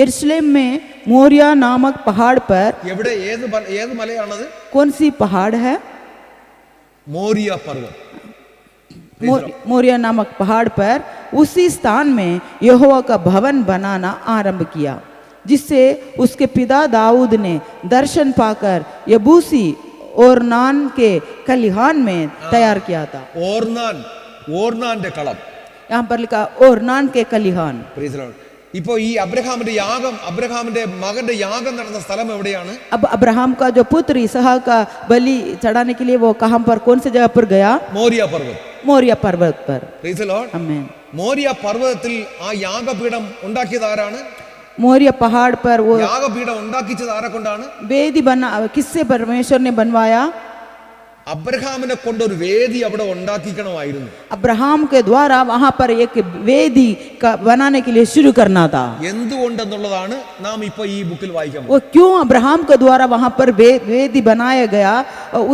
यरूशलेम में मोरिया नामक पहाड़ पर, എവിടെ ഏത് മലയാണത്? कौन सी पहाड़ है? മോരിയ പർവ്വതം. मोरिया नामक पहाड़ पर उसी स्थान में यहोवा का भवन बनाना आरंभ किया, जिससे उसके पिता दाऊद ने दर्शन पाकर यबूसी ओरनान के खलिहान में तैयार किया था. ഓർനാന്റെ കളം. यहाँ पर लिखा ओरनान के खलिहान. ഇപ്പോ ഈ അബ്രഹാമിന്റെ മകന്റെ യാഗം നടന്ന സ്ഥലം എവിടെയാണ്? अब अब्राहम का जो पुत्र इसहाक का बलि चढ़ाने के लिए वो कहां पर, कौन से जगह पर गया? മോരിയ പർവ്വതം. मोरिया पर्वत पर. Praise the Lord. आमीन. മോരിയ പർവ്വതത്തിൽ ആ യാഗപീഠം ഉണ്ടാക്കിയത് ആരാണ്? मोरिया पहाड़ पर वो യാഗപീഠം ഉണ്ടാക്കിച്ചത് ആരെ കൊണ്ടാണ്? वेदी बना, किससे परमेश्वर ने बनवाया? അബ്രഹാമിനെ കൊണ്ട് ഒരു വേദി അവിടെ ഉണ്ടാക്കിക്കണമായിരുന്നു. अब्राहम के द्वारा वहां पर एक वेदी बनाने के लिए शुरू करना था. എന്തുകൊണ്ടെന്നുള്ളതാണ് നാം ഇപ്പോ ഈ ബുക്കിൽ വായിക്കാൻ वो क्यों अब्राहम के द्वारा वहां पर वेदी बनाया गया,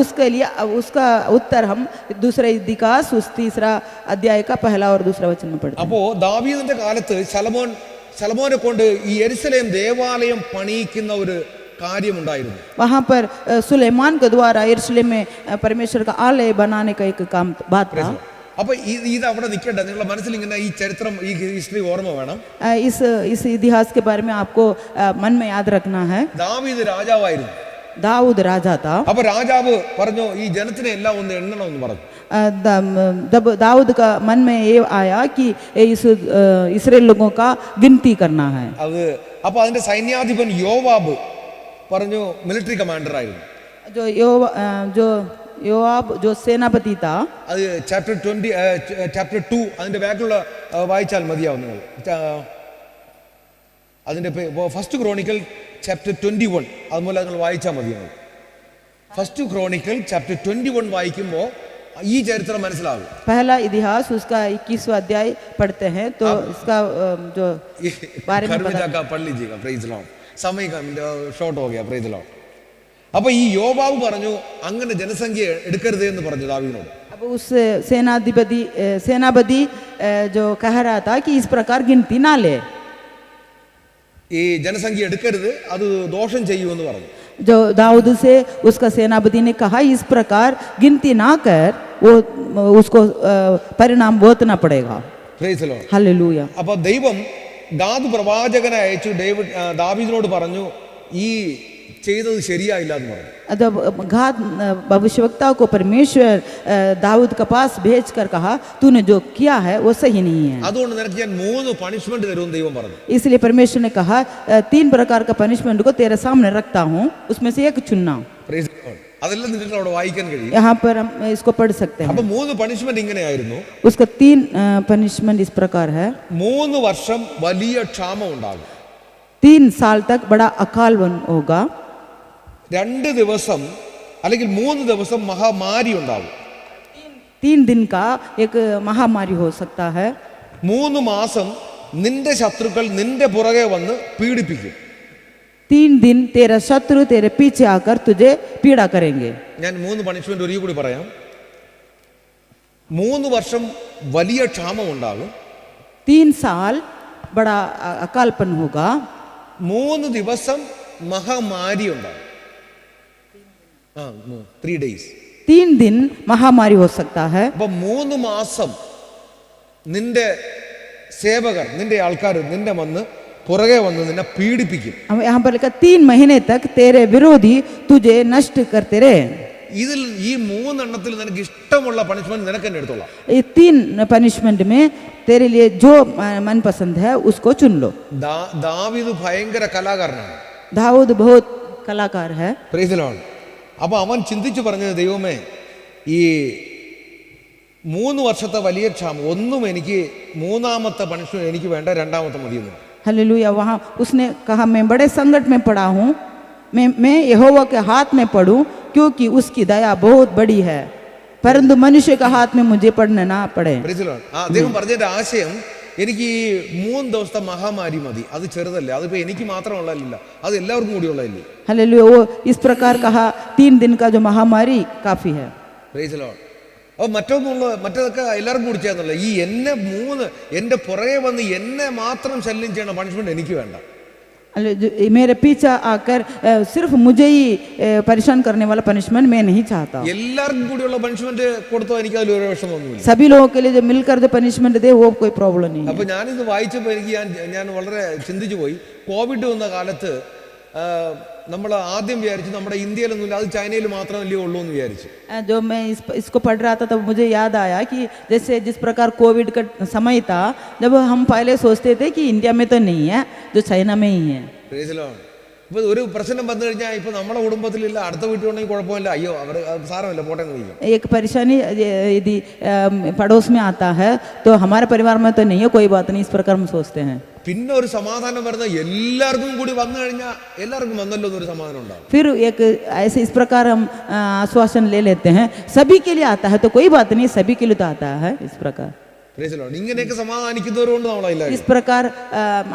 उसके लिए उसका उत्तर हम दूसरे इतिहास उस तीसरा अध्याय का पहला और दूसरा वचन में पढ़ते हैं. അപ്പോ ദാവീദിന്റെ കാലത്ത് ശലോമോനെ കൊണ്ട് ഈ യെരുശലേം ദേവാലയം പണിയിക്കുന്ന ഒരു കാര്യമുണ്ടായിരുന്നു. वहां पर सुलेमान के द्वारा यरूशलेम में परमेश्वर का आलय बनाने का एक काम बात था. അപ്പൊ ഇത് അവിടെ നിൽക്കട്ടെ, നിങ്ങളുടെ മനസ്സിൽ ഇങ്ങനെ ഈ ചരിത്രം, ഈ ഹിസ്റ്ററി ഓർമ്മ വേണം. इस इतिहास के बारे में आपको मन में याद रखना है. ദാവീദ് രാജാവായിരുന്നു. दाऊद राजा था. അപ്പൊ രാജാവ് പറഞ്ഞു ഈ ജനത്തിനെ എല്ലാം ഒന്ന് എണ്ണണം എന്ന് പറഞ്ഞു. दाऊद का मन में ये आया कि इस इस्राएल लोगों का गिनती करना है. അപ്പൊ അതിന്റെ സൈന്യാധിപൻ യോവാബ് പറഞ്ഞു, മിലിറ്ററി കമാൻഡർ ആയിരുന്നു. जो योआब जो सेनापति था, അത് ചാപ്റ്റർ 20 ചാപ്റ്റർ 2 അതിൻ്റെ ബാക്കിലുള്ള വായിച്ചാൽ മതിയാവും നിങ്ങൾ. അതിൻ്റെ ഫസ്റ്റ് ക്രോണിക്കൽ ചാപ്റ്റർ 21 അതുപോലെ നിങ്ങൾ വായിച്ചാൽ മതിയാവും. ഫസ്റ്റ് ക്രോണിക്കൽ ചാപ്റ്റർ 21 വായിക്കുമ്പോൾ ഈ ചരിത്രം മനസ്സിലാവും. पहला इतिहास उसका 21वां अध्याय पढ़ते हैं तो इसका जो बारे में पता പള്ളി ചെയ്യുക. Praise Lord. സമയം ഷോർട്ട് हो गया. Praise Lord. അപ്പൊ ഈ യോവാബ് പറഞ്ഞു അങ്ങനെ ജനസംഖ്യ എടുക്കരുത് എന്ന് പറഞ്ഞു ദാവീദിനോട്. अब उस सेनापति जो कह रहा था कि इस प्रकार गिनती ना ले, ഈ ജനസംഖ്യ എടുക്കരുത്, അത് ദോഷം ചെയ്യുമെന്ന് പറഞ്ഞു. जो दाऊद से उसका सेनापति ने कहा इस प्रकार गिनती ना कर, वो उसको परिणाम भुगतना पड़ेगा. Praise Lord. हालेलुया. അപ്പൊ ദൈവം ഗാദ് പ്രവാചകനെ അയച്ചു ദാവീദിനോട് പറഞ്ഞു ഈ ചെയ്തത് ശരിയായില്ല എന്ന് പറഞ്ഞു. जब घात भविष्यवक्ता को परमेश्वर दाऊद के पास भेज कर कहा तूने जो किया है वो सही नहीं है, അതുകൊണ്ട് നിനക്ക് ഞാൻ 3 പണിഷ്മെന്റ് തരുമെന്ന് ദൈവം പറഞ്ഞു. इसलिए परमेश्वर ने कहा 3 प्रकार का पनिशमेंट को तेरे सामने रखता हूँ, उसमें से एक चुनना. Praise Lord. അതെല്ലാം നിങ്ങൾക്ക് അവിടെ വായിക്കാൻ കഴിയും. यहाँ पर हम इसको पढ़ सकते हैं. അപ്പൊ 3 പണിഷ്മെന്റ് ഇങ്ങനെയായിരുന്നു. उसका 3 पनिशमेंट इस प्रकार है. 3 വർഷം വലിയ ക്ഷാമം ഉണ്ടാകും. 3 साल तक बड़ा अकाल होगा. 2 ദിവസം അല്ലെങ്കിൽ 3 ദിവസം മഹാമാരി ഉണ്ടാകും. 3 दिन का एक महामारी हो सकता है. 3 മാസം നിന്റെ ശത്രുക്കൾ നിന്റെ പുറകെ വന്ന് പീഡിപ്പിക്കും. 3 दिन तेरा शत्रु तेरे पीछे आकर तुझे पीड़ा करेंगे. ഞാൻ 3 പണിഷ്മെന്റ് ഒരിക്കൽ കൂടി പറയാം. 3 വർഷം വലിയ ക്ഷാമം ഉണ്ടാകും. 3 साल बड़ा अकालपन होगा. 3 ദിവസം മഹാമാരി ഉണ്ടാകും. 3 days. 3 दिन महामारी हो सकता है. അപ്പൊ 3 മാസം നിന്റെ സേവകർ നിന്റെ ആൾക്കാർ നിന്റെ വന്ന് പുറകെ വന്ന് നിന്നെ പീഡിപ്പിക്കും. यहाँ पर लिखा 3 महीने तक तेरे विरोधी तुझे नष्ट करते रहे. ഇതിൽ ഈ 3 എണ്ണത്തിൽ നിനക്ക് ഇഷ്ടമുള്ള പണിഷ്മെന്റ് നിനക്ക് തന്നെ എടുത്തോളാം. ये 3 पनिशमेंट में तेरे लिए जो मनपसंद है उसको चुन लो. ദാവീദ് ഭയങ്കര കലാകാരനാണ്. दाऊद बहुत कलाकार है. Price the Lord. അപ്പൊ അവൻ ചിന്തിച്ചു പറഞ്ഞത് ദൈവമേ ഈ 3 വർഷത്തെ വലിയ ക്ഷാമം ഒന്നും എനിക്ക് മൂന്നാമത്തെ പണിഷ്മെന്റ് എനിക്ക് വേണ്ട, രണ്ടാമത്തെ മതിയെന്ന്. हालेलुया. वहाँ उसने कहा मैं बड़े संकट में पड़ा हूँ, मैं यहोवा के हाथ में पड़ूं क्योंकि उसकी दया बहुत बड़ी है, परंतु मनुष्य के हाथ में मुझे पड़ना ना पड़े. Price the Lord. അദ്ദേഹം പറഞ്ഞതിന്റെ ആശയം എനിക്ക് ഈ 3 ദിവസത്തെ മഹാമാരി മതി, അത് ചെറുതല്ലേ, അതിപ്പോ എനിക്ക് മാത്രമുള്ളതല്ല, അത് എല്ലാവർക്കും കൂടി ഉള്ളതല്ലേ. हालेलुया. वो इस प्रकार कहा 3 दिन का जो महामारी काफी है. Price the Lord. അപ്പോൾ മറ്റതൊക്കെ എല്ലാവർക്കും കൂടി ചെയ്യാന്നുള്ള ഈ എൻ്റെ പുറകെ വന്ന് എന്നെ മാത്രം ശല്യം ചെയ്യണ പണിഷ്മെന്റ് എനിക്ക് വേണ്ട. मेरे पीछे आकर सिर्फ मुझे ही परेशान करने वाला पनिशमेंट मैं नहीं चाहता. എല്ലാവർക്കും കൂടിയുള്ള പണിഷ്മെന്റ് കൊടുത്തോ എനിക്ക് അതിൽ ഒരു വിഷമമൊന്നുമില്ല. सभी लोगों के लिए जो मिलकर जो पनिशमेंट दे वो कोई प्रॉब्लम नहीं है. അപ്പോൾ ഞാനിത് വായിച്ചപ്പോൾ ഞാൻ വളരെ ചിന്തിച്ചു പോയി. കോവിഡ് വന്ന കാലത്ത് നമ്മൾ ആദ്യം വിചാരിച്ചു നമ്മുടെ ഇന്ത്യയിലൊന്നുമില്ല, അത് ചൈനയിൽ മാത്രമല്ലേ ഉള്ളൂ എന്ന് വിചാരിച്ചു. जो मैं इसको पढ़ रहा था तब मुझे याद आया कि जैसे जिस प्रकार कोविड का समय था जब हम पहले सोचते थे कि इंडिया में तो नहीं है, जो चाइना में ही है. ഇപ്പൊ ഒരു പ്രശ്നം വന്നു കഴിഞ്ഞാൽ ഇപ്പൊ നമ്മുടെ കുടുംബത്തിലില്ല, അടുത്ത വീട്ടിലുണ്ടെങ്കിൽ കുഴപ്പമില്ല, അയ്യോ അവർ സാരമില്ല പോട്ടെ എന്ന് ചോദിക്കും. एक परेशानी यदि पड़ोस में आता है तो हमारे परिवार में तो नहीं है, कोई बात नहीं, इस प्रकार हम सोचते हैं. പിന്നെ ഒരു സമാധാനം വരുന്ന എല്ലാവർക്കും കൂടി വന്നു കഴിഞ്ഞാൽ എല്ലാവർക്കും വന്നല്ലോ എന്നൊരു സമാധാനം ഉണ്ടാവും. फिर एक ऐसे इस प्रकार हम आश्वासन ले लेते हैं, सभी के लिए आता है तो कोई बात नहीं, सभी के लिए तो आता है. इस प्रकार ഇങ്ങനെയൊക്കെ സമാധാനിക്കുന്നവരുണ്ട് നമ്മളെല്ലാവരും. इस प्रकार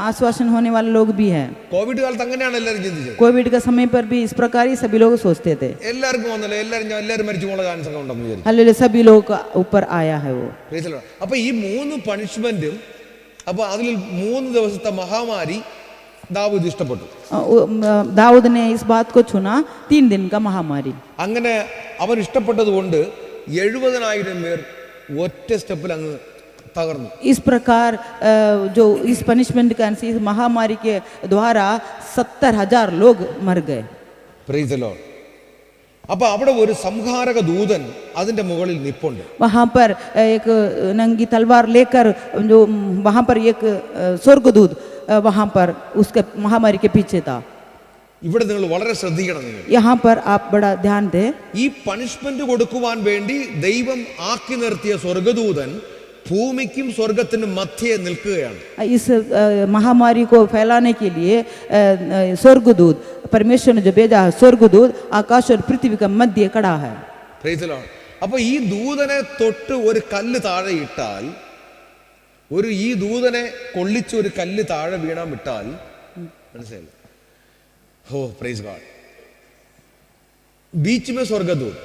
आश्वासन होने वाले लोग भी हैं. കോവിഡ് കാലത്ത് അങ്ങനെയാണ് എല്ലാവരും ചിന്തിച്ചത്. कोविड के समय पर भी इस प्रकार ही सभी लोग सोचते थे. എല്ലാവർക്കും വന്നല്ലോ, എല്ലാവരും മരിച്ചു പോകാൻ ചാൻസ് ഒക്കെ ഉണ്ടെന്ന് വിചാരിച്ചു. हालेलुया. सभी लोग का ऊपर आया है वो. അപ്പൊ ഈ 3 പണിഷ്മെന്റും അപ്പൊ അതിൽ 3 ദിവസത്തെ മഹാമാരി ദാവീദ് ഇഷ്ടപ്പെട്ടു. दाऊद ने इस बात को चुना, 3 दिन का महामारी. അങ്ങനെ അവൻ ഇഷ്ടപ്പെട്ടത് കൊണ്ട് 70,000 പേർ ഒറ്റ സ്റ്റെപ്പിൽ അങ്ങ് തകർന്നു. इस प्रकार जो इस पनिशमेंट का इस महामारी के द्वारा 70,000 लोग मर गए. Price the Lord. അപ്പൊ അവിടെ ഒരു സംഹാരക ദൂതൻ അതിന്റെ മുകളിൽ നിപ്പുണ്ട്. वहाँ पर एक नंगी तलवार लेकर जो वहाँ पर एक स्वर्गदूत वहाँ पर उसके महामारी के पीछे था. ഇവിടെ നിങ്ങൾ വളരെ ശ്രദ്ധിക്കണം. നിങ്ങൾ यहाँ पर आप बड़ा ध्यान दें. ഈ പണിഷ്മെന്റ് കൊടുക്കുവാൻ വേണ്ടി ദൈവം ആക്കി നിർത്തിയ സ്വർഗദൂതൻ ഭൂമിക്കും സ്വർഗത്തിനും മധ്യേ നിൽക്കുകയാണ്. इस महामारी को फैलाने के लिए स्वर्गदूत, परमेश्वर ने जो भेजा है स्वर्गदूत आकाश और पृथ्वी का मध्य खड़ा है. Praise the Lord. അപ്പോൾ ഈ ദൂതനെ തൊട്ട് ഒരു കല്ല് താഴെ ഇട്ടാൽ, ഈ ദൂതനെ കൊള്ളിച്ച് ഒരു കല്ല് താഴെ വീണാൻ വിട്ടാൽ, മനസ്സിലായി? हो प्रेज गॉड. बीच में स्वर्गदूत,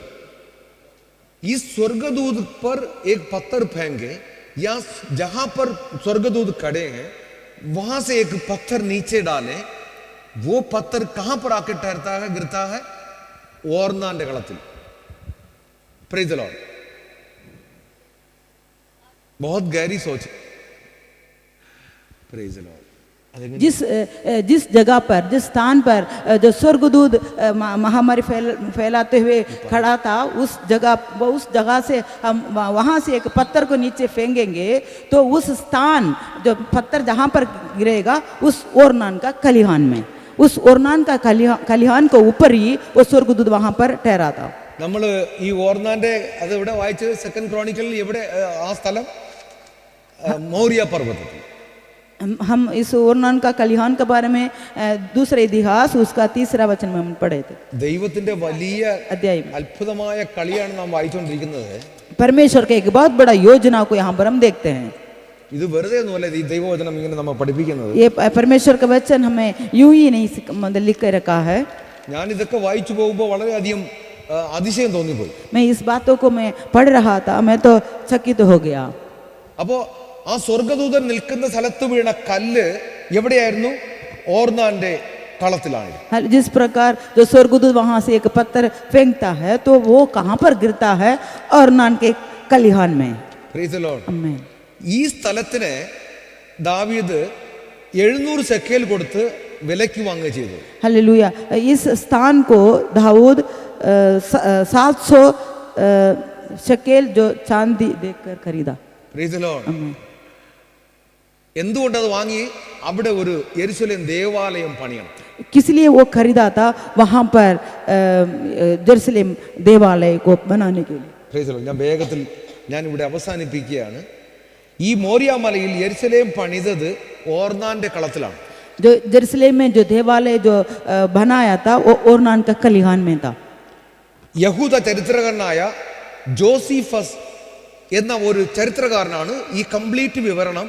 इस स्वर्गदूत पर एक पत्थर फेंके, या जहां पर स्वर्गदूत खड़े हैं वहां से एक पत्थर नीचे डाले, वो पत्थर कहां पर आके ठहरता है, गिरता है? ओर्नाന്റെ കളത്തിൽ. Praise the Lord. बहुत गहरी सोच. Praise the Lord. जिस जगह पर, जिस स्थान पर जो स्वर्गदूत महामारी फैलाते हुए खड़ा था, उस जगह से हम वहाँ से एक पत्थर को नीचे फेंकेंगे तो उस स्थान, जो पत्थर जहाँ पर गिरेगा, उस ओर्नान का खलिहान में, उस ओर्नान का खलिहान को ऊपर ही वो स्वर्गदूत वहाँ पर ठहरा था. നമ്മൾ ഈ ഓർനാന്റെ അത് ഇവിടെ വായിച്ച് സെക്കൻഡ് ക്രോണിക്കലിൽ എവിടെ ആ സ്ഥലം? മൗര്യ പർവ്വതത്തിൽ. हम इस ओर्नान का खलिहान के बारे में दूसरे इतिहास उसका 3 वचन में हम पढ़े थे. ദൈവത്തിന്റെ വലിയ अध्याय में അത്ഭുതമായ കളിയാണ് നാം വായിച്ചുകൊണ്ടിരിക്കുന്നത്. परमेश्वर के एक बहुत बड़ा योजना को यहाँ पर हम देखते हैं. ഇത് വെറുതെ ഒന്നുമല്ല ഈ ദൈവവചനം ഇങ്ങനെ നമ്മൾ പഠിപ്പിക്കുന്നത്. ये परमेश्वर का वचन हमें यूं ही नहीं मतलब लिख के रखा है. ഞാൻ ഇതൊക്കെ വായിച്ചു പോകുമ്പോൾ വളരെയധികം അതിശയം തോന്നിപ്പോയി. मैं इस बातों को मैं पढ़ रहा था, मैं तो चकित हो गया. അപ്പോ ആ സ്വർഗദൂതൻ നിൽക്കുന്ന സ്ഥലത്ത് വീണ കല്ല് എവിടെയായിരുന്നു? ഓർനാന്റെ കളത്തിലാണ്. जिस प्रकार जो स्वर्गदूत वहां से एक पत्थर फेंकता है तो वो कहां पर गिरता है? ओर्नान के खलिहान में. Praise the Lord. आमीन. ഈ സ്ഥലത്തിന് ദാവീദ് 700 ശെക്കേൽ കൊടുത്ത് വിലയ്ക്ക് വാങ്ങുക ചെയ്തു. हालेलुया. इस स्थान को दाऊद 700 शकेल जो चांदी देकर खरीदा. Praise the Lord. आमीन. എന്തുകൊണ്ടത് വാങ്ങി? അവിടെ ഒരു യെരുശലേം ദേവാലയം പണിയണം. किस लिए वो खरीदा था? वहां पर जेरूसलेम देवालय को बनाने के लिए. Praise the Lord. ഞാൻ വേഗത്തിൽ ഞാൻ ഇവിടെ അവസാനിപ്പിക്കുകയാണ്. ഈ മോരിയ മലയിൽ യെരുശലേം പണിതത് ഓർനാന്റെ കളത്തിലാണ്. जो जेरूसलेम में जो देवालय जो बनाया था वो ओर्नान का खलिहान में था. യഹൂദ ചരിത്രകാരനായ ജോസിഫസ് എന്ന ഒരു ചരിത്രകാരനാണ് ഈ കംപ്ലീറ്റ് വിവരണം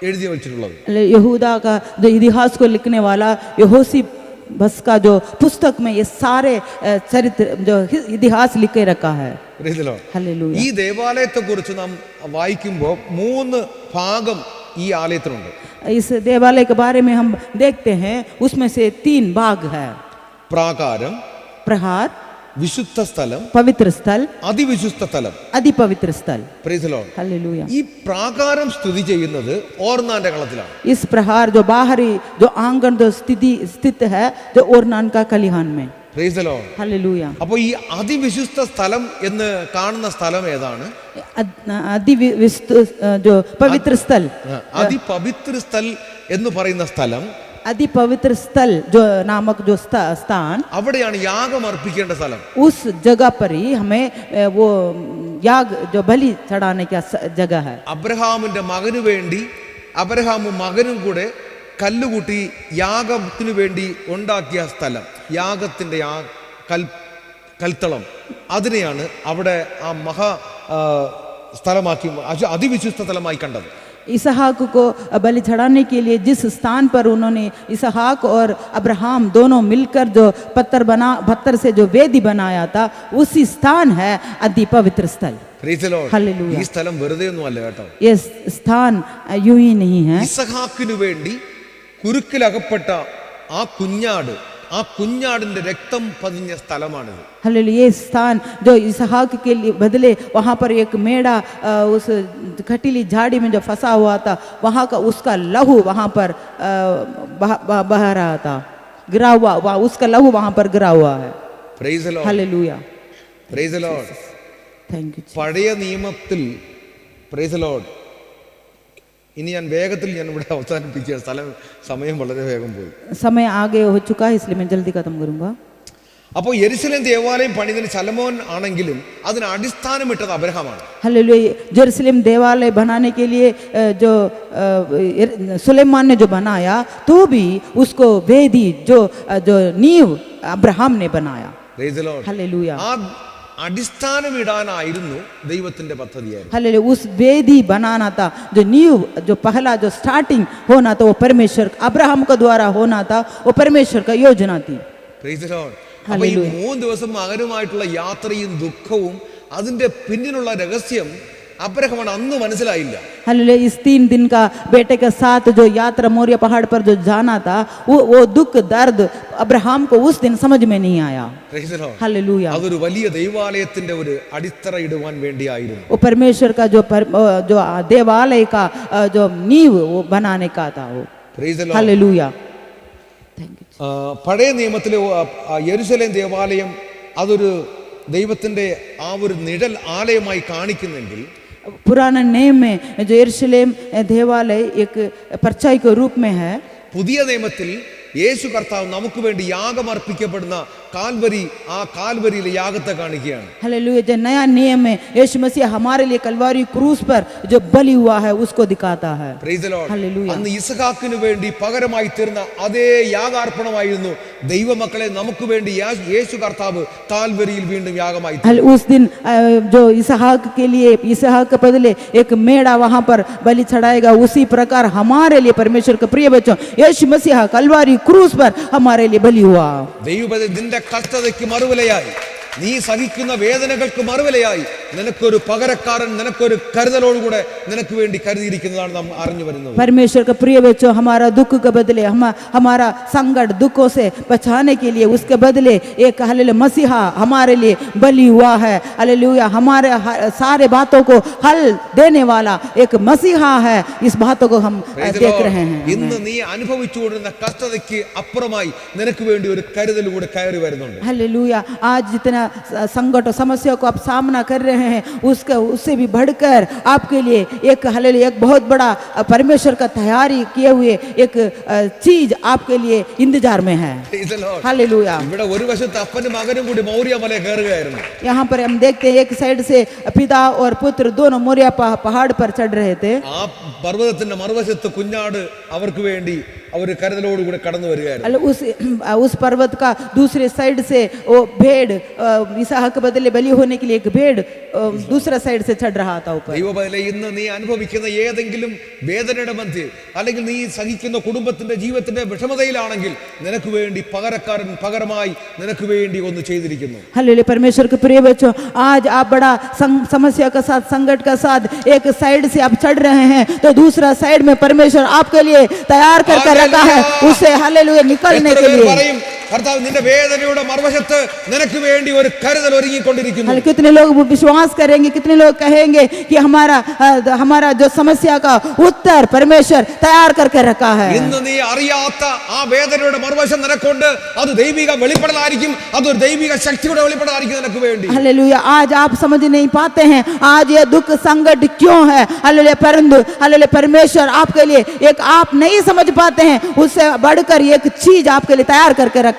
എഴുതി വെച്ചിട്ടുള്ളത്. यहूदा का जो इतिहास को लिखने वाला योसेफस का जो पुस्तक में ये सारे चरित्र जो इतिहास लिख के रखा है. हालेलुया. ഈ ദേവാലയത്തെ കുറിച്ച് നാം വായിക്കുമ്പോൾ 3 ഭാഗം ഈ ആലയത്തിനുണ്ട്. इस देवालय के बारे में हम देखते हैं, उसमें से 3 भाग है. പ്രാകാരം, प्रहार, വിശുദ്ധ സ്ഥലം, पवित्र स्थल, അതിവിശുദ്ധ സ്ഥലം, अति पवित्र स्थल. Praise the Lord. हालेलुया. ഈ പ്രാകാരം സ്ഥിതി ചെയ്യുന്നത് ഓർനാന്റെ കളത്തിലാണ്. इस प्रहार जो बाहरी जो आंगन जो स्थित है जो ओर्नान का खलिहान में. Praise the Lord. हालेलुया. അപ്പോൾ ഈ അതിവിശുദ്ധ സ്ഥലം എന്ന് കാണുന്ന സ്ഥലം ഏതാണ്? जो पवित्र स्थल, അതിപവിത്ര സ്ഥൽ എന്ന് പറയുന്ന സ്ഥലം, अति पवित्र स्थल जो नामक जो स्थान, അവിടെയാണ് യാഗം അർപ്പിക്കേണ്ട സ്ഥലം. उस जगह पर ही हमें वो याग जो बलि चढ़ाने की जगह है. അബ്രഹാമിന്റെ മകനു വേണ്ടി അബ്രഹാമും മകനും കൂടെ കല്ലുകൂട്ടി യാഗത്തിനു വേണ്ടി ഉണ്ടാക്കിയ സ്ഥലം, യാഗത്തിന്റെ കൽത്തളം, അതിനെയാണ് അവിടെ ആ മഹാ സ്ഥലമാക്കി അതിവിശുദ്ധ സ്ഥലമായി കണ്ടത്. इसहाक को बलि चढ़ाने के लिए जिस स्थान पर उन्होंने इसहाक और अब्राहम दोनों मिलकर जो पत्थर से जो वेदी बनाया था, उसी स्थान है अति पवित्र स्थल. हालेलुया. ഈ സ്ഥലം വെറുതെ ഒന്നും അല്ല കേട്ടോ. ये स्थान यूं ही नहीं है. ഇസഹാക്കിനു വേണ്ടി കുരുക്കിലകപ്പെട്ട ആ കുഞ്ഞാട്, ആ കുഞ്ഞാടിന്റെ രക്തം പതിഞ്ഞ സ്ഥലമാണിത്. हालेलुया. ये स्थान जो इसहाक के लिए बदले वहाँ पर एक मेढ़ा उस खटीली झाड़ी में जो फंसा हुआ था, वहाँ का उसका लहू वहाँ पर बह रहा था, गिरा हुआ, उसका लहू वहाँ पर गिरा हुआ है. Praise the Lord. Hallelujah. Praise the Lord. Thank you. പഴയ നിയമത്തിൽ Praise the Lord ഇനി ഞാൻ വേഗത്തിൽ ഞാൻ ഇവിടെ അവസാനിപ്പിക്കുക, സമയം വളരെ വേഗം പോയി. समय आगे हो चुका है, इसलिए मैं जल्दी खत्म करूंगा. അപ്പോൾ യെരുശലേം ദേവാലയം പണിതിന് ശലോമോൻ ആണെങ്കിലും അതിന് അടിസ്ഥാനമിട്ടത് അബ്രഹാമാണ്. हालेलुया. जेरूसलम देवालय बनाने के लिए जो सुलेमान ने जो बनाया, तो भी उसको वेदी जो नींव अब्राहम ने बनाया. Praise the Lord. हालेलुया. ആ അടിസ്ഥാനമിടാനായിരുന്നു ദൈവത്തിന്റെ പദ്ധതിയായിരുന്നു. हालेलुया. उस वेदी बनाना था, जो नींव, जो पहला जो स्टार्टिंग होना था, वो परमेश्वर अब्राहम के द्वारा होना था, वो परमेश्वर का योजना थी. Praise the Lord. അപ്പോൾ ഈ 3 ദിവസം മകനുമായിട്ടുള്ള യാത്രയും ദുഃഖവും അതിന്റെ പിന്നിലുള്ള രഹസ്യം അബ്രഹാമിന് അന്ന് മനസ്സിലായില്ല. हालेलुया. इस 3 दिन का बेटे के साथ जो यात्रा मोरिया पहाड़ पर जो जाना था, वो दुख दर्द अब्राहम को उस दिन समझ में नहीं आया. Praise the Lord. हालेलुया. അതൊരു വലിയ ദൈവാലയത്തിന്റെ ഒരു അടിത്തറ ഇടുവാൻ വേണ്ടിയായിരുന്നു. वो परमेश्वर का जो देवालय का जो नींव वो बनाने का था वो. Praise the Lord. Hallelujah. Thank you. പഴയ നിയമത്തിലെ യെരുശലേം ദേവാലയം അതൊരു ദൈവത്തിന്റെ ആ ഒരു നിഴൽ ആലയമായി കാണിക്കുന്നെങ്കിൽ, पुराने नियम में जो यरूशलेम देवालय एक परछाई के रूप में है, പുതിയ നിയമത്തിൽ യേശു കർത്താവ് നമുക്ക് വേണ്ടി യാഗം അർപ്പിക്കപ്പെടുന്ന കാൽവരി, ആ കാൽവരിയിലെ യാഗത്തെ കാണിക്കുകയാണ്. हालेलुया. जो नया नियम में यीशु मसीह हमारे लिए कलवारी क्रूस पर जो बलि हुआ है उसको दिखाता है. Praise the Lord. हालेलुया. അന്ന് ഇസഹാക്കിന് വേണ്ടി പകരമായി തീർന്ന അതേ യാഗാർപ്പണമായിരുന്നു ദൈവമക്കളെ നമുക്ക് വേണ്ടി യേശു കർത്താവ് കാൽവരിയിൽ വീണ്ടും യാഗമായി. उस दिन जो इसहाक के लिए, इसहाक के बदले एक मेढ़ा वहां पर बलि चढ़ाएगा, उसी प्रकार हमारे लिए परमेश्वर के प्रिय बच्चों यीशु मसीह कलवारी क्रूस पर हमारे लिए बलि हुआ. നിന്റെ കഷ്ടതയ്ക്ക് മറുവിലയായി, നീ സഹിക്കുന്ന വേദനകൾക്ക് മറുവിലയായി നിനക്കൊരു പകരക്കാരൻ, നിനക്കൊരു കരുതലോടുകൂടെ നിനക്ക് വേണ്ടി കരുതിയിരിക്കുന്നതാണ് നാം അറിഞ്ഞു വരുന്നത്. परमेश्वर का प्रिय बच्चों, हमारा दुख के बदले, हमारा संकट दुखों से बचाने के लिए उसके बदले एक हालेलुया मसीहा हमारे लिए बलि हुआ है. हालेलुया. हमारे सारे बातों को हल देने वाला एक मसीहा है. इस बातों को हम देख रहे हैं. ഇന്ന് നീ അനുഭവിച്ചുകൊണ്ടിരുന്ന കഷ്ടതയ്ക്ക് അപ്പുറമായി നിനക്ക് വേണ്ടി ഒരു കരുതൽ കൂടെ കയറി വരുന്നുണ്ട്. हालेलुया. आज जितना संकट और समस्या को आप सामना कर रहे हैं, उससे भी बढ़कर आपके लिए एक हालेलुया एक बहुत बड़ा परमेश्वर का तैयारी किए हुए एक चीज आपके लिए इंतजार में है. हालेलुया. ഇവിടെ ഒരു വശത്ത് അപ്പനും മകനും കൂടി മൗര്യ മല കയറുകയായിരുന്നു. यहाँ पर हम देखते हैं एक साइड से पिता और पुत्र दोनों मोरिया पहाड़ पर चढ़ रहे थे. ആ പർവ്വതത്തിന്റെ മറുവശത്ത് കുഞ്ഞാട് അവർക്ക് വേണ്ടി അവർ കരുതലോടുകൂടെ കടന്നു വരികയായിരുന്നു. उस पर्वत का दूसरे साइड से वो भेड़, इसहाक के बदले बलि होने के लिए एक भेड़ दूसरा साइड से चढ़ रहा था ऊपर. ദൈവബലി ഇന്ന് നീ അനുഭവിക്കുന്ന ഏതെങ്കിലും വേദനയുടെ മധ്യേ, അല്ലെങ്കിൽ നീ സഹിക്കുന്ന കുടുംബത്തിന്റെ ജീവിതത്തിന്റെ വിഷമതയിലാണെങ്കിൽ നിനക്ക് വേണ്ടി പകരക്കാരൻ പകരമായി നിനക്ക് വേണ്ടി ഒന്ന് ചെയ്തിരിക്കുന്നു. हालेलुया. परमेश्वर के प्रिय बच्चों, आज आप बड़ा समस्या के साथ, संकट के साथ एक साइड से आप चढ़ रहे हैं, तो दूसरा साइड में परमेश्वर आपके लिए तैयार करके रखा है उससे हालेलुया निकलने के लिए. കർത്താവ് നിന്റെ വേദനയുടെ മറുവശത്ത് നിനക്ക് വേണ്ടി ഒരു കരുതൽ ഒരുങ്ങിക്കൊണ്ടിരിക്കുന്നു. कितने लोग विश्वास करेंगे, कितने लोग कहेंगे कि हमारा जो समस्या का उत्तर परमेश्वर तैयार करके रखा है. ഇന്ന് നീ അറിയാത്ത ആ വേദനയുടെ മറുവശം നിനക്കുണ്ട്. അത് ദൈവിക വെളിപ്പെടലായിരിക്കും, അതൊരു ദൈവിക ശക്തിയുടെ വെളിപ്പെടലായിരിക്കും നിനക്ക് വേണ്ടി. हालेलुया. आज आप समझ नहीं पाते हैं आज ये दुख संकट क्यों है. हालेलुया. परंतु हालेलुया परमेश्वर आपके लिए एक आप नहीं समझ पाते हैं, उससे बढ़कर एक चीज आपके लिए तैयार करके रखा है.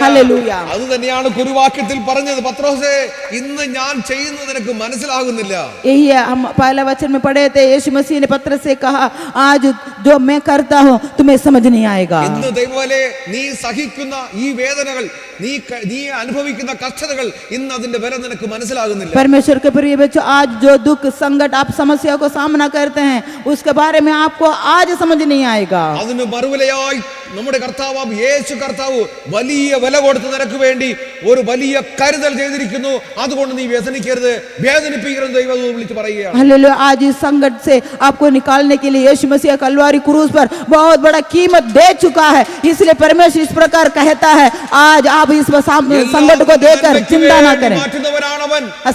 हालेलुया. അത് തന്നെയാണ് കുരുവാക്യത്തിൽ പറഞ്ഞത്, പത്രോസേ ഇന്ന് ഞാൻ ചെയ്യുന്നത് നിനക്ക് മനസ്സിലാകുന്നില്ല. यही है, हम पहला वचन में पढ़े थे, यीशु मसीह ने पत्रस से कहा आज जो मैं करता हूं तुम्हें समझ नहीं आएगा. ഇന്ന് ദൈവമേ നീ സഹിക്കുന്ന ഈ വേദനകൾ, നീ അനുഭവിക്കുന്ന കഷ്ടതകൾ, ഇന്ന് അതിന്റെ വില നിനക്ക് മനസ്സിലാകുന്നില്ല. परमेश्वर के प्रिय बच्चों, आज जो दुख संकट आप समस्या को सामना करते हैं उसके बारे में आपको आज समझ नहीं आएगा. അതിന് മറുവിലയായി നമ്മുടെ കർത്താവ് യേശു കർത്താവ് വലിയ വില കൊടുത്ത് നിനക്ക് വേണ്ടി ഒരു വലിയ കരുതൽ ചെയ്തിരിക്കുന്നു. അതുകൊണ്ട് നീ വ്യസനിക്കരുത്, വേദനിപ്പിക്കരുത് ദൈവം വിളിച്ച് പറയുകയാണ്. हालेलुया. आज इस संकट से आपको निकालने के लिए यीशु मसीह कलवारी क्रूस पर बहुत बड़ा कीमत दे चुका है. इसलिए परमेश्वर इस प्रकार कहता है आज आप इस संकट को देकर चिंता ना करें.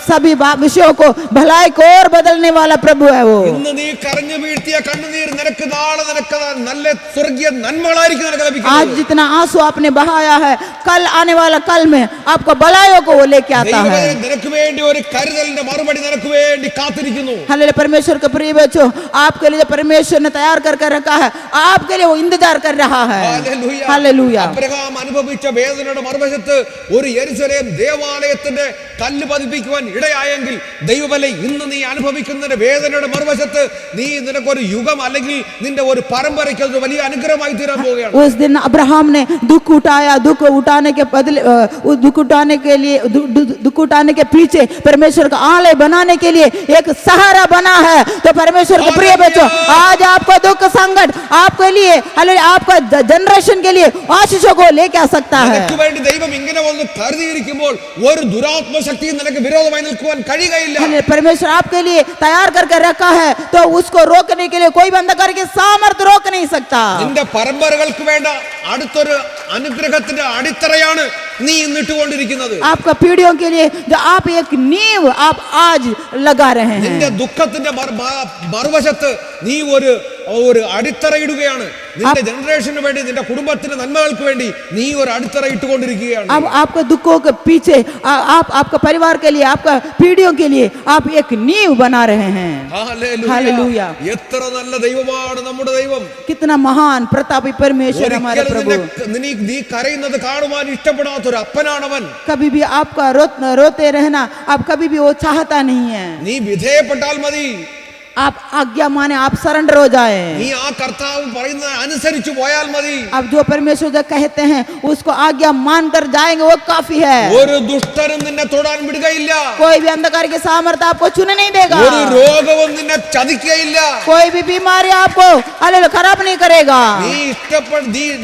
सभी विषयों को भलाई को और बदलने वाला प्रभु है वो. ഇന്ന് നീ കരഞ്ഞു വീഴ്ത്തിയ കണ്ണുനീർ നിനക്ക് നാളെ നിനക്ക് നല്ല സ്വർഗീയ നന്മകളായിരിക്കും നന്മയായിരിക്കും നിനക്ക് आज ലഭിക്കുന്നത്. जितना आंसू आपने बहाया है, कल आने वाला कल में आपको भलाइयों को वो लेके आता है। ദൈവമേ, നിനക്ക് വേണ്ടി ഒരു കരുതലിന്റെ മറുപടി നിനക്ക് വേണ്ടി കാത്തിരിക്കുന്നു. हालेलुया। परमेश्वर के प्रिय बच्चों, आपके लिए परमेश्वर ने तैयार करके रखा है, आपके लिए वो इंतजार कर रहा है। ഹല്ലേലൂയ. हालेलुया। അബ്രഹാം അനുഭവിച്ച വേദനയുടെ മറുവശത്ത് ഒരു യെരുശലേം ദേവാലയത്തിന്റെ കല്ല് പതിപ്പിക്കുവാൻ ഇടയായെങ്കിൽ ദൈവമേ, ഇന്ന് നീ അനുഭവിക്കുന്ന വേദനയുടെ മറുവശത്ത് നിനക്കൊരു യുഗം അല്ലെങ്കിൽ നിന്റെ ഒരു പരമ്പരയ്ക്ക് ഒരു വലിയ അനുഗ്രഹമായി തീരാൻ പോവുകയാണ്. उस दिन अब्राहम ने दुख उठाया, दुख उठाने के बदले दुख उठाने के लिए दुख उठाने के पीछे परमेश्वर का आलय बनाने के लिए एक सहारा बना है। तो परमेश्वर के प्रिय बच्चों, आज आपका दुख संकट आपके लिए, हालेलुया, आपका जनरेशन के लिए आशीषों को लेके आ सकता है। നിനക്ക് വേണ്ടി ദൈവം ഇങ്ങനെ ഒന്ന് കരുതിയിരിക്കുമ്പോൾ ഒരു ദുരാത്മ ശക്തിയും നിനക്ക് വിരോധമായി നിൽക്കുവാൻ കഴിയുകയില്ല. परमेश्वर आपके लिए तैयार करके रखा है, तो उसको रोकने के लिए कोई भी अंधकार की सामर्थ्य रोक नहीं सकता। നിന്റെ പരമ്പരകൾക്ക് വേണ്ട അടുത്തൊരു അനുഗ്രഹത്തിന്റെ അടിത്തറയാണ് നീ ഇന്നിട്ടുകൊണ്ടിരിക്കുന്നത്. आपका पीढ़ियों के लिए जो आप एक नींव आप आज लगा रहे हैं। നിന്റെ ദുഃഖത്തിന്റെ മറുവശത്ത് നീ ഒരു അടിത്തറ ഇടുകയാണ്. നിന്റെ ജനറേഷന് വേണ്ടി, നിന്റെ കുടുംബത്തിന്റെ നന്മകൾക്ക് വേണ്ടി നീ ഒരു അടിത്തറ ഇട്ടുകൊണ്ടിരിക്കുകയാണ്. अब आपके दुखों के पीछे आप आपका परिवार के लिए, आपका पीढ़ियों के लिए आप एक नींव बना रहे हैं। हालेलुया। എത്ര നല്ല ദൈവമാണ് നമ്മുടെ ദൈവം. कितना महान प्रतापी परमेश्वर हमारे प्रभु। നീ കരയുന്നത് കാണുവാൻ ഇഷ്ടപ്പെടാത്ത ഒരു അപ്പനാണവൻ. कभी भी आपका रोते रहना आप कभी भी वो चाहता नहीं है। നീ വിധേയപ്പെട്ടാൽ മതി. आप आज्ञा माने, आप सरेंडर हो जाए। നീ ആ കർത്താവ് പറയുന്നത് അനുസരിച്ച് പോയാൽ മതി. आप जो परमेश्वर जो कहते हैं उसको आज्ञा मानकर जाएंगे, वो काफी है। ഒരു ദുഷ്ടനും നിന്നെ തൊടാൻ വിടുകയില്ല. कोई भी अंधकार की सामर्थ्य आपको छूने नहीं देगा। ഒരു രോഗവും നിന്നെ ചതിക്കുകയില്ല. कोई भी बीमारी आपको हालेलुया खराब नहीं करेगा।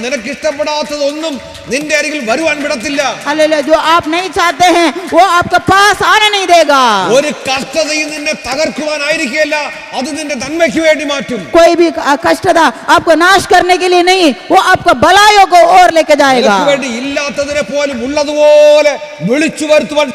നിനക്ക് ഇഷ്ടപ്പെടാത്തതൊന്നും നിന്റെ അരികിൽ വരുവാൻ വിടത്തില്ല. हालेलुया। जो आप नहीं चाहते हैं वो आपके पास आने नहीं देगा। ഒരു കഷ്ടതയും നിന്നെ തകർക്കുവാനായിരിക്കില്ല, അത് നിന്റെ നന്മയ്ക്ക് വേണ്ടി മാറ്റും. कोई भी कष्टता आपको नाश करने के लिए नहीं, वो आपको भलाइयों को और लेके जाएगा। നിനക്ക് വേണ്ടി ഇല്ലാത്തതിനെ പോലും ഉള്ളതുപോലെ വിളിച്ചു വരുത്തുവാൻ,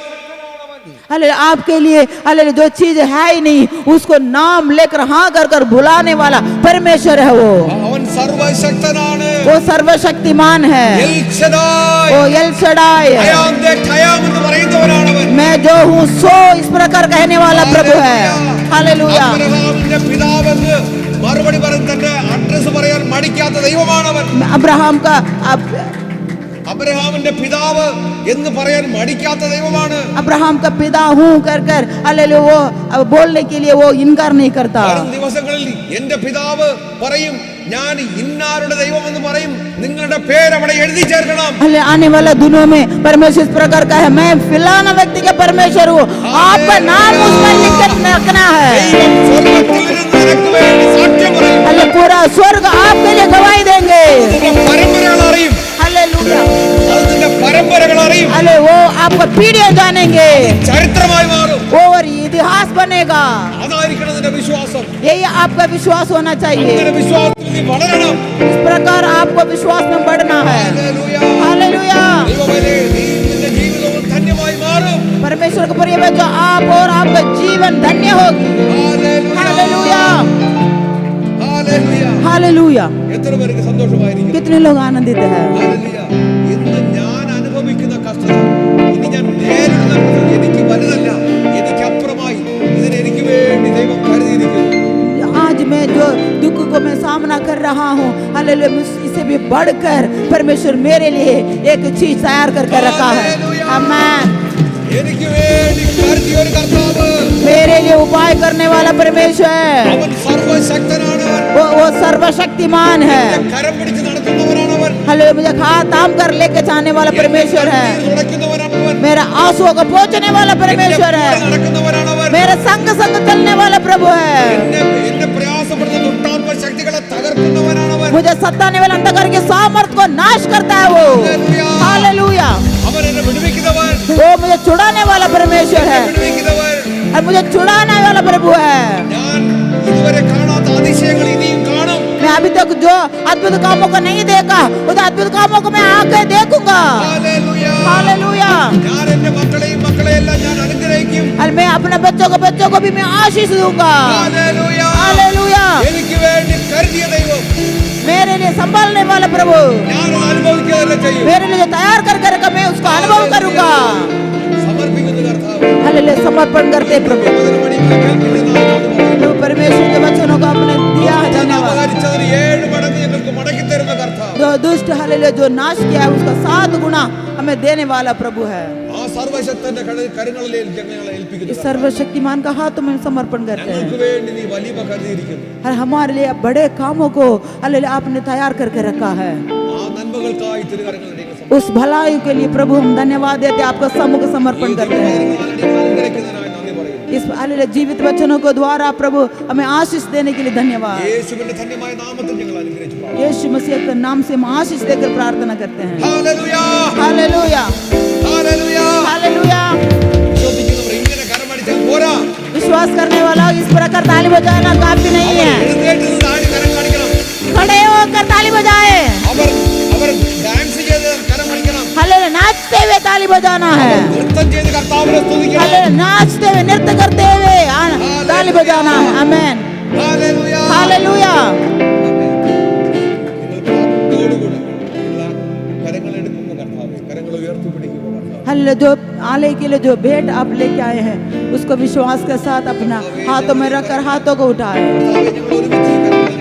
हालेलुया, आपके लिए हालेलुया जो चीज है ही नहीं उसको नाम लेकर हाँ कर कर बुलाने वाला परमेश्वर है। वो അവൻ സർവശക്തനാണ്. वो सर्वशक्तिमान है। എൽ ശദായ്. वो एल शडाई है। I am that I am എന്ന് പറയുന്നവനാണവൻ. मैं जो हूँ सो इस प्रकार कहने वाला प्रभु है। हालेलुया। അബ്രഹാമിന്റെ പിതാവെന്ന് മറുപടി പറഞ്ഞ് തന്റെ അഡ്രസ് പറയാൻ മടിക്കാത്ത ദൈവമാണവൻ. अब्राहम का അബ്രഹാമിന്റെ പിതാവ് എന്ന് പറയാൻ മടിക്കാത്ത ദൈവമാണ്. अब्राहम का पिता हूँ कर कर हालेलुया वो बोलने के लिए वो इनकार नहीं करता। വരും ദിവസങ്ങളിൽ എന്റെ പിതാവ് പറയും, ഞാൻ ഇന്നാരുടെ ദൈവം എന്ന് പറയും, നിങ്ങളുടെ പേര് അവിടെ എഴുതി ചേർക്കണം. आने वाला दिनों में परमेश्वर इस प्रकार का है, मैं फिलाना व्यक्ति का परमेश्वर हूँ, आपका नाम उस पर लिख कर रखना है। ദൈവം സ്വർഗ്ഗത്തിൽ നിന്ന് നിനക്ക് വേണ്ടി സാക്ഷ്യം പറയും. पूरा स्वर्ग आपके लिए गवाही देंगे। നിന്റെ പരമ്പരകൾ അറിയും. हालेलुया। അത് നിന്റെ പരമ്പരകൾ അറിയും. वो आपका पीढ़ियां जानेंगे, ചരിത്രമായി മാറും. वो और इतिहास बनेगा। അതായിരിക്കണം നിന്റെ വിശ്വാസം. यही आपका विश्वास होना चाहिए। നിന്റെ വിശ്വാസത്തിൽ നീ വളരണം. इस प्रकार आपको विश्वास में बढ़ना है। ഹല്ലേലൂയ. हालेलुया। ദൈവമേ, നീ നിന്റെ ജീവിതവും ധന്യമായി മാറും. परमेश्वर को प्रिय बच्चों, आप और आपका जीवन धन्य होगी। हालेलुया। ഹല്ലേലൂയ. हालेलुया। എത്ര പേർക്ക് സന്തോഷമായിരിക്കും. कितने लोग आनंदित हैं। ഹല്ലേലൂയ. ഇന്ന് ഞാൻ അനുഭവിക്കുന്ന കഷ്ടത, ഇനി ഞാൻ നേരിടുന്ന കഷ്ടത എനിക്ക് വലുതല്ല, എനിക്ക് അപ്പുറമായി ഇതിന് എനിക്ക് വേണ്ടി ദൈവം കരുതിയിരിക്കുന്നു. आज मैं जो दुख को मैं सामना कर रहा हूँ, हालेलुया, इससे भी बढ़कर परमेश्वर मेरे लिए एक चीज तैयार करके रखा है। आमीन। എനിക്ക് വേണ്ടി കരുതിയ ഒരു കർത്താവ്, मेरे लिए उपाय करने वाला परमेश्वर, അവൻ സർവശക്തനാണവൻ. वो सर्वशक्तिमान है। കരം പിടിച്ച് നടത്തുന്നവനാണവൻ. हालेलुया। मुझे हाथ थाम कर लेके जाने वाला परमेश्वर है। തുടയ്ക്കുന്നവനാണവൻ. मेरा आंसुओं को पहुंचने वाला परमेश्वर है। നടക്കുന്നവനാണവൻ. मेरे संग संग चलने वाला प्रभु है। എന്നെ പ്രയാസപ്പെടുന്ന ദുഷ്ടാത്മ ശക്തികളെ തകർക്കുന്നവനാണവൻ. मुझे सताने वाला अंधकार के सामर्थ्य को नाश करता है वो। हालेलुया। അവൻ എന്നെ വിടുവിക്കുന്നവൻ. वो मुझे छुड़ाने वाला परमेश्वर है വിടുവിക്കുന്നവൻ. और मुझे छुड़ाने वाला प्रभु है। ഞാൻ ഇതുവരെ കാണാത്ത അതിശയങ്ങൾ ഇനിയും കാണും. मैं अभी तक जो अद्भुत कामों को नहीं देखा, उस अद्भुत कामों को मैं आके देखूंगा। ഹല്ലേലൂയ. हालेलुया। ഞാൻ എന്റെ മക്കളെയെല്ലാം ഞാൻ അനുഗ്രഹിക്കും. और मैं अपने बच्चों को भी मैं आशीष दूंगा। ഹല്ലേലൂയ. हालेलुया। എനിക്ക് വേണ്ടി കരുതിയ ദൈവം मेरे लिए संभालने वाला प्रभु, ഞാനത് അനുഭവിക്കുക തന്നെ ചെയ്യും. मेरे लिए जो तैयार करके रखा मैं उसका अनुभव करूंगा। സമർപ്പിക്കുന്ന കർത്താവ് हालेलुया, समर्पण करते प्रभु। प्रभु परमेश्वर के वचनों को आपने दिया है, धन्यवाद। അപഹരിച്ചതിന് 7 മടങ്ങ് ഞങ്ങൾക്ക് മടക്കി തരുന്ന കർത്താവ്, जो दुष्ट हालेलुया जो नाश किया है उसका 7 गुना हमें देने वाला प्रभु है। ആ സർവശക്തന്റെ കരങ്ങളിൽ ഞങ്ങളെ ഏൽപ്പിക്കുന്നു. इस सर्वशक्तिमान का हाथ में समर्पण करते हैं। ഞങ്ങൾക്ക് വേണ്ടി നീ വലിയ കരുതിയിരിക്കുന്നു. और हमारे लिए बड़े कामों को हालेलुया आपने तैयार करके रखा है। ആ നന്മകൾക്കായി തിരുകരങ്ങളിലേക്ക് उस भलाई के लिए प्रभु हम धन्यवाद देते हैं, आपका सम्मुख समर्पण करते हैं। അനുഗ്രഹിക്കുന്നതിനായി നന്ദി പറയുന്നു. इस हालेलुया जीवित वचनों को द्वारा प्रभु हमें आशीष देने के लिए धन्यवाद। യേശുവിന്റെ ധന്യമായ നാമത്തിൽ ഞങ്ങൾ അനുഗ്രഹിച്ചു. यीशु मसीह के नाम से हम आशीष देकर प्रार्थना करते हैं। Hallelujah, hallelujah, hallelujah. हालेलुया। വിശ്വസിക്കുന്നവർ ഇങ്ങനെ കരമടിച്ചാൽ പോരാ. विश्वास करने वाला इस प्रकार ताली बजाना काफी नहीं है। എഴുന്നേറ്റ് നിന്ന് ആടി കരം കാണിക്കണം. खड़े होकर ताली बजाए, അവർ ഡാൻസ് ചെയ്ത് കരം കാണിക്കണം. हालेलुया नाचते हुए ताली बजाना है। നൃത്തം ചെയ്ത് കർത്താവിനെ സ്തുതിക്കണം. हालेलुया नाचते हुए नृत्य करते हुए ताली बजाना है। आमेन, ഹല്ലേലൂയ. हालेलुया। നിങ്ങൾ പ്രാർത്ഥനയോടുകൂടെ നിങ്ങൾ കരങ്ങൾ എടുക്കുമ്പോൾ കർത്താവേ, കരങ്ങൾ ഉയർത്തിപ്പിടിക്കുമ്പോൾ കർത്താവേ, हालेलुया जो आले के लिए जो भेंट आप लेके आए हैं उसको विश्वास के साथ अपना हाथों में रखकर हाथों को उठाए। കർത്താവേ, ഞങ്ങൾ ഒരുമിച്ച് ഈ കരങ്ങളിൽ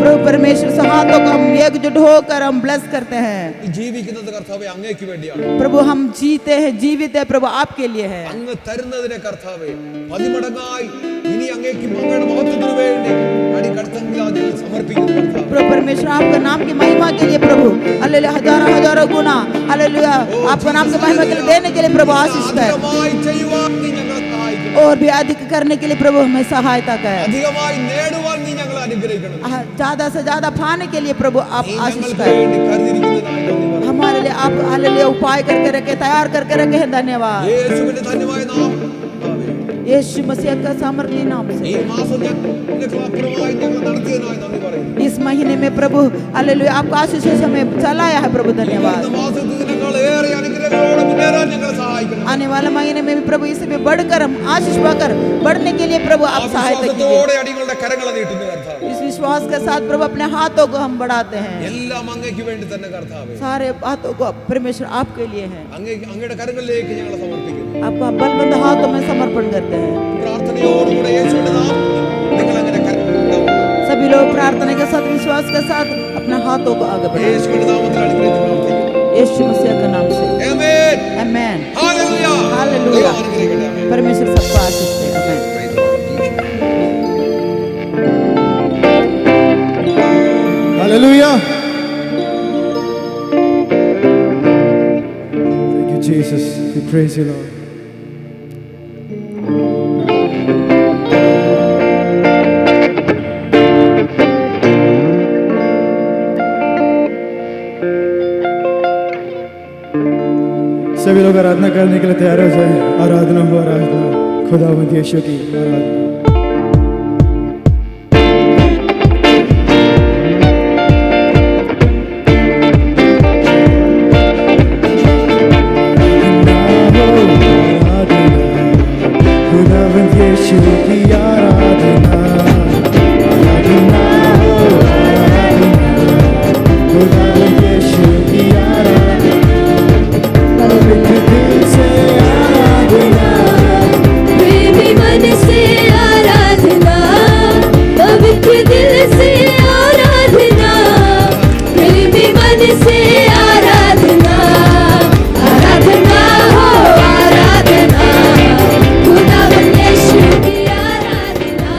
प्रभु परमेश्वर से हाथों को हम एकजुट होकर हम ब्लेस करते हैं। ഈ ജീവിക്കുന്നത് കർത്താവേ അങ്ങേക്ക് വേണ്ടിയാണ്. प्रभु हम जीते हैं, जीवित है प्रभु आपके लिए है। അങ്ങ് തരുന്നതിനെ കർത്താവേ 10 മടങ്ങായി ഇനി അങ്ങേക്ക് അങ്ങയുടെ മഹത്വത്തിനു വേണ്ടി അടിക്കടത്തമില്ലാതെ സമർപ്പിക്കുന്നു കർത്താവേ. प्रभु परमेश्वर आपका नाम की महिमा के लिए प्रभु हालेलुया हजारों हजारों गुना हालेलुया आपका नाम की महिमा के लिए देने के लिए प्रभु आशीष कर, അധികമായി ചെയ്യുവാൻ നീ ഞങ്ങളെ സഹായിക്കണം. और भी अधिक करने के लिए प्रभु हमें सहायता कर, അധികമായി നേടുവാൻ നീ ഞങ്ങളെ അനുഗ്രഹിക്കണം. ज्यादा से ज्यादा पाने के लिए प्रभु आप നീ आशीष ഞങ്ങൾക്ക് कर। വേണ്ടി കരുതിയിരിക്കുന്നതിനായി നന്ദി പറയുന്നു. हमारे लिए आप हालेलुया उपाय करके रखे, तैयार करके रखे हैं, धन्यवाद। യേശുവിന്റെ ധന്യമായ നാമം കർത്താവേ, यीशु मसीह का सामर्थ्य नाम से ഈ മാസം ഞങ്ങൾക്ക് അപ്പുറമായി ഞങ്ങൾ നടത്തിയതിനായി നന്ദി പറയുന്നു. इस महीने में प्रभु हालेलुया आपका आशीष से हमें चलाया है प्रभु, धन्यवाद। വരുന്ന മാസത്തിനേക്കാൾ ഏറെ അനുഗ്രഹങ്ങളോടെ മുന്നേറാൻ ഞങ്ങളെ സഹായിക്കണം. आने वाले महीने में भी प्रभु इससे भी बढ़कर हम आशीष पाकर बढ़ने के लिए प्रभु ആ आप सहायता कीजिए। വിശ്വാസത്തോടെ അടികളുടെ കരങ്ങളെ നീട്ടുന്നു കർത്താവേ. इस विश्वास के साथ प्रभु अपने हाथों को हम बढ़ाते हैं, എല്ലാം അങ്ങേക്ക് വേണ്ടി തന്നെ കർത്താവേ. सारे हाथों को परमेश्वर आपके लिए है। അങ്ങയുടെ കരങ്ങളിലേക്ക് ഞങ്ങളെ സമർപ്പിക്കുന്നു. आपका बलवंत हाथों में समर्पण करते हैं। പ്രാർത്ഥനയോടുകൂടെ യേശുവിന്റെ നാമം നിങ്ങൾ അങ്ങനെ सभी लोग प्रार्थना के साथ विश्वास के साथ अपने हाथों को आगे बढ़ाएं, യേശുവിന്റെ നാമത്തിൽ അനുഗ്രഹിച്ച് പ്രാർത്ഥിക്കുന്നു. यीशु मसीह के नाम से ആമേൻ. आमेन, ഹല്ലേലൂയ. हालेलुया। ദൈവം അനുഗ്രഹിക്കട്ടെ. ആമേൻ. परमेश्वर सबको आशीष दे, आमेन। Hallelujah. Thank you, Jesus. We praise you, Lord. सभी लोग आराधना करने के लिए तैयार हो जाए। आराधना हो, आराधना खुदावंद यीशु की आराधना। खुदावंद यीशु की आराधना, आराधना हो, आराधना खुदावंद यीशु की आराधना, पवित्र दिल से आराधना, प्रेमी मन से आराधना, पवित्र दिल से आराधना, प्रेमी मन से आराधना, आराधना हो, आराधना खुदावंद यीशु की आराधना।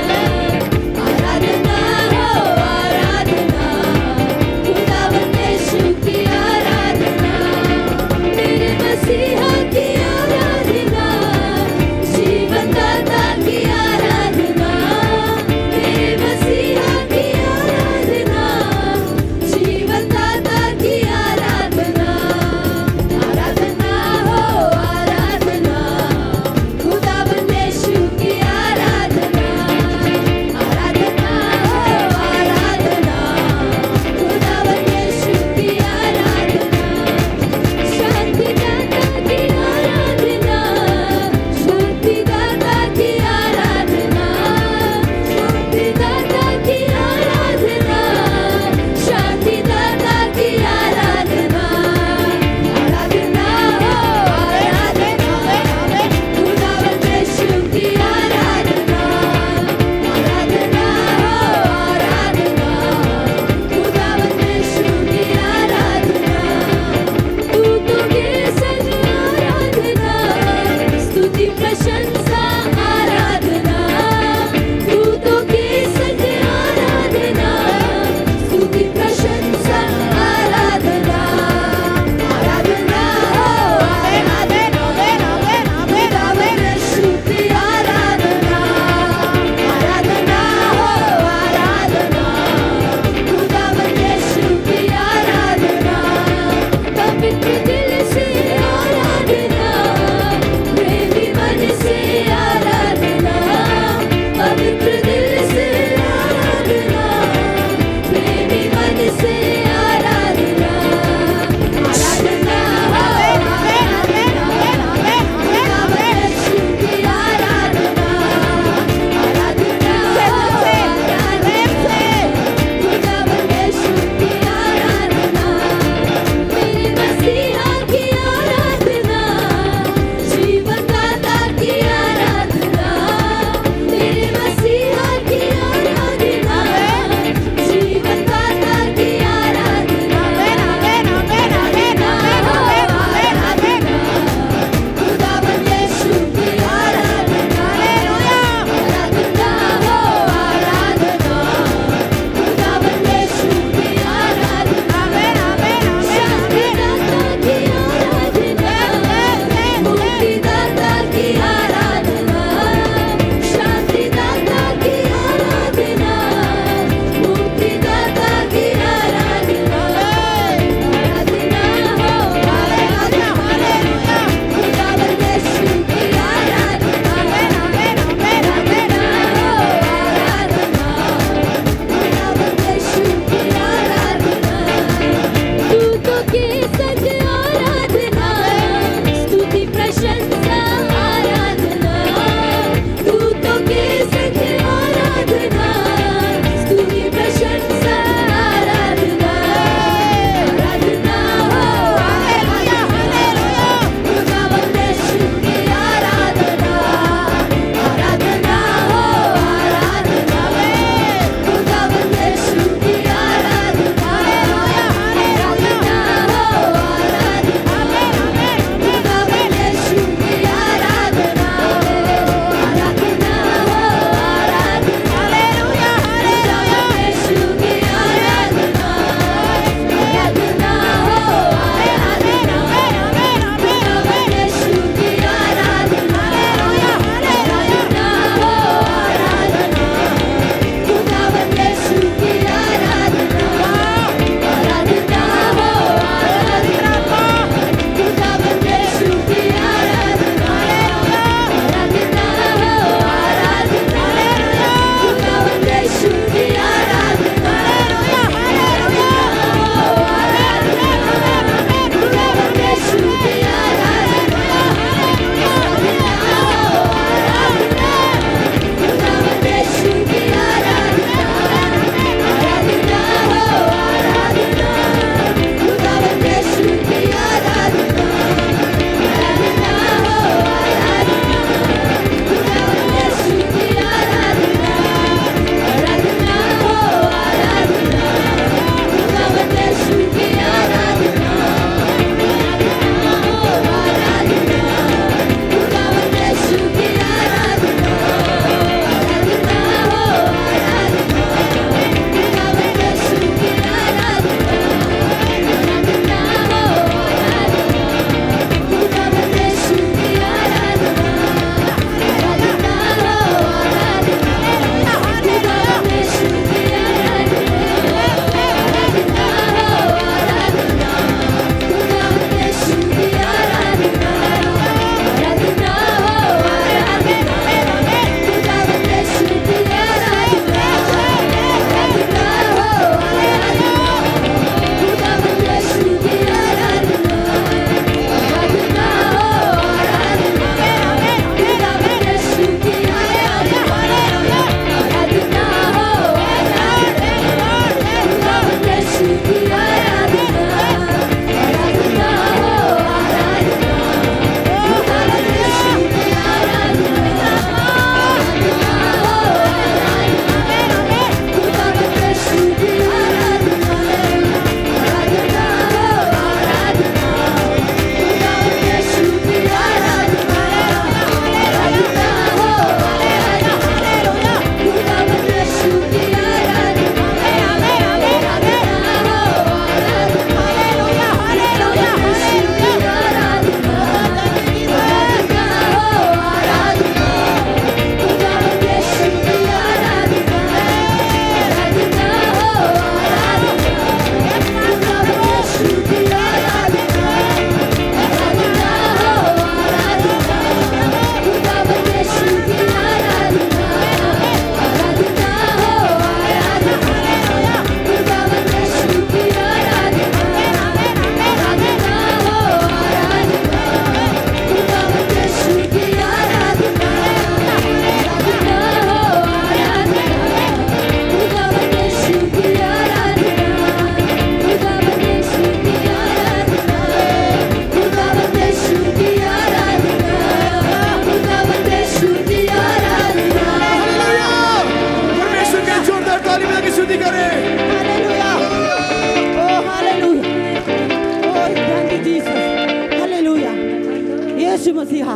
मसीहा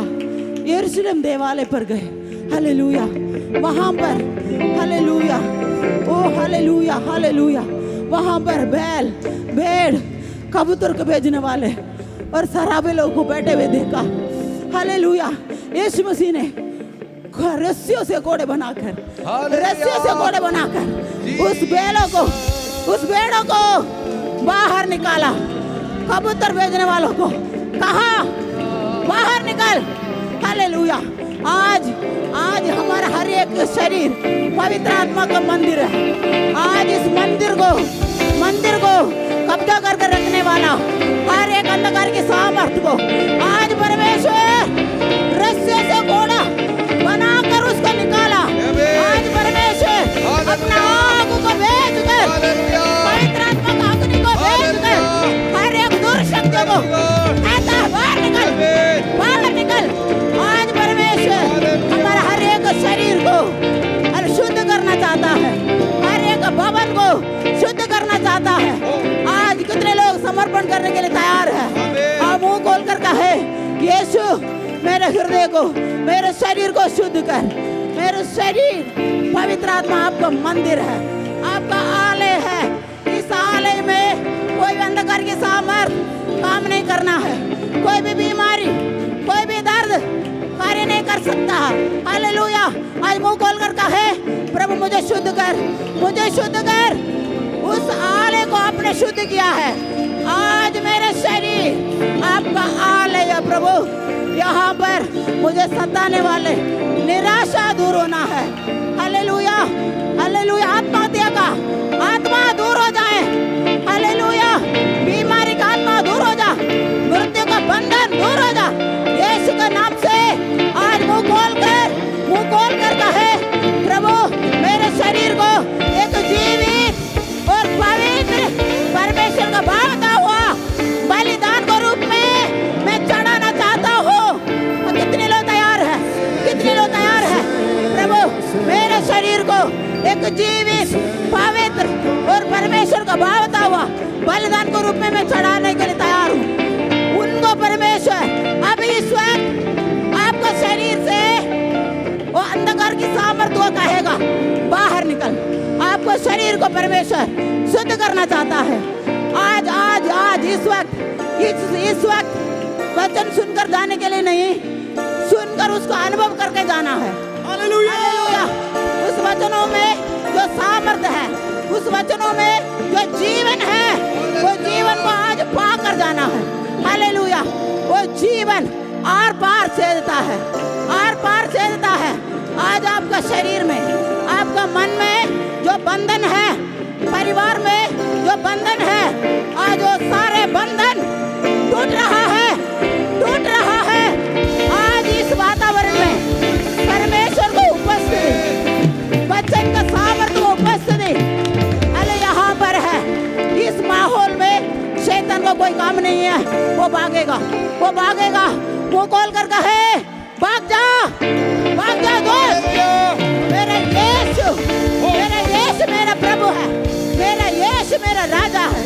यरूशलेम देवालय पर गए, हालेलुया, वहाँ पर हालेलुया, ओ हालेलुया हालेलुया, वहाँ पर बैल, भेड़, कबूतर को भेजने वाले और सराबे लोगों को बैठे हुए देखा, हालेलुया। यीशु मसीह ने रस्सियों से घोड़े बनाकर, रस्सियों से घोड़े बनाकर उस भेड़ों को बाहर निकाला। कबूतर भेजने वालों को कहा बाहर निकल, हालेलुया। आज हमारा हर एक शरीर पवित्र आत्मा का मंदिर है। आज इस मंदिर को कब्जा करके रखने वाला हर एक अंधकार की सामर्थ्य को आज परमेश्वर रस्से से घोड़ा बनाकर उसको निकाला। आज परमेश्वर अपना आग को भेजकर, पवित्र आत्मा का अग्नि को भेजकर हर एक दुर्शक्तियों को कहता है बाहर निकल, बाहर निकल। आज परमेश्वर हमारा हर एक शरीर को शुद्ध करना चाहता है, हर एक भवन को शुद्ध करना चाहता है। आज कितने लोग समर्पण करने के लिए तैयार है? आप मुंह खोल कर कहे, यीशु मेरे हृदय को, मेरे शरीर को शुद्ध कर। मेरा शरीर पवित्र आत्मा आपका मंदिर है, आपका आलय है। इस आलय में कोई भी अंधकार की सामर्थ्य काम नहीं करना है, कोई भी बीमारी, कोई भी दर्द कार्य नहीं कर सकता। हालेलुया। आज मुंह खोल कर कहे, प्रभु मुझे शुद्ध कर, मुझे शुद्ध कर। उस आलय को आपने शुद्ध किया है। आज मेरा शरीर आपका आलय है प्रभु। यहाँ पर मुझे सताने वाले निराशा दूर होना है। Hallelujah hallelujah. आत्महत्या का आत्मा दूर हो जाए, हालेलुया। बीमारी का आत्मा दूर हो जा, मृत्यु का बंधन दूर हो जा, यीशु के नाम से। आज मुंह खोल कर कहे, प्रभु मेरे शरीर को एक जीवित और पवित्र परमेश्वर का भावता हुआ बलिदान के रूप में मैं चढ़ाना चाहता हूँ। कितने लोग तैयार है? कितने लोग तैयार है? प्रभु मेरे शरीर को एक जीवित, पवित्र और परमेश्वर का भावता हुआ बलिदान के रूप में मैं चढ़ाने के लिए तैयार हूँ। उनको परमेश्वर अभी इस वक्त आपका शरीर से वो अंधकार की सामर्थ्य को कहेगा बाहर निकल। आपको शरीर को परमेश्वर शुद्ध करना चाहता है। आज इस वक्त वचन सुनकर जाने के लिए नहीं, सुनकर उसको अनुभव करके जाना है। हालेलुया। उस वचनों में जो सामर्थ्य है, उस वचनों में जो जीवन है, वो जीवन को आज पा कर जाना है। हालेलुया। वो जीवन आर पार छेदता है, आर पार छेदता है। आज आपका शरीर में, आपका मन में जो बंधन है, परिवार में जो बंधन है, आज वो सारे बंधन टूट रहा है, टूट रहा है। आज इस वातावरण में परमेश्वर को उपस्थिति, वचन का सामर्थ्य को उपस्थिति अरे यहाँ पर है। इस माहौल में शैतान को कोई काम नहीं है, वो भागेगा, वो भागेगा। मुंह खोल कर कहे, भाग जा दोस्त। मेरा यीशु मेरा प्रभु है, मेरा यीशु मेरा राजा है।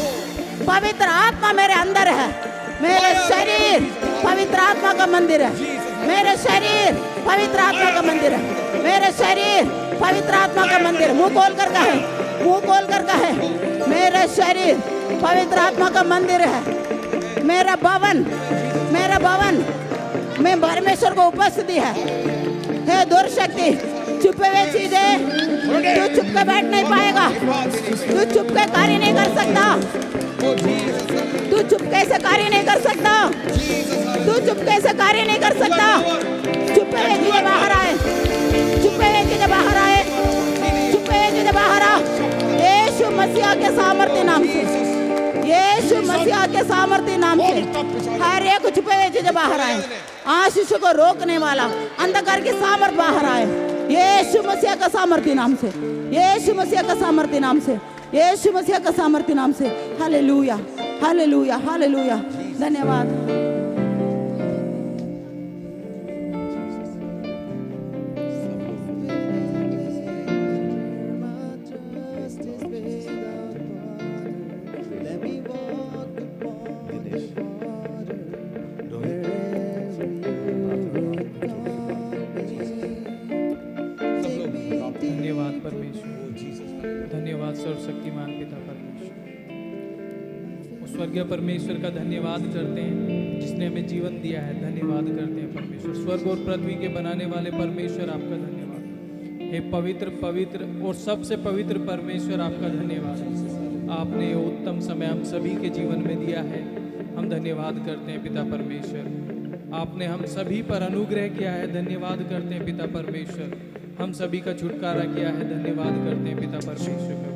पवित्र आत्मा मेरे अंदर है। मेरा शरीर पवित्र आत्मा का मंदिर है। मेरा शरीर पवित्र आत्मा का मंदिर है। मेरा शरीर पवित्र आत्मा का मंदिर है। मुंह खोल कर कहे, मुंह खोल कर कहे, मेरा शरीर पवित्र आत्मा का मंदिर है। मेरा भवन में परमेश्वर को उपस्थिति है दुर्शक्ति, छुपे हुए चीजें तू छुप के बैठ नहीं पाएगा, तू छुप के कार्य नहीं कर सकता, तू चुपके से कार्य नहीं कर सकता, तू चुपके से कार्य नहीं कर सकता। छुपे हुए चीजें बाहर आए, छुपे हुए चीजें बाहर आए, छुपे हुए चीजें बाहर आ। यीशु मसीह के सामर्थ्य नाम से, यीशु मसीह के सामर्थ्य नाम से हर एक छुपे हुए चीजें बाहर आए। आशीष को रोकने वाला अंधकार की सामर्थ्य बाहर आए, यीशु मसीह का सामर्थ्य नाम से, यीशु मसीह का सामर्थ्य नाम से, यीशु मसीह का सामर्थ्य नाम से। Hallelujah hallelujah hallelujah. धन्यवाद। सर्वशक्तिमान पिता परमेश्वर, उस स्वर्गीय परमेश्वर का धन्यवाद करते हैं जिसने हमें जीवन दिया है। धन्यवाद करते हैं परमेश्वर, स्वर्ग और पृथ्वी के बनाने वाले परमेश्वर, आपका धन्यवाद। हे पवित्र पवित्र और सबसे पवित्र परमेश्वर, आपका धन्यवाद। आपने ये उत्तम समय हम सभी के जीवन में दिया है। हम धन्यवाद करते हैं पिता परमेश्वर। आपने हम सभी पर अनुग्रह किया है। धन्यवाद करते हैं पिता परमेश्वर। हम सभी का छुटकारा किया है। धन्यवाद करते हैं पिता परमेश्वर।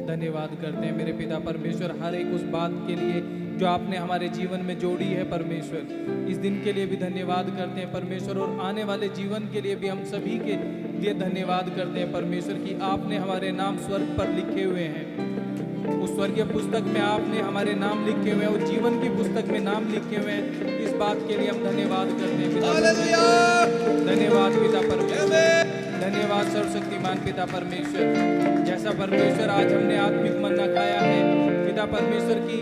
धन्यवाद करते हैं मेरे पिता परमेश्वर हर एक उस बात के लिए जो आपने हमारे जीवन में जोड़ी है परमेश्वर। इस दिन के लिए भी धन्यवाद करते हैं परमेश्वर, और आने वाले जीवन के लिए भी हम सभी के लिए धन्यवाद करते हैं परमेश्वर कि आपने हमारे नाम स्वर्ग पर लिखे हुए हैं। उस स्वर्गीय पुस्तक में आपने हमारे नाम लिखे हुए हैं, उस जीवन की पुस्तक में नाम लिखे हुए हैं। इस बात के लिए हम धन्यवाद करते हैं पिता। धन्यवाद पिता परमेश्वर, धन्यवाद सर्वशक्तिमान पिता परमेश्वर। जैसा परमेश्वर आज हमने आत्मिक मन्ना खाया है पिता परमेश्वर की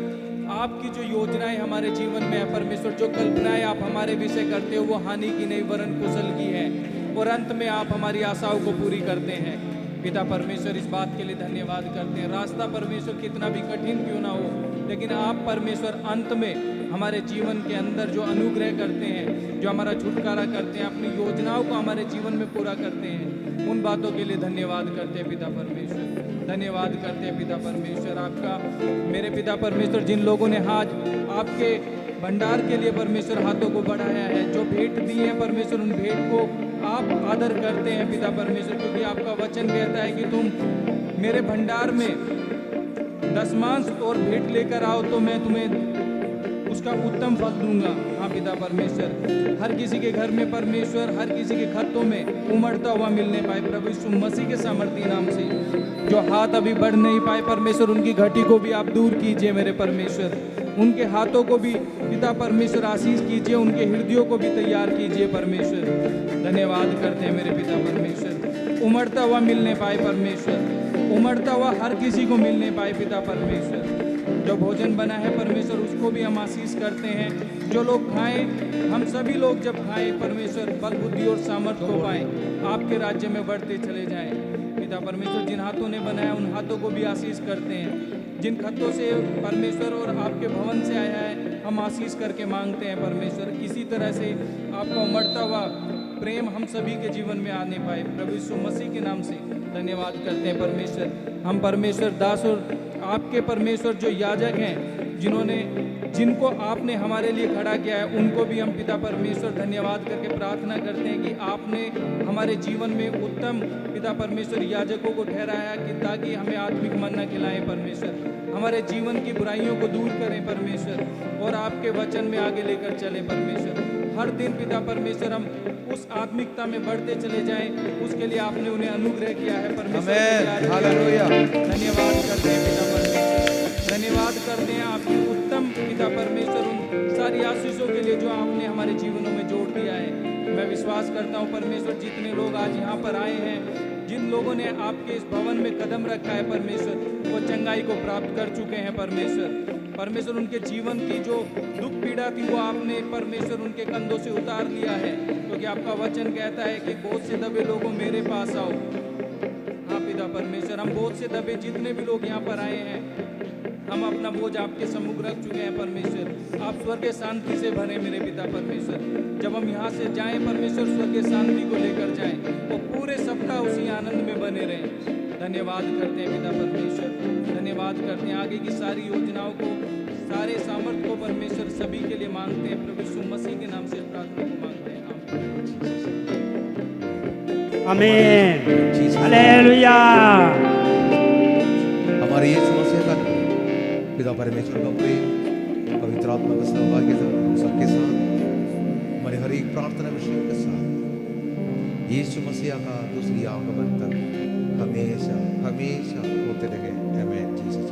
आपकी जो योजनाएं हमारे जीवन में है परमेश्वर, जो कल्पनाएं आप हमारे विषय करते हो वो हानि की नहीं वरन कुशल की है, और अंत में आप हमारी आशाओं को पूरी करते हैं पिता परमेश्वर। इस बात के लिए धन्यवाद करते हैं। रास्ता परमेश्वर कितना भी कठिन क्यों ना हो, लेकिन आप परमेश्वर अंत में हमारे जीवन के अंदर जो अनुग्रह करते हैं, जो हमारा छुटकारा करते हैं, अपनी योजनाओं को हमारे जीवन में पूरा करते हैं, उन बातों के लिए धन्यवाद करते हैं पिता परमेश्वर। धन्यवाद करते हैं पिता परमेश्वर आपका। मेरे पिता परमेश्वर, जिन लोगों ने आज आपके भंडार के लिए परमेश्वर हाथों को बढ़ाया है, जो भेंट दी है परमेश्वर, उन भेंट को आप आदर करते हैं पिता परमेश्वर, क्योंकि आपका वचन कहता है कि तुम मेरे भंडार में दशमांश और भेंट लेकर आओ तो मैं तुम्हें उसका उत्तम फल दूंगा। हाँ पिता परमेश्वर, हर किसी के घर में परमेश्वर, हर किसी के खतों में उमड़ता हुआ मिलने पाए प्रभु यीशु मसीह के सामर्थी नाम से। जो हाथ अभी बढ़ नहीं पाए परमेश्वर, उनकी घटी को भी आप दूर कीजिए मेरे परमेश्वर। उनके हाथों को भी पिता परमेश्वर आशीष कीजिए, उनके हृदयों को भी तैयार कीजिए परमेश्वर। धन्यवाद करते हैं मेरे पिता परमेश्वर। उमड़ता हुआ मिलने पाए परमेश्वर, उमड़ता हुआ हर किसी को मिलने पाए पिता परमेश्वर। जो भोजन बना है परमेश्वर, उसको भी हम आशीष करते हैं। जो लोग खाएं, हम सभी लोग जब खाएं परमेश्वर, बल बुद्धि और सामर्थ्य को पाएं, आपके राज्य में बढ़ते चले जाएं पिता परमेश्वर। जिन हाथों ने बनाया उन हाथों को भी आशीष करते हैं। जिन खतों से परमेश्वर और आपके भवन से आया है, हम आशीष करके मांगते हैं परमेश्वर। इसी तरह से आपका उमड़ता हुआ प्रेम हम सभी के जीवन में आने पाए प्रभु यीशु मसीह के नाम से धन्यवाद करते हैं परमेश्वर। हम परमेश्वर दास और आपके परमेश्वर जो याजक हैं, जिनको आपने हमारे लिए खड़ा किया है, उनको भी हम पिता परमेश्वर धन्यवाद करके प्रार्थना करते हैं कि आपने हमारे जीवन में उत्तम पिता परमेश्वर याजकों को ठहराया कि ताकि हमें आत्मिक मन्ना खिलाएं परमेश्वर, हमारे जीवन की बुराइयों को दूर करें परमेश्वर, और आपके वचन में आगे लेकर चलें परमेश्वर। हर दिन पिता परमेश्वर हम उस आत्मिकता में बढ़ते चले जाएं, उसके लिए आपने उन्हें अनुग्रह किया है परमेश्वर। धन्यवाद करते हैं पिता परमेश्वर, धन्यवाद करते हैं आपकी उत्तम पिता परमेश्वर उन सारी आशीषों के लिए जो आपने हमारे जीवनों में जोड़ दिया है। मैं विश्वास करता हूँ परमेश्वर, जितने लोग आज यहाँ पर आए हैं, जिन लोगों ने आपके इस भवन में कदम रखा है परमेश्वर, वो चंगाई को प्राप्त कर चुके हैं परमेश्वर। परमेश्वर उनके जीवन की जो दुख पीड़ा थी वो आपने परमेश्वर उनके कंधों से उतार लिया है, क्योंकि आपका वचन कहता है कि बोझ से दबे लोगों मेरे पास आओ। हाँ पिता परमेश्वर, हम बोझ से दबे जितने भी लोग यहाँ पर आए हैं, हम अपना बोझ आपके सम्मुख रख चुके हैं परमेश्वर। आप स्वर्गीय शांति से भरे मेरे पिता परमेश्वर। जब हम यहाँ से जाएं परमेश्वर, स्वर्गीय शांति को लेकर जाएं, वो पूरे सप्ताह उसी आनंद में बने रहें। धन्यवाद करते हैं पिता परमेश्वर, धन्यवाद करते हैं। आगे की सारी योजनाओं को, सारे सामर्थ्य को परमेश्वर सभी के लिए मांगते हैं प्रभु यीशु मसीह के नाम से प्रार्थना को मांगते हैं। आमीन, हालेलुया। हमारे यीशु मसीह का पिता परमेश्वर का प्रेम, पवित्र आत्मा का सहभागिता सबके साथ, हमारे हर एक प्रार्थना विषयों के साथ यीशु मसीह का दूसरी आगमन तक हमेशा हमेशा होते रहे। आमीन। जीसस।